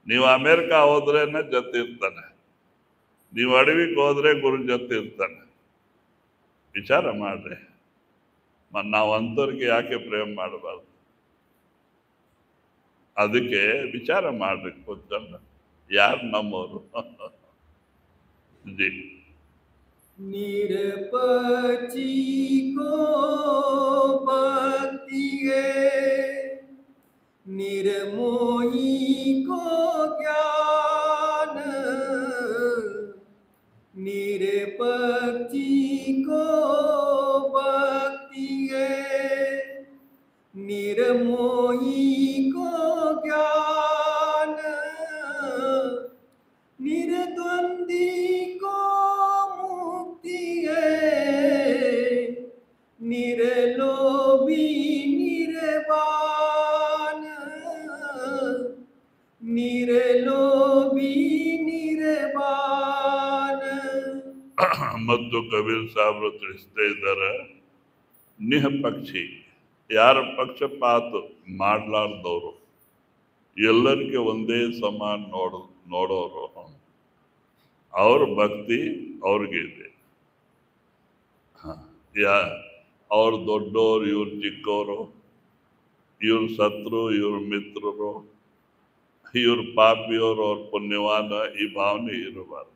Speaker 1: ನೀವು ಅಮೇರಿಕಾ ಹೋದ್ರೇನೆ ಜೊತೆ ಇರ್ತಾನೆ, ನೀವು ಅಡವಿಗೆ ಹೋದ್ರೆ ಗುರು ಜೊತೆ ಇರ್ತಾನೆ. ವಿಚಾರ ಮಾಡ್ರಿ, ನಾವು ಅಂಥವ್ರಿಗೆ ಯಾಕೆ ಪ್ರೇಮ ಮಾಡಬಾರ್ದು? ಅದಕ್ಕೆ ವಿಚಾರ ಮಾಡ್ರಿ ಕೂತ್ಕೊಂಡು, ಯಾರು ನಮ್ಮವರು. ಜಿ
Speaker 2: निरपची को भक्ति है, निर्मोही को ज्ञान, निर्द्वंदी को मुक्ति है, निर्लोभी निर्वाण, निर्लोभी निर्वाण।
Speaker 1: ಮತ್ತು ಕಬೀರ್ ಸಾಹೇಬರು ತಿಳಿಸ್ತಾ ಇದ್ದಾರೆ, ನಿಹಪಕ್ಷಿ, ಯಾರ ಪಕ್ಷಪಾತ ಮಾಡಲಾರ್ದವರು, ಎಲ್ಲರಿಗೆ ಒಂದೇ ಸಮಾನ ನೋಡೋರು, ಅವ್ರ ಭಕ್ತಿ ಅವ್ರಿಗೆ ಇದೆ. ಅವ್ರು ದೊಡ್ಡವರು, ಇವ್ರು ಚಿಕ್ಕವರು, ಇವ್ರು ಶತ್ರು, ಇವ್ರ ಮಿತ್ರರು, ಇವ್ರ ಪಾಪಿಯವರು, ಅವ್ರ ಪುಣ್ಯವಾನ, ಈ ಭಾವನೆ ಇರಬಾರ್ದು.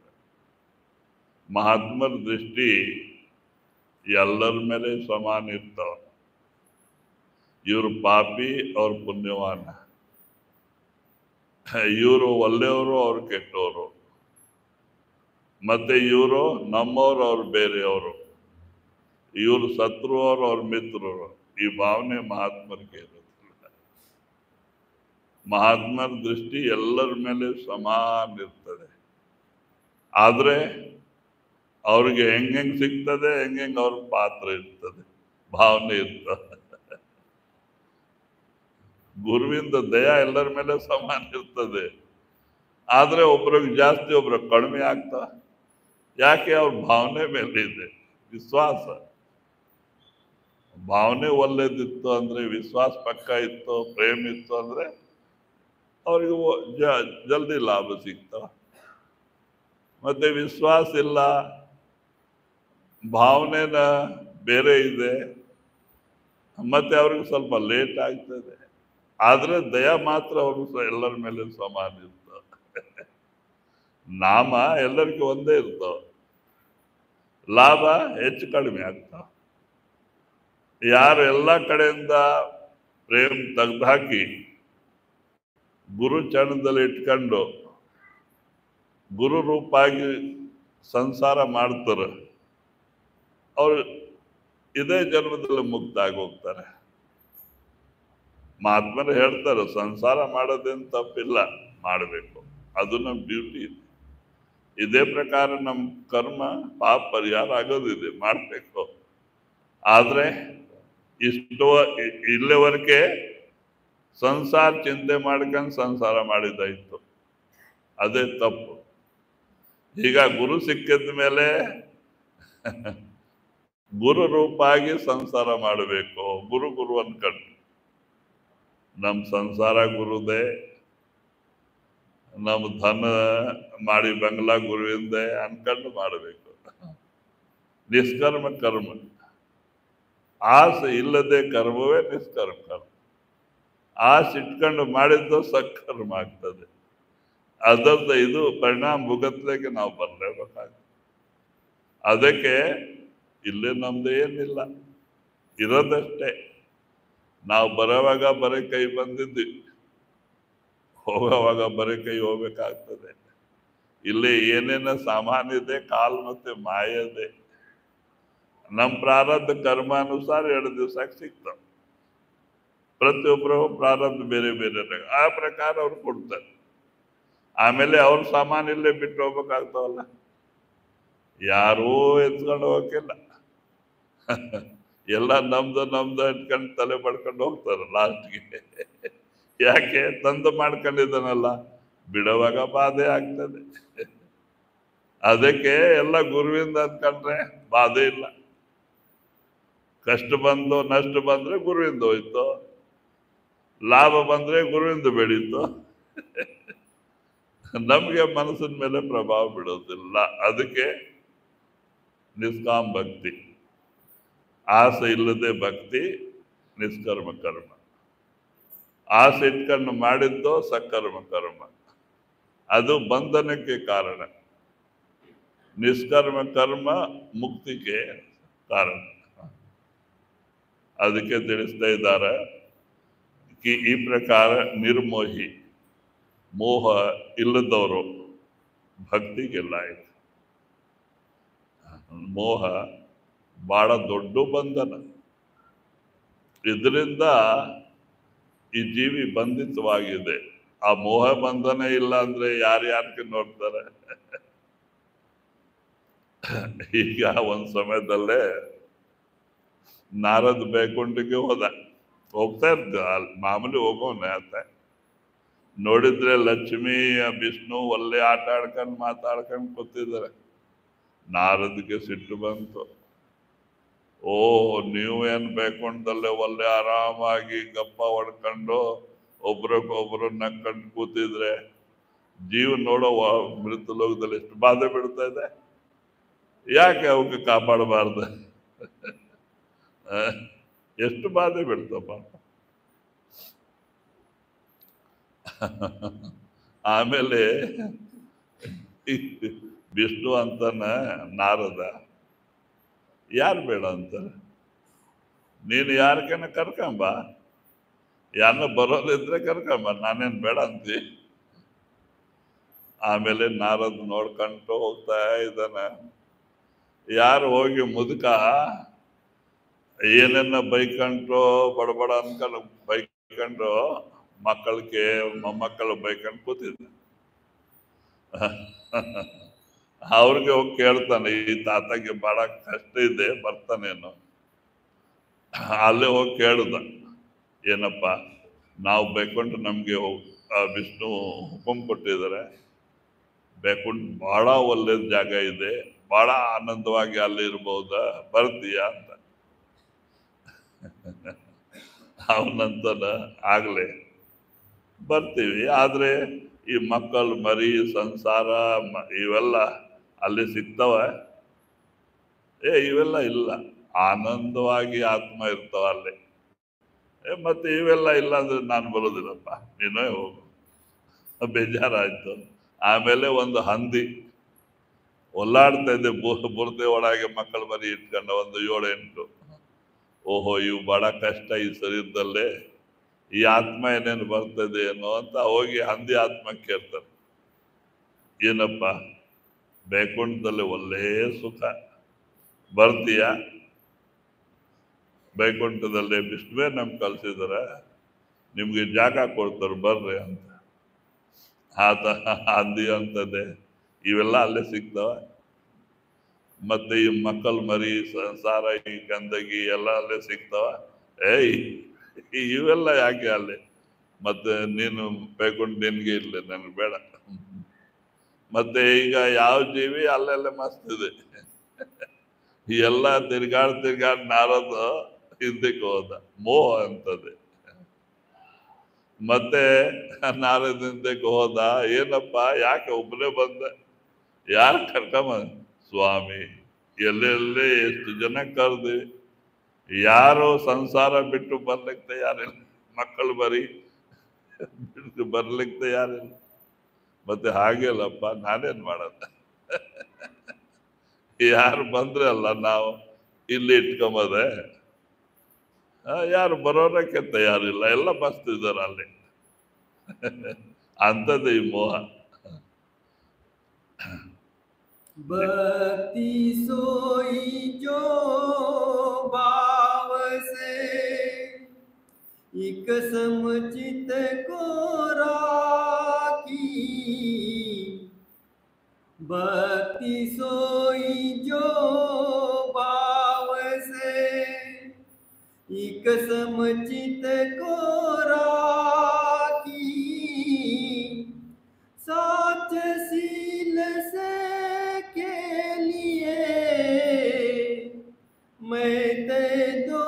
Speaker 1: ಮಹಾತ್ಮರ ದೃಷ್ಟಿ ಎಲ್ಲರ ಮೇಲೆ ಸಮಾನ ಇರ್ತಾವ. ಇವ್ರು ಪಾಪಿ, ಅವ್ರ ಪುಣ್ಯವಾನ, ಇವರು ಒಳ್ಳೆಯವರು, ಅವ್ರು ಕೆಟ್ಟವರು, ಮತ್ತೆ ಇವರು ನಮ್ಮವ್ರು, ಅವ್ರು ಬೇರೆಯವರು, ಇವರು ಶತ್ರು, ಅವ್ರ ಮಿತ್ರರು. ಈ ಭಾವನೆ ಮಹಾತ್ಮರಿಗೆ ಇರುತ್ತಿಲ್ಲ. ಮಹಾತ್ಮರ ದೃಷ್ಟಿ ಎಲ್ಲರ ಮೇಲೆ ಸಮಾನ ಇರ್ತದೆ. ಆದ್ರೆ ಅವ್ರಿಗೆ ಹೆಂಗ್ ಸಿಗ್ತದೆ, ಹೆಂಗ್ ಅವ್ರ ಪಾತ್ರ ಇರ್ತದೆ, ಭಾವನೆ ಇರ್ತದೆ. ಗುರುವಿಂದ ದಯ ಎಲ್ಲರ ಮೇಲೆ ಸಮಾನ ಇರ್ತದೆ. ಆದ್ರೆ ಒಬ್ರಿಗೆ ಜಾಸ್ತಿ, ಒಬ್ರಿಗೆ ಕಡಿಮೆ ಆಗ್ತಾ. ಯಾಕೆ? ಅವ್ರ ಭಾವನೆ ಮೇಲೆ ಇದೆ ವಿಶ್ವಾಸ. ಭಾವನೆ ಒಳ್ಳೇದಿತ್ತು ಅಂದ್ರೆ, ವಿಶ್ವಾಸ ಪಕ್ಕ ಇತ್ತು, ಪ್ರೇಮ ಇತ್ತು ಅಂದ್ರೆ ಅವ್ರಿಗೆ ಜಲ್ದಿ ಲಾಭ ಸಿಗ್ತಾವ. ಮತ್ತೆ ವಿಶ್ವಾಸ ಇಲ್ಲ, ಭಾವನೆನ ಬೇರೆ ಇದೆ, ಮತ್ತೆ ಅವ್ರಿಗೆ ಸ್ವಲ್ಪ ಲೇಟ್ ಆಗ್ತದೆ. ಆದ್ರೆ ದಯ ಮಾತ್ರ ಅವ್ರಿಗೆ ಎಲ್ಲರ ಮೇಲೆ ಸಮಾನ ಇರ್ತಾವ. ನಾಮ ಎಲ್ಲರಿಗೂ ಒಂದೇ ಇರ್ತಾವ, ಲಾಭ ಹೆಚ್ಚು ಕಡಿಮೆ ಆಗ್ತಾವ. ಯಾರು ಎಲ್ಲ ಕಡೆಯಿಂದ ಪ್ರೇಮ ತೆಗೆದುಹಾಕಿ ಗುರು ಚರಣದಲ್ಲಿ ಇಟ್ಕೊಂಡು ಗುರು ರೂಪಾಗಿ ಸಂಸಾರ ಮಾಡ್ತಾರೆ, ಅವರು ಇದೇ ಜನ್ಮದಲ್ಲಿ ಮುಕ್ತ ಆಗಿ ಹೋಗ್ತಾರೆ. ಮಹಾತ್ಮರು ಹೇಳ್ತಾರೆ, ಸಂಸಾರ ಮಾಡೋದೇನು ತಪ್ಪಿಲ್ಲ, ಮಾಡಬೇಕು, ಅದು ನಮ್ಮ ಡ್ಯೂಟಿ ಇದೆ. ಇದೇ ಪ್ರಕಾರ ನಮ್ಮ ಕರ್ಮ ಪಾಪ ಪರಿಹಾರ ಆಗೋದಿದೆ, ಮಾಡಬೇಕು. ಆದ್ರೆ ಇಲ್ಲಿವರೆಗೆ ಸಂಸಾರ ಚಿಂತೆ ಮಾಡ್ಕೊಂಡು ಸಂಸಾರ ಮಾಡಿದಾಯ್ತು, ಅದೇ ತಪ್ಪು. ಈಗ ಗುರು ಸಿಕ್ಕಿದ ಮೇಲೆ ಗುರು ರೂಪಾಗಿ ಸಂಸಾರ ಮಾಡಬೇಕು. ಗುರು ಅನ್ಕೊಂಡು ನಮ್ಮ ಸಂಸಾರ ಗುರುದೇ, ನಮ್ಮ ಧನ ಮಾಡಿ ಬಂಗ್ಲಾ ಗುರುವಿಂದೆ ಅನ್ಕೊಂಡು ಮಾಡಬೇಕು. ನಿಷ್ಕರ್ಮ ಕರ್ಮ, ಆಸೆ ಇಲ್ಲದೆ ಕರ್ಮವೇ ನಿಷ್ಕರ್ಮ ಕರ್ಮ. ಆಸೆ ಇಟ್ಕೊಂಡು ಮಾಡಿದ್ದು ಸತ್ಕರ್ಮ ಆಗ್ತದೆ. ಅದರಿಂದ ಇದು ಪರಿಣಾಮ ಭುಗತ್ಲಿಕ್ಕೆ ನಾವು ಬರಲೇಬೇಕಾಗ್ತದೆ. ಅದಕ್ಕೆ ಇಲ್ಲೇ ನಮ್ದು ಏನಿಲ್ಲ, ಇರೋದಷ್ಟೇ. ನಾವು ಬರೋವಾಗ ಬರೀ ಕೈ ಬಂದಿದ್ವಿ, ಹೋಗೋವಾಗ ಬರೀ ಕೈ ಹೋಗ್ಬೇಕಾಗ್ತದೆ. ಇಲ್ಲಿ ಏನೇನ ಸಾಮಾನ್ಯ ಇದೆ, ಕಾಲ್ ಮತ್ತೆ ಮಾಯದೆ. ನಮ್ಮ ಪ್ರಾರಬ್ಧ ಕರ್ಮಾನುಸಾರ 2 ದಿವಸಕ್ಕೆ ಸಿಗ್ತಾವ. ಪ್ರತಿಯೊಬ್ಬರು ಪ್ರಾರಬ್ಧ ಬೇರೆ ಬೇರೆ, ಆ ಪ್ರಕಾರ ಅವ್ರು ಕೊಡ್ತಾರೆ. ಆಮೇಲೆ ಅವ್ರ ಸಾಮಾನು ಇಲ್ಲೇ ಬಿಟ್ಟು ಹೋಗ್ಬೇಕಾಗ್ತಾವಲ್ಲ, ಯಾರೂ ಎತ್ಕೊಂಡು ಹೋಗಕ್ಕಿಲ್ಲ. ಎಲ್ಲ ನಮ್ದು ಇಟ್ಕೊಂಡು ತಲೆ ಪಡ್ಕೊಂಡು ಹೋಗ್ತಾರೆ ಲಾಸ್ಟ್ಗೆ. ಯಾಕೆ? ತಂದು ಮಾಡ್ಕೊಂಡಿದ್ದಾನಲ್ಲ, ಬಿಡುವಾಗ ಬಾಧೆ ಆಗ್ತದೆ. ಅದಕ್ಕೆ ಎಲ್ಲ ಗುರುವಿಂದ ಅಂದ್ಕೊಂಡ್ರೆ ಬಾಧೆ ಇಲ್ಲ. ಕಷ್ಟ ಬಂದು ನಷ್ಟ ಬಂದ್ರೆ ಗುರುವಿಂದ ಹೋಯ್ತು, ಲಾಭ ಬಂದ್ರೆ ಗುರುವಿಂದ ಬೆಳೀತು. ನಮ್ಗೆ ಮನಸ್ಸಿನ ಮೇಲೆ ಪ್ರಭಾವ ಬಿಡೋದಿಲ್ಲ. ಅದಕ್ಕೆ ನಿಷ್ಕಾಮ ಭಕ್ತಿ, ಆಸೆ ಇಲ್ಲದೆ ಭಕ್ತಿ ನಿಷ್ಕರ್ಮ ಕರ್ಮ. ಆಸೆ ಇಟ್ಕೊಂಡು ಮಾಡಿದ್ದು ಸಕರ್ಮ ಕರ್ಮ, ಅದು ಬಂಧನಕ್ಕೆ ಕಾರಣ. ನಿಷ್ಕರ್ಮ ಕರ್ಮ ಮುಕ್ತಿಗೆ ಕಾರಣ. ಅದಕ್ಕೆ ತಿಳಿಸ್ತಾ ಇದ್ದಾರೆ ಈ ಪ್ರಕಾರ ನಿರ್ಮೋಹಿ, ಮೋಹ ಇಲ್ಲದವರು ಭಕ್ತಿಗೆಲ್ಲ ಆಯ್ತು. ಮೋಹ ಬಹಳ ದೊಡ್ಡ ಬಂಧನ. ಇದರಿಂದ ಈ ಜೀವಿ ಬಂಧಿತವಾಗಿದೆ. ಆ ಮೋಹ ಬಂಧನ ಇಲ್ಲ ಅಂದ್ರೆ ಯಾರ್ಯಾರಿಗೆ ನೋಡ್ತಾರೆ. ಈಗ ಒಂದ್ ಸಮಯದಲ್ಲೇ ನಾರದ್ ಬೈಕುಂಠಕ್ಕೆ ಹೋಗ್ತಾ ಇರ್ತ ಮಾಮೂಲಿ ಹೋಗೋನೆ ಅಂತ ನೋಡಿದ್ರೆ ಲಕ್ಷ್ಮಿ ವಿಷ್ಣು ಒಳ್ಳೆ ಆಟ ಆಡ್ಕೊಂಡು ಮಾತಾಡ್ಕೊಂಡು ಕೂತಿದ್ದಾರೆ. ನಾರದ್ಗೆ ಸಿಟ್ಟು ಬಂತು. ಓ ನೀವೇನ್ ಬೈಕುಂಠದಲ್ಲೇ ಒಳ್ಳೆ ಆರಾಮಾಗಿ ಗಪ್ಪ ಹೊಡ್ಕೊಂಡು ಒಬ್ರಿಗೊಬ್ರು ನಕ್ಕೊಂಡು ಕೂತಿದ್ರೆ ಜೀವ ನೋಡೋ ಮೃತ ಲೋಕದಲ್ಲಿ ಎಷ್ಟು ಬಾಧೆ ಬಿಡ್ತಾ ಇದೆ, ಯಾಕೆ ಅವಕ್ಕೆ ಕಾಪಾಡಬಾರ್ದು? ಎಷ್ಟು ಬಾಧೆ ಬಿಡ್ತಪ್ಪ. ಆಮೇಲೆ ವಿಷ್ಣು ಅಂತಾನ ನಾರದ, ಯಾರು ಬೇಡ ಅಂತಾರೆ, ನೀನು ಯಾರಕನ ಕರ್ಕೊಂಬ, ಯಾರನ್ನ ಬರೋದಿದ್ರೆ ಕರ್ಕೊಂಬ, ನಾನೇನ್ ಬೇಡ ಅಂತಿ. ಆಮೇಲೆ ನಾರದ್ ನೋಡ್ಕೊಂಡು ಹೋಗ್ತಾ ಇದ್ದಾನ. ಯಾರು ಹೋಗಿ ಮುದುಕ ಏನೇನ ಬೈಕೊಂಡು ಬಡಬಡ ಅನ್ಕೊಂಡು ಬೈಕೊಂಡು ಮಕ್ಕಳಿಗೆ ಮೊಮ್ಮಕ್ಕಳು ಬೈಕೊಂಡು ಕೂತಿದ್ದ. ಅವ್ರಿಗೆ ಹೋಗಿ ಕೇಳ್ತಾನೆ, ಈ ತಾತಗೆ ಬಹಳ ಕಷ್ಟ ಇದೆ, ಬರ್ತಾನೇನು? ಅಲ್ಲೇ ಹೋಗಿ ಕೇಳುದ, ಏನಪ್ಪ ನಾವು ಬೈಕೊಂಡು ನಮ್ಗೆ ವಿಷ್ಣು ಹುಕುಂ ಕೊಟ್ಟಿದ್ದಾರೆ, ಬೈಕುಂಠ ಬಹಳ ಒಳ್ಳೆ ಜಾಗ ಇದೆ, ಬಹಳ ಆನಂದವಾಗಿ ಅಲ್ಲಿ ಇರ್ಬಹುದ, ಬರ್ತೀಯ ಅಂತ. ಅವನಂತನ ಆಗ್ಲೇ ಬರ್ತೀವಿ, ಆದ್ರೆ ಈ ಮಕ್ಕಳು ಮರಿ ಸಂಸಾರ ಇವೆಲ್ಲ ಅಲ್ಲಿ ಸಿಗ್ತವ? ಇವೆಲ್ಲ ಇಲ್ಲ, ಆನಂದವಾಗಿ ಆತ್ಮ ಇರ್ತಾವ ಅಲ್ಲಿ. ಮತ್ತೆ ಇವೆಲ್ಲ ಇಲ್ಲ ಅಂದ್ರೆ ನಾನು ಬರೋದಿಲ್ಲಪ್ಪ, ನೀನೇ ಹೋಗು. ಬೇಜಾರಾಯ್ತು. ಆಮೇಲೆ ಒಂದು ಹಂದಿ ಒಲ್ಲಾಡ್ತಾ ಇದೆ ಬುರ್ದೆ ಒಳಗೆ ಮಕ್ಕಳು ಮರಿ ಇಟ್ಕೊಂಡು, ಒಂದು 7-8. ಓಹೋ ಇವು ಬಹಳ ಕಷ್ಟ ಈ ಶರೀರದಲ್ಲೇ, ಈ ಆತ್ಮ ಏನೇನು ಬರ್ತದೆ ಏನೋ ಅಂತ ಹೋಗಿ ಹಂದಿ ಆತ್ಮ ಕೇಳ್ತಾರೆ, ಏನಪ್ಪ ಬೈಕುಂಠದಲ್ಲಿ ಒಳ್ಳೆ ಸುಖ, ಬರ್ತೀಯ? ಬೈಕುಂಠದಲ್ಲಿ ವಿಷ್ಣುವೇ ನಮ್ಗೆ ಕಳ್ಸಿದಾರ, ನಿಮ್ಗೆ ಜಾಗ ಕೊಡ್ತಾರೆ ಬರ್ರಿ ಅಂತ. ಆತ ಹಂದಿ ಅಂತದೆ, ಇವೆಲ್ಲ ಅಲ್ಲೇ ಸಿಗ್ತಾವ, ಮತ್ತೆ ಈ ಮಕ್ಕಳು ಮರಿ ಸಂಸಾರ ಈ ಗಂದಗಿ ಎಲ್ಲ ಅಲ್ಲೇ ಸಿಗ್ತಾವ, ಇವೆಲ್ಲ ಯಾಕೆ ಅಲ್ಲಿ? ಮತ್ತೆ ನೀನು ಬೈಕುಂಠ ನಿನ್ಗೆ ಇಲ್ಲ, ನನ್ಗೆ ಬೇಡ. ಮತ್ತೆ ಈಗ ಯಾವ ಜೀವಿ ಅಲ್ಲೆಲ್ಲ ಮಸ್ತ್ ಇದೆ. ಎಲ್ಲ ತಿರ್ಗಾಡ್ ನಾರದ ಹಿಂದಕ್ಕೆ ಹೋದ, ಮೋಹ ಅಂತದೆ. ಮತ್ತೆ ನಾರದ ಹಿಂದಕ್ಕೆ ಹೋದ, ಏನಪ್ಪ ಯಾಕೆ ಒಬ್ಬನೇ ಬಂದ, ಯಾರು ಕರ್ಕಮ್ಮ? ಸ್ವಾಮಿ ಎಲ್ಲೆಲ್ಲೇ ಎಷ್ಟು ಜನ ಕರೆದು ಯಾರು ಸಂಸಾರ ಬಿಟ್ಟು ಬರ್ಲಿಕ್ಕೆ ತಯಾರಿಲ್ಲ, ಮಕ್ಕಳು ಬರೀ ಬಿಟ್ಟು ಬರ್ಲಿಕ್ಕೆ ತಯಾರಿಲ್ಲ. ಮತ್ತೆ ಹಾಗೆಲ್ಲಪ್ಪ ನಾನೇನ್ ಮಾಡದ, ಯಾರು ಬಂದ್ರೆ ಅಲ್ಲ ನಾವು ಇಲ್ಲಿ ಇಟ್ಕೊಂಬದೆ, ಯಾರು ಬರೋರಕ್ಕೆ ತಯಾರಿಲ್ಲ, ಎಲ್ಲ ಬಸ್ತಿದಾರ ಅಲ್ಲಿ. ಅಂಥದ್ದು ಈ ಮೋಹ.
Speaker 2: भक्ति सोई जो भाव से एक समचित को राखी, भक्ति सोई जो भाव से एक समचित को राखी, साच सील से के लिए मैं ते दो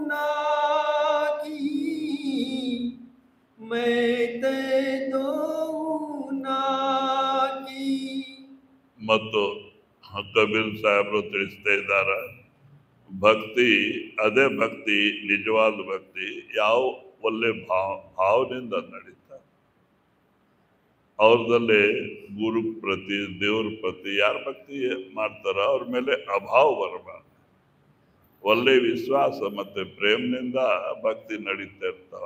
Speaker 2: ना की, मैं ते दो ना की.
Speaker 1: ಮತ್ತು ಕಬೀರ್ ಸಾಹೇಬರು ತಿಳಿಸ್ತಾ ಇದ್ದಾರೆ, ಭಕ್ತಿ ಅದೇ ಭಕ್ತಿ, ನಿಜವಾದ ಭಕ್ತಿ ಯಾವ ಒಳ್ಳೆ ಭಾವನೆಯಿಂದ ನಡೀತಾರೆ. ಅವ್ರದಲ್ಲಿ ಗುರು ಪ್ರತಿ ದೇವ್ರ ಪ್ರತಿ ಯಾರ ಭಕ್ತಿ ಮಾಡ್ತಾರ ಅವ್ರ ಮೇಲೆ ಅಭಾವ ಬರಬಾರ್ದು, ಒಳ್ಳೆ ವಿಶ್ವಾಸ ಮತ್ತೆ ಪ್ರೇಮನಿಂದ ಭಕ್ತಿ ನಡೀತಾ ಇರ್ತಾವ,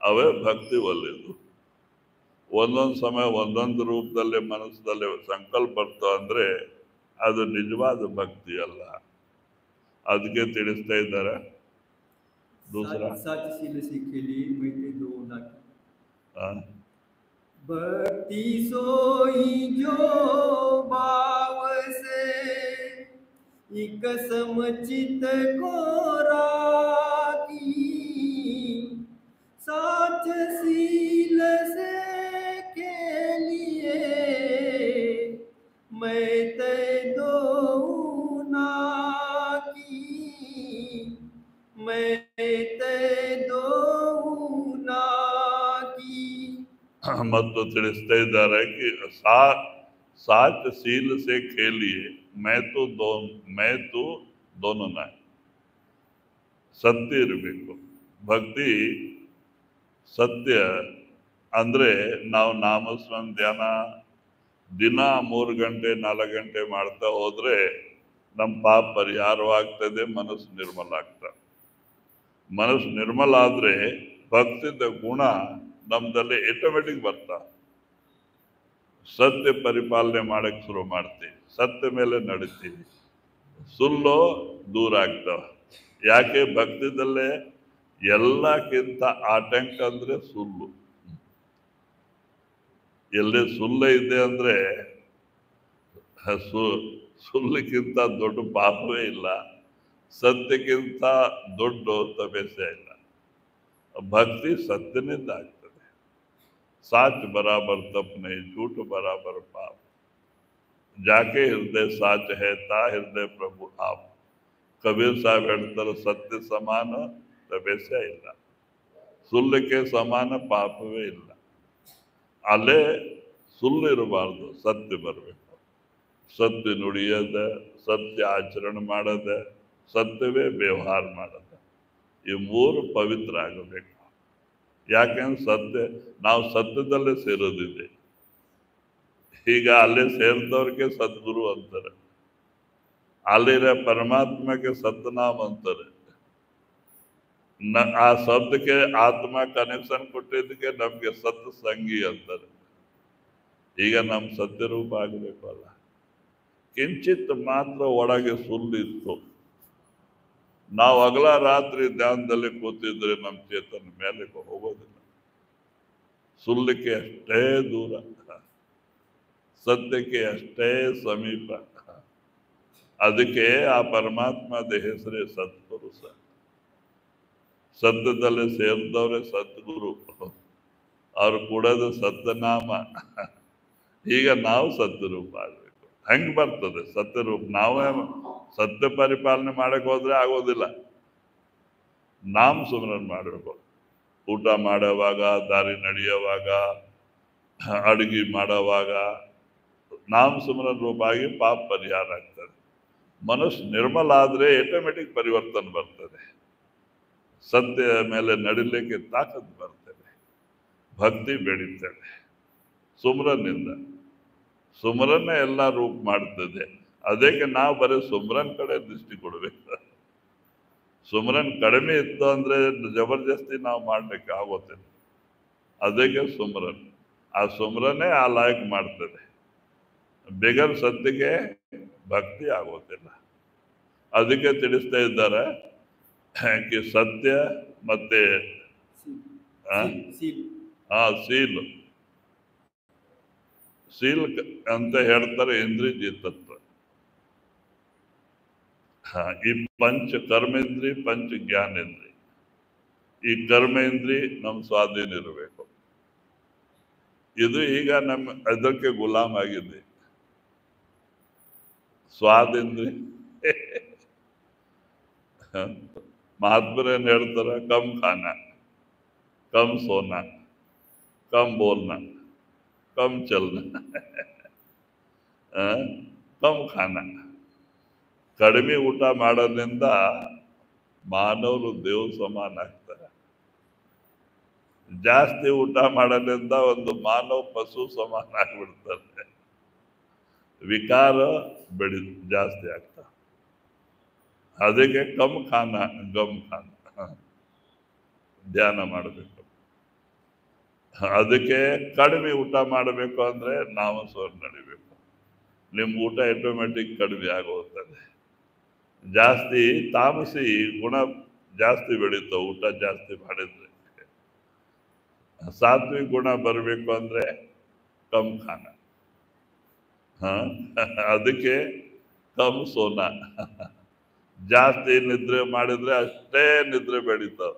Speaker 1: ಅವೇ ಭಕ್ತಿ ಒಳ್ಳೆಯದು. ಒಂದೊಂದು ಸಮಯ ಒಂದೊಂದು ರೂಪದಲ್ಲೇ ಮನಸ್ಸಲ್ಲೇ ಸಂಕಲ್ಪ ಬರ್ತಾವ ಅಂದ್ರೆ ಅದು ನಿಜವಾದ ಭಕ್ತಿ ಅಲ್ಲ. ಅದಕ್ಕೆ ತಿಳಿಸ್ತಾ ಇದ್ದಾರೆ. ದೂಸರಾ
Speaker 2: साच सील से के लिए मैं ते दो ना की. भक्ति सोई जो भाव से एक समचित को राखी, साच सील से के लिए मैं ते दो ना की, मैं ते दो ना की।
Speaker 1: ಮತ್ತು ತಿಳಿಸ್ತಾ ಇದ್ದಾರೆ कि साच सील से खेलिए मैं तो दोनों ना ಸತ್ಯ ಇರಬೇಕು. ಭಕ್ತಿ ಸತ್ಯ ಅಂದ್ರೆ ನಾವು ನಾಮಸ್ಮರಣ ಧ್ಯಾನ ದಿನ 3 ಗಂಟೆ 4 ಗಂಟೆ ಮಾಡ್ತಾ ಹೋದ್ರೆ ನಮ್ಮ ಪಾಪ ಪರಿಹಾರವಾಗ್ತದೆ, ಮನಸ್ಸು ನಿರ್ಮಲ ಆಗ್ತದೆ. ಮನಸ್ಸು ನಿರ್ಮಲ ಆದ್ರೆ ಭಕ್ತಿದ ಗುಣ ನಮ್ದಲ್ಲಿ ಆಟೋಮೆಟಿಕ್ ಬರ್ತಾ. ಸತ್ಯ ಪರಿಪಾಲನೆ ಮಾಡಕ್ ಶುರು ಮಾಡ್ತೀವಿ, ಸತ್ಯ ಮೇಲೆ ನಡಿತೀವಿ, ಸುಳ್ಳು ದೂರ ಆಗ್ತಾವ. ಯಾಕೆ? ಭಕ್ತಿದಲ್ಲೇ ಎಲ್ಲಕ್ಕಿಂತ ಆಟಂಕ ಅಂದ್ರೆ ಸುಳ್ಳು. ಎಲ್ಲಿ ಸುಳ್ಳು ಇದೆ ಅಂದ್ರೆ ಸುಳ್ಳಿಗಿಂತ ದೊಡ್ಡ ಪಾಪವೇ ಇಲ್ಲ, ಸತ್ಯಕ್ಕಿಂತ ದೊಡ್ಡ ತಪಸ್ಸೆ ಇಲ್ಲ. ಭಕ್ತಿ ಸತ್ಯನಿಂದ ಆಗ್ತದೆ. साच बराबर तप नहीं, झूठ बराबर पाप, जाके हृदय साच है ता हृदय प्रभु आप. ಕಬೀರ್ ಸಾಹೇಬ್ ಹೇಳ್ತಾರೆ, ಸತ್ಯ ಸಮಾನ ತಪಸ್ಸೆ ಇಲ್ಲ, ಸುಳ್ಳಕ್ಕೆ ಸಮಾನ ಪಾಪವೇ ಇಲ್ಲ. ಅಲ್ಲೇ ಸುಳ್ಳು ಇರಬಾರ್ದು, ಸತ್ಯ ಬರಬೇಕು. ಸತ್ಯ ನುಡಿಯದ, ಸತ್ಯ ಆಚರಣೆ ಮಾಡದ, ಸತ್ಯವೇ ವ್ಯವಹಾರ ಮಾಡದ, ಈ 3 ಪವಿತ್ರ ಆಗಬೇಕು. ಯಾಕೆಂದ್ರೆ ಸತ್ಯ, ನಾವು ಸತ್ಯದಲ್ಲೇ ಸೇರೋದಿದೆ. ಈಗ ಅಲ್ಲೇ ಸೇರಿದವ್ರಿಗೆ ಸದ್ಗುರು ಅಂತಾರೆ, ಅಲ್ಲಿರೋ ಪರಮಾತ್ಮಕ್ಕೆ ಸತ್ಯನಾಮ ಅಂತಾರೆ. ಆ ಶಬ್ದಕ್ಕೆ ಆತ್ಮ ಕನೆಕ್ಷನ್ ಕೊಟ್ಟಿದ್ದಕ್ಕೆ ನಮ್ಗೆ ಸತ್ಯ ಸಂಗಿ ಅಂತಾರೆ. ಈಗ ನಮ್ ಸತ್ಯ ರೂಪ ಆಗಬೇಕು ಅಲ್ಲ. ಕಿಂಚಿತ್ ಮಾತ್ರ ಒಳಗೆ ಸುಳ್ಳಿತ್ತು. ನಾವು ಹಗಲ ರಾತ್ರಿ ಧ್ಯಾನದಲ್ಲಿ ಕೂತಿದ್ರೆ ನಮ್ಮ ಚೇತನ ಮೇಲೆ ಹೋಗೋದಿಲ್ಲ. ಸುಳ್ಳಕ್ಕೆ ಅಷ್ಟೇ ದೂರ, ಸತ್ಯಕ್ಕೆ ಅಷ್ಟೇ ಸಮೀಪ. ಅದಕ್ಕೆ ಆ ಪರಮಾತ್ಮದ ಹೆಸರೇ ಸತ್ಪುರುಷ. ಸತ್ಯದಲ್ಲಿ ಸೇರಿದವ್ರೆ ಸದ್ಗುರು, ಅವ್ರು ಕೊಡೋದು ಸತ್ಯನಾಮ. ಈಗ ನಾವು ಸತ್ಯರೂಪ ಆಗ್ಬೇಕು. ಹೆಂಗ್ ಬರ್ತದೆ ಸತ್ಯರೂಪ? ನಾವೇ ಸತ್ಯ ಪರಿಪಾಲನೆ ಮಾಡಕ್ ಹೋದ್ರೆ ಆಗೋದಿಲ್ಲ. ನಾಮ ಸುಮರಣ ಮಾಡಬೇಕು. ಊಟ ಮಾಡೋವಾಗ, ದಾರಿ ನಡೆಯುವಾಗ, ಅಡುಗೆ ಮಾಡೋವಾಗ ನಾಮ ಸುಮರಣ ರೂಪ ಆಗಿ ಪಾಪ ಪರಿಹಾರ ಆಗ್ತದೆ. ಮನಸ್ಸು ನಿರ್ಮಲ ಆದ್ರೆ ಆಟೋಮೆಟಿಕ್ ಪರಿವರ್ತನೆ ಬರ್ತದೆ. ಸತ್ಯ ಮೇಲೆ ನಡಿಲಿಕ್ಕೆ ತಾಕತ್ ಬರ್ತದೆ, ಭಕ್ತಿ ಬೆಳೀತದೆ. ಸುಮ್ರನ್ನಿಂದ ಸುಮ್ರನ್ನೇ ಎಲ್ಲ ರೂಪ ಮಾಡ್ತದೆ. ಅದಕ್ಕೆ ನಾವು ಬರೀ ಸುಮ್ರನ್ ಕಡೆ ದೃಷ್ಟಿ ಕೊಡ್ಬೇಕು. ಸುಮ್ರನ್ ಕಡಿಮೆ ಇತ್ತು ಅಂದ್ರೆ ಜಬರ್ದಸ್ತಿ ನಾವು ಮಾಡ್ಲಿಕ್ಕೆ ಆಗೋದಿಲ್ಲ. ಅದಕ್ಕೆ ಸುಮ್ರನ್, ಆ ಸುಮ್ರನ್ನೇ ಆ ಲಾಯಕ್ ಮಾಡ್ತದೆ. ಬೇಗರ್ ಸತ್ಯಕ್ಕೆ ಭಕ್ತಿ ಆಗೋದಿಲ್ಲ. ಅದಕ್ಕೆ ತಿಳಿಸ್ತಾ ಇದ್ದಾರೆ ಸತ್ಯ ಮತ್ತೆ ಸೀಲ್ ಅಂತ ಹೇಳ್ತಾರೆ ಇಂದ್ರಿಯ ಜಿತತ್ವ. ಈ ಪಂಚ ಕರ್ಮೇಂದ್ರಿ, ಪಂಚ ಜ್ಞಾನೇಂದ್ರಿ. ಈ ಕರ್ಮೇಂದ್ರಿ ನಮ್ಮ ಸ್ವಾಧೀನ ಇರಬೇಕು. ಇದು ಈಗ ನಮ್ಮ ಅದಕ್ಕೆ ಗುಲಾಮ್ ಆಗಿದೆ. ಸ್ವಾದೇಂದ್ರಿ ಮಹಾತ್ಮರೇನ್ ಹೇಳ್ತಾರ? ಕಮ್ ಖಾನ, ಕಮ್ ಸೋನ, ಕಮ್ ಬೋಲ್ನ, ಕಮ್ ಚಲ್ನ, ಕಮ್ ಖಾನ. ಕಡಿಮೆ ಊಟ ಮಾಡೋದ್ರಿಂದ ಮಾನವರು ದೇವ್ ಸಮಾನ ಆಗ್ತಾರೆ. ಜಾಸ್ತಿ ಊಟ ಮಾಡೋದ್ರಿಂದ ಒಂದು ಮಾನವ ಪಶು ಸಮಾನ ಆಗ್ಬಿಡ್ತಾರೆ. ವಿಕಾರ ಜಾಸ್ತಿ ಆಗ್ತಾವ. ಅದಕ್ಕೆ ಕಮ್ ಖಾನ ಗಮ್ ಖಾನ ಧ್ಯಾನ ಮಾಡಬೇಕು. ಅದಕ್ಕೆ ಕಡಿಮೆ ಊಟ ಮಾಡಬೇಕು ಅಂದ್ರೆ ನಾವು ಸ್ವರ್ ನಡಿಬೇಕು. ನಿಮ್ಮ ಊಟ ಆಟೋಮೆಟಿಕ್ ಕಡಿಮೆ ಆಗೋಗ್ತದೆ. ಜಾಸ್ತಿ ತಾಮಸಿ ಗುಣ ಜಾಸ್ತಿ ಬೆಳೀತಾವ ಊಟ ಜಾಸ್ತಿ ಮಾಡಿದ್ರೆ. ಸಾತ್ವಿಕ ಗುಣ ಬರಬೇಕು ಅಂದ್ರೆ ಕಮ್ ಖಾನ. ಹ ಅದಕ್ಕೆ ಕಮ್ ಸೋನ. ಜಾಸ್ತಿ ನಿದ್ರೆ ಮಾಡಿದ್ರೆ ಅಷ್ಟೇ ನಿದ್ರೆ ಬೆಳೀತಾವ.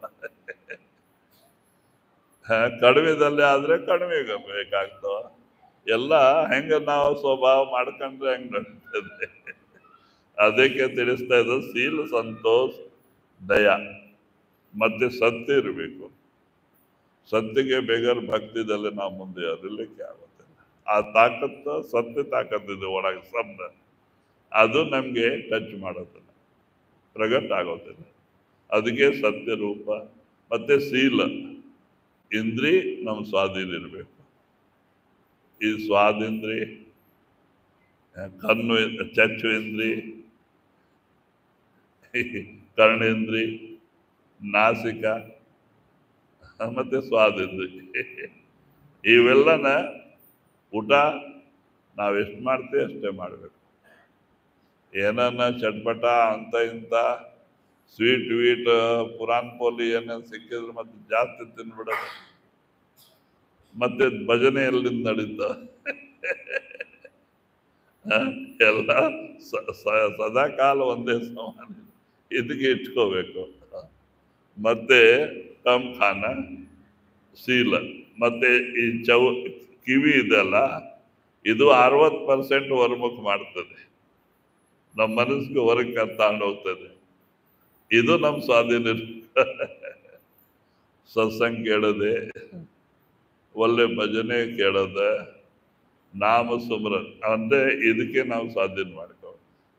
Speaker 1: ಕಡಿಮೆದಲ್ಲಿ ಆದ್ರೆ ಕಡಿಮೆ ಬೇಕಾಗ್ತಾವ. ಎಲ್ಲ ಹೆಂಗ ನಾವು ಸ್ವಭಾವ ಮಾಡ್ಕೊಂಡ್ರೆ ಹೆಂಗ್ ನಡೀತದೆ. ಅದಕ್ಕೆ ತಿಳಿಸ್ತಾ ಇದ್ದು ಶೀಲ ಸಂತೋಷ ದಯ ಮತ್ತೆ ಸತ್ಯ ಇರಬೇಕು. ಸತ್ಯಗೆ ಬೇಗರ್ ಭಕ್ತಿದಲ್ಲಿ ನಾವು ಮುಂದೆ ಅರಿಲಿಕ್ಕೆ ಆಗುತ್ತಿಲ್ಲ. ಆ ತಾಕತ್ತು ಸತ್ಯ ತಾಕತ್ತಿದೆ ಒಳಗೆ ಶಬ್ದ, ಅದು ನಮ್ಗೆ ಟಚ್ ಮಾಡೋದಿಲ್ಲ, ಪ್ರಗಟ್ ಆಗೋದಿಲ್ಲ. ಅದಕ್ಕೆ ಸತ್ಯ ರೂಪ ಮತ್ತೆ ಶೀಲ. ಇಂದ್ರಿ ನಮ್ಮ ಸ್ವಾಧೀನ ಇರಬೇಕು. ಈ ಸ್ವಾದಿಂದ್ರಿ, ಕಣ್ಣು ಚಕ್ಷು ಇಂದ್ರಿ, ಕರ್ಣೇಂದ್ರಿ, ನಾಸಿಕ ಮತ್ತೆ ಸ್ವಾದಿಂದ್ರಿ. ಇವೆಲ್ಲನ ಊಟ ನಾವೆಷ್ಟು ಮಾಡ್ತೀವಿ ಅಷ್ಟೇ ಮಾಡಬೇಕು. ಏನನ್ನ ಚಟ್ಪಟ ಅಂತ ಇಂಥ ಸ್ವೀಟ್ ವೀಟ್ ಪುರಾನ್ ಪೋಲಿ ಏನೇನು ಸಿಕ್ಕಿದ್ರೆ ಮತ್ತೆ ಜಾಸ್ತಿ ತಿನ್ಬಿಡೋದು. ಮತ್ತೆ ಭಜನೆ ಎಲ್ಲಿಂದ ನಡೀತ? ಎಲ್ಲ ಸದಾ ಕಾಲ ಒಂದೇ ಸಮಾನ. ಇದಕ್ಕೆ ಇಟ್ಕೋಬೇಕು. ಮತ್ತೆ ಕಮ್ ಖಾನ ಶೀಲ. ಮತ್ತೆ ಈ ಕಿವಿ ಇದೆಲ್ಲ, ಇದು 60% ಹೊರಮುಖ ಮಾಡ್ತದೆ, ನಮ್ಮ ಮನಸ್ಸಿಗೆ ಹೊರಗೆ ತಗೊಂಡು ಹೋಗ್ತದೆ. ಇದು ನಮ್ಮ ಸ್ವಾಧೀನ. ಸತ್ಸಂಗ ಕೇಳದೆ, ಒಳ್ಳೆ ಭಜನೆ ಕೇಳೋದೆ, ನಾಮ ಸುಮ್ರನ್ ಅಂದ್ರೆ ಇದಕ್ಕೆ ನಾವು ಸ್ವಾಧೀನ ಮಾಡ್ಕೋ.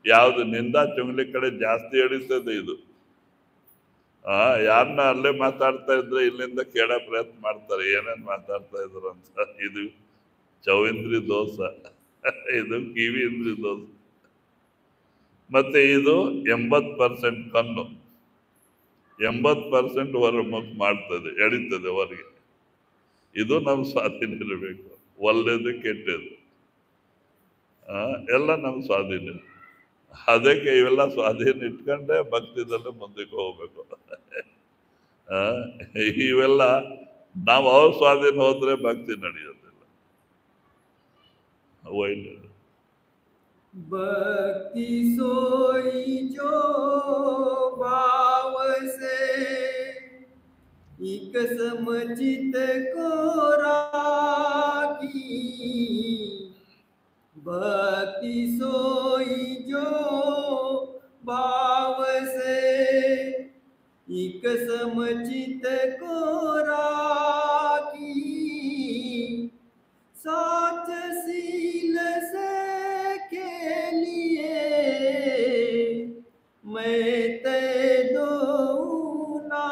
Speaker 1: ಯಾವ್ದು ನಿಂದ ಚುಂಗ್ಲಿ ಕಡೆ ಜಾಸ್ತಿ ಎಳಿತದೆ ಇದು. ಯಾರನ್ನ ಅಲ್ಲೇ ಮಾತಾಡ್ತಾ ಇದ್ರೆ ಇಲ್ಲಿಂದ ಕೇಳೋ ಪ್ರಯತ್ನ ಮಾಡ್ತಾರೆ, ಏನೇನ್ ಮಾತಾಡ್ತಾ ಇದ್ರು ಅಂತ. ಇದು ಚೌಂದ್ರಿ ದೋಷ, ಇದು ಕಿವಿ ಇಂದ್ರಿ ದೋಷ. ಮತ್ತೆ ಇದು 80% ಕಣ್ಣು, 80% ಹೊರಮುಖ ಮಾಡ್ತದೆ, ಎಳಿತದೆ ಹೊರಗೆ. ಇದು ನಮ್ಮ ಸ್ವಾಧೀನ ಇರಬೇಕು. ಒಳ್ಳೆದು ಕೆಟ್ಟದ್ದು ಎಲ್ಲ ನಮ್ಮ ಸ್ವಾಧೀನ. ಅದಕ್ಕೆ ಇವೆಲ್ಲ ಸ್ವಾಧೀನ ಇಟ್ಕೊಂಡೆ ಭಕ್ತಿದಲ್ಲಿ ಮುಂದಕ್ಕೆ ಹೋಗ್ಬೇಕು. ಇವೆಲ್ಲ ನಾವು ಅವ್ರ ಸ್ವಾಧೀನ ಹೋದ್ರೆ ಭಕ್ತಿ ನಡೆಯೋದಿಲ್ಲ. ಒಳ್ಳೆಯದು.
Speaker 2: भक्ति सोई जो भाव से एक समचित को राखी। भक्ति सोई जो भाव से एक समचित को राखी। साच सील से के लिए मैं ते दो ना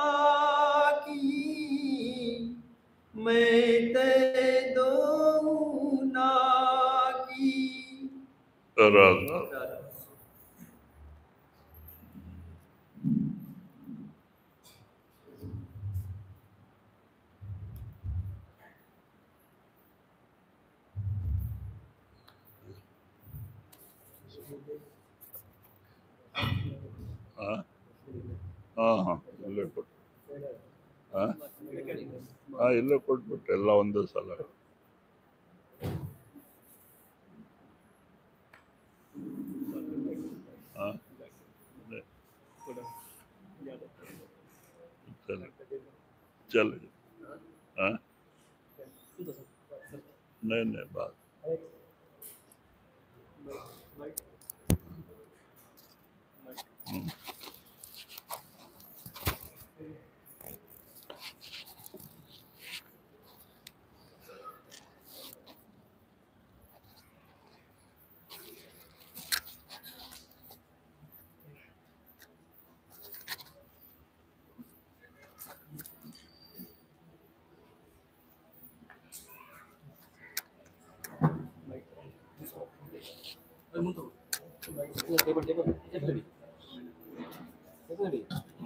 Speaker 2: की, मैं ते दो ना की।
Speaker 1: राधा ಇಲ್ಲೇ ಕೊಟ್ಟು ಇಲ್ಲೇ ಕೊಟ್ಬಿಟ್ಟು ಎಲ್ಲ ಒಂದೇ ಸಲ. चल नहीं बात
Speaker 2: Table.